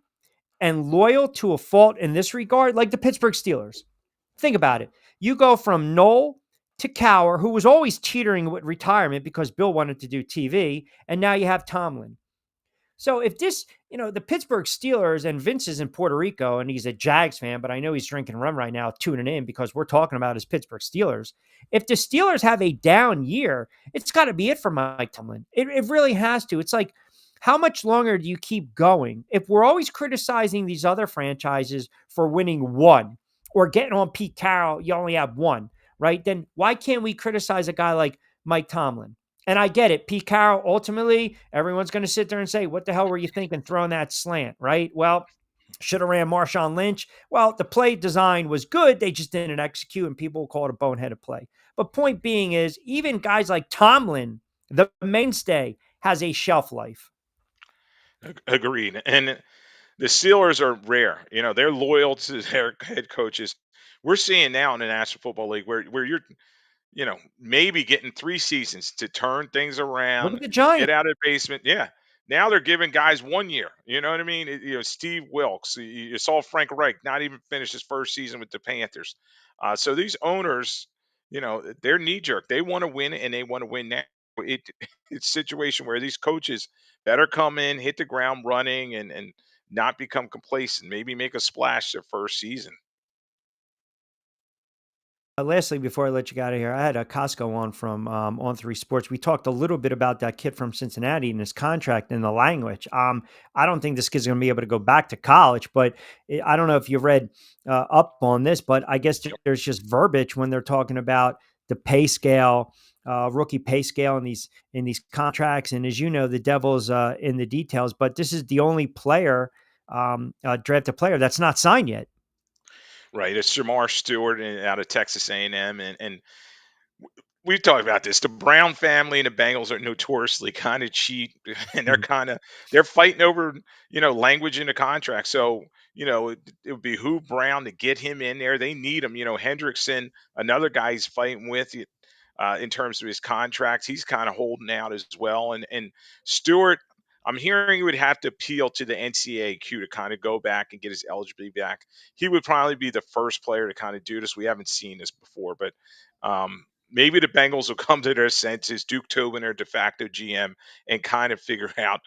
and loyal to a fault in this regard, like the Pittsburgh Steelers. Think about it. You go from Noll to Cowher, who was always teetering with retirement because Bill wanted to do TV, and now you have Tomlin. So if this, the Pittsburgh Steelers, and Vince is in Puerto Rico and he's a Jags fan, but I know he's drinking rum right now, tuning in because we're talking about his Pittsburgh Steelers. If the Steelers have a down year, it's got to be it for Mike Tomlin. It really has to. It's like, how much longer do you keep going? If we're always criticizing these other franchises for winning one or getting on Pete Carroll, you only have one, right? Then why can't we criticize a guy like Mike Tomlin? And I get it. Pete Carroll, ultimately, everyone's going to sit there and say, what the hell were you thinking throwing that slant, right? Well, should have ran Marshawn Lynch. Well, the play design was good. They just didn't execute, and people will call it a boneheaded play. But point being is, even guys like Tomlin, the mainstay, has a shelf life. Agreed. And the Steelers are rare. They're loyal to their head coaches. We're seeing now in the National Football League where you're maybe getting 3 seasons to turn things Look around, at the Giants. get out of the basement. Yeah. Now they're giving guys 1 year. You know what I mean? Steve Wilkes. You saw Frank Reich not even finish his first season with the Panthers. So these owners, they're knee jerk. They want to win, and they want to win now. It's a situation where these coaches better come in, hit the ground running, and not become complacent. Maybe make a splash their first season. Lastly, before I let you get out of here, I had a Costco on from On 3 Sports. We talked a little bit about that kid from Cincinnati and his contract and the language. I don't think this kid's going to be able to go back to college, but I don't know if you read up on this, but I guess there's just verbiage when they're talking about the pay scale, rookie pay scale in these contracts. And as you know, the devil's in the details, but this is the only player, drafted player that's not signed yet. Right. It's Jamar Stewart out of Texas A&M, and we've talked about this. The Brown family and the Bengals are notoriously kind of cheap, and they're fighting over language in the contract. So it would behoove Brown to get him in there. They need him. Hendrickson, another guy he's fighting with in terms of his contracts, he's kind of holding out as well. And Stewart, I'm hearing he would have to appeal to the NCAQ to kind of go back and get his eligibility back. He would probably be the first player to kind of do this. We haven't seen this before, but maybe the Bengals will come to their senses, Duke Tobin, their de facto GM, and kind of figure out,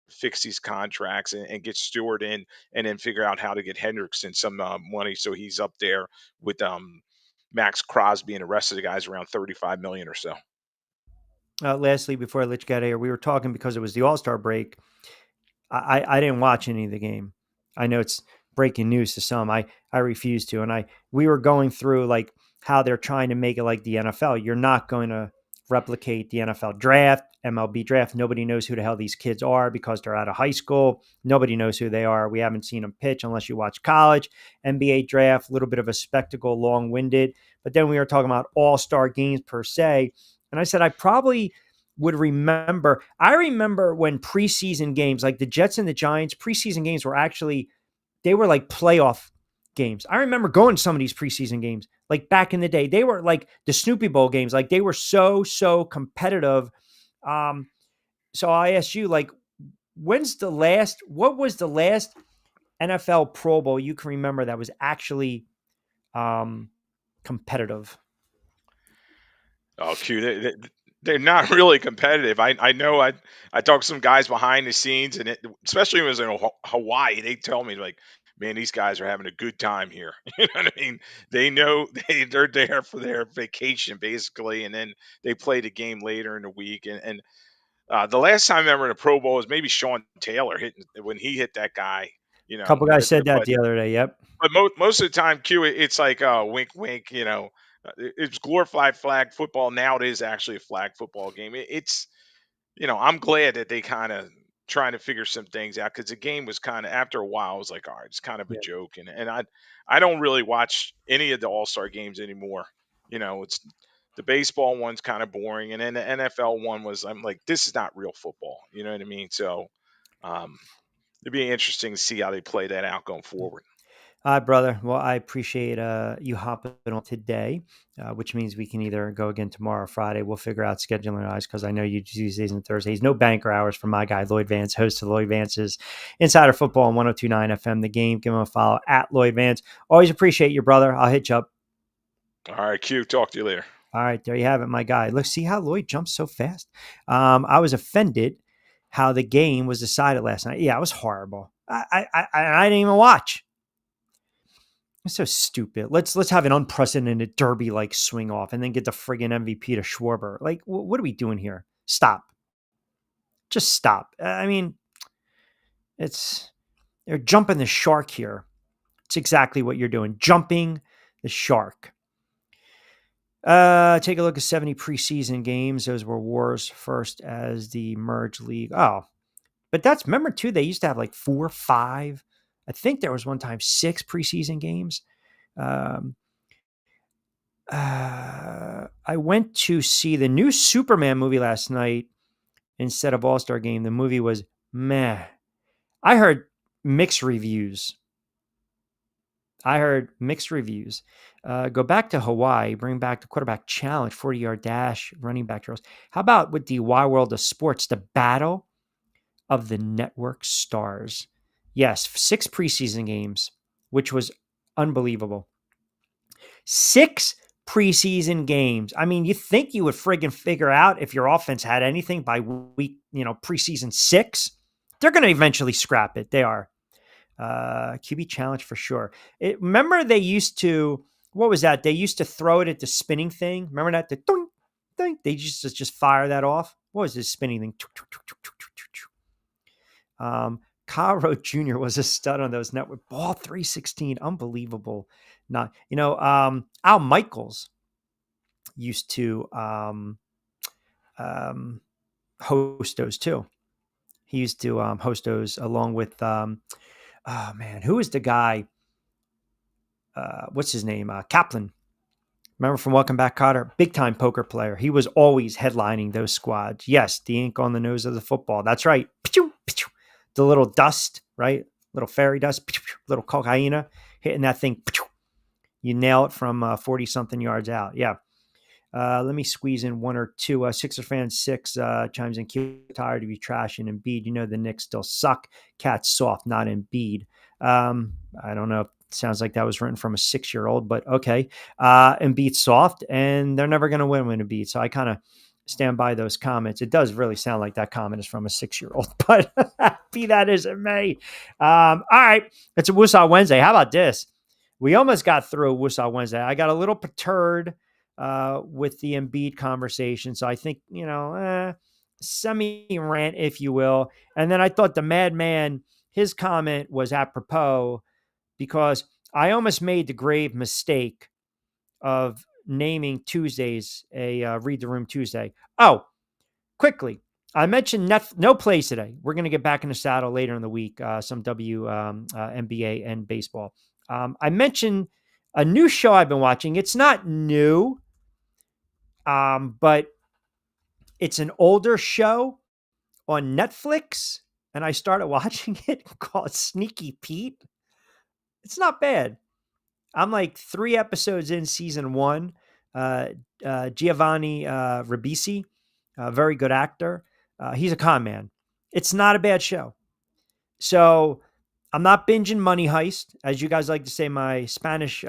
fix these contracts and get Stewart in, and then figure out how to get Hendrickson some money so he's up there with Max Crosby and the rest of the guys around $35 million or so. Lastly, before I let you get out of here, we were talking because it was the All-Star break. I didn't watch any of the game. I know it's breaking news to some. I refuse to. And we were going through like how they're trying to make it like the NFL. You're not going to replicate the NFL draft, MLB draft. Nobody knows who the hell these kids are because they're out of high school. Nobody knows who they are. We haven't seen them pitch unless you watch college. NBA draft, a little bit of a spectacle, long-winded. But then we were talking about all-star games per se. And I said, I probably would remember. I remember when preseason games, like the Jets and the Giants, preseason games were they were like playoff games. I remember going to some of these preseason games, like back in the day. They were like the Snoopy Bowl games. Like they were so competitive. So I asked you, like, what was the last NFL Pro Bowl you can remember that was actually competitive? Oh, Q, they're not really competitive. I know I talked to some guys behind the scenes, and especially when it was in Hawaii, they tell me, like, man, these guys are having a good time here. You know what I mean? They know they're there for their vacation, basically, and then they play the game later in the week. And the last time I remember in a Pro Bowl was maybe Sean Taylor when he hit that guy. A couple guys said that the other day. Yep. But most of the time, Q, it's like wink, wink. It's glorified flag football. Now it is actually a flag football game. It's I'm glad that they kind of trying to figure some things out, because the game was kind of, after a while, I was like, all right, it's kind of a joke. And I don't really watch any of the All-Star games anymore. It's the baseball one's kind of boring, and then the NFL one I'm like, this is not real football. You know what I mean? So it'd be interesting to see how they play that out going forward. All right, brother. Well, I appreciate you hopping on today, which means we can either go again tomorrow or Friday. We'll figure out scheduling wise, because I know you Tuesdays and Thursdays. No banker hours for my guy, Lloyd Vance, host of Lloyd Vance's Insider Football on 102.9 FM The Game. Give him a follow at Lloyd Vance. Always appreciate you, brother. I'll hit you up. All right, Q. Talk to you later. All right, there you have it, my guy. Look, see how Lloyd jumps so fast. I was offended how the game was decided last night. Yeah, it was horrible. I didn't even watch. It's so stupid. Let's have an unprecedented derby like swing off, and then get the friggin' MVP to Schwarber. Like, what are we doing here? Stop. Just stop. I mean, they're jumping the shark here. It's exactly what you're doing, jumping the shark. Take a look at 70 preseason games. Those were War's first as the merged league. Oh, but remember too, they used to have like 4, 5. I think there was one time 6 preseason games. I went to see the new Superman movie last night instead of All-Star Game. The movie was meh. I heard mixed reviews. Go back to Hawaii, bring back the quarterback challenge, 40-yard dash, running back drills. How about with the wide world of sports, the battle of the network stars? Yes, 6 preseason games, which was unbelievable. 6 preseason games. I mean, you think you would friggin' figure out if your offense had anything by week, preseason 6? They're going to eventually scrap it. They are. QB challenge for sure. Remember they used to, what was that? They used to throw it at the spinning thing. Remember that? The doink, doink. They just fire that off. What was this spinning thing? Kyle Rote Jr. was a stud on those network. Ball 316. Unbelievable. Al Michaels used to host those too. He used to host those along with, who is the guy? What's his name? Kaplan. Remember from Welcome Back, Kotter? Big time poker player. He was always headlining those squads. Yes, the ink on the nose of the football. That's right. The little dust, right? Little fairy dust, little cocaine hitting that thing. You nail it from 40-something yards out. Yeah. Let me squeeze in one or two. Sixer fan 6 chimes in. Tired of you trashing Embiid. The Knicks still suck. Cat's soft, not Embiid. I don't know. Sounds like that was written from a 6-year-old, but okay. Embiid's soft, and they're never going to win Embiid. So I kind of stand by those comments. It does really sound like that comment is from a 6-year-old, but be that as it may. All right. It's a Woosah Wednesday. How about this? We almost got through Woosah Wednesday. I got a little perturbed with the Embiid conversation. So I think, semi-rant, if you will. And then I thought the madman, his comment was apropos because I almost made the grave mistake of naming Tuesdays a Read the Room Tuesday. Oh, quickly. I mentioned No Plays today. We're going to get back in the saddle later in the week, some NBA and baseball. I mentioned a new show I've been watching. It's not new, but it's an older show on Netflix, and I started watching it called Sneaky Pete. It's not bad. I'm like 3 episodes in season 1. Giovanni Ribisi, a very good actor. He's a con man. It's not a bad show. So I'm not binging Money Heist, as you guys like to say, my Spanish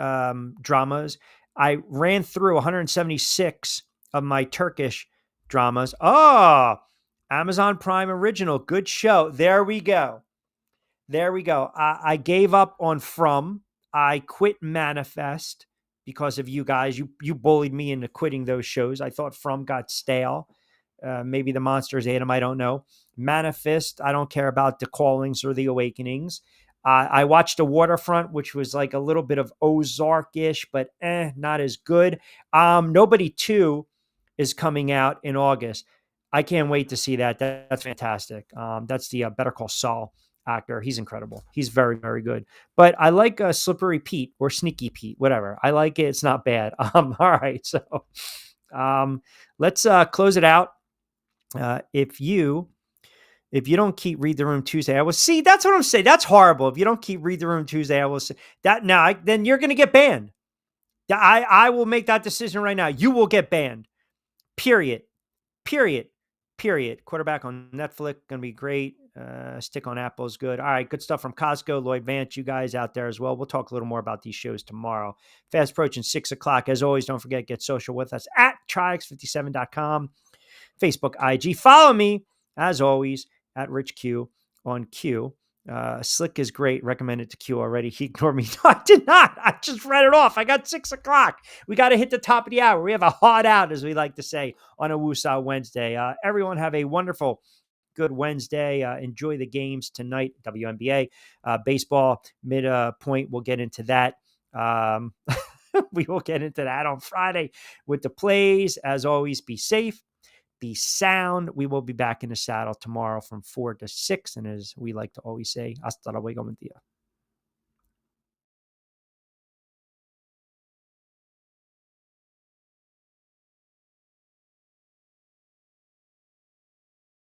dramas. I ran through 176 of my Turkish dramas. Oh, Amazon Prime original. Good show. There we go. I gave up on From. I quit Manifest because of you guys. You bullied me into quitting those shows. I thought From got stale. Maybe the monsters ate them. I don't know. Manifest, I don't care about the callings or the awakenings. I watched The Waterfront, which was like a little bit of Ozark-ish, but not as good. Nobody 2 is coming out in August. I can't wait to see that. That's fantastic. That's the Better Call Saul actor. He's incredible. He's very, very good. But I like Slippery Pete or Sneaky Pete, whatever. I like it. It's not bad. All right. So let's close it out. If you don't keep Read the Room Tuesday, I will see. That's what I'm saying. That's horrible. If you don't keep Read the Room Tuesday, I will say that now. Then you're going to get banned. I will make that decision right now. You will get banned. Period. Quarterback on Netflix going to be great. Stick on Apple is good. All right, good stuff from Costco, Lloyd Vance, you guys out there as well. We'll talk a little more about these shows tomorrow. Fast approaching 6 o'clock. As always, don't forget, get social with us at Triax57.com, Facebook, IG. Follow me, as always, at Rich Q on Q. Slick is great. Recommended to Q already. He ignored me. No, I did not. I just read it off. I got 6 o'clock. We got to hit the top of the hour. We have a hard out, as we like to say, on a Woosah Wednesday. Everyone have a wonderful, good Wednesday. Enjoy the games tonight. WNBA, baseball, midpoint. We'll get into that. We will get into that on Friday with the plays. As always, be safe. Be sound. We will be back in the saddle tomorrow from 4 to 6. And as we like to always say, hasta luego, buen día.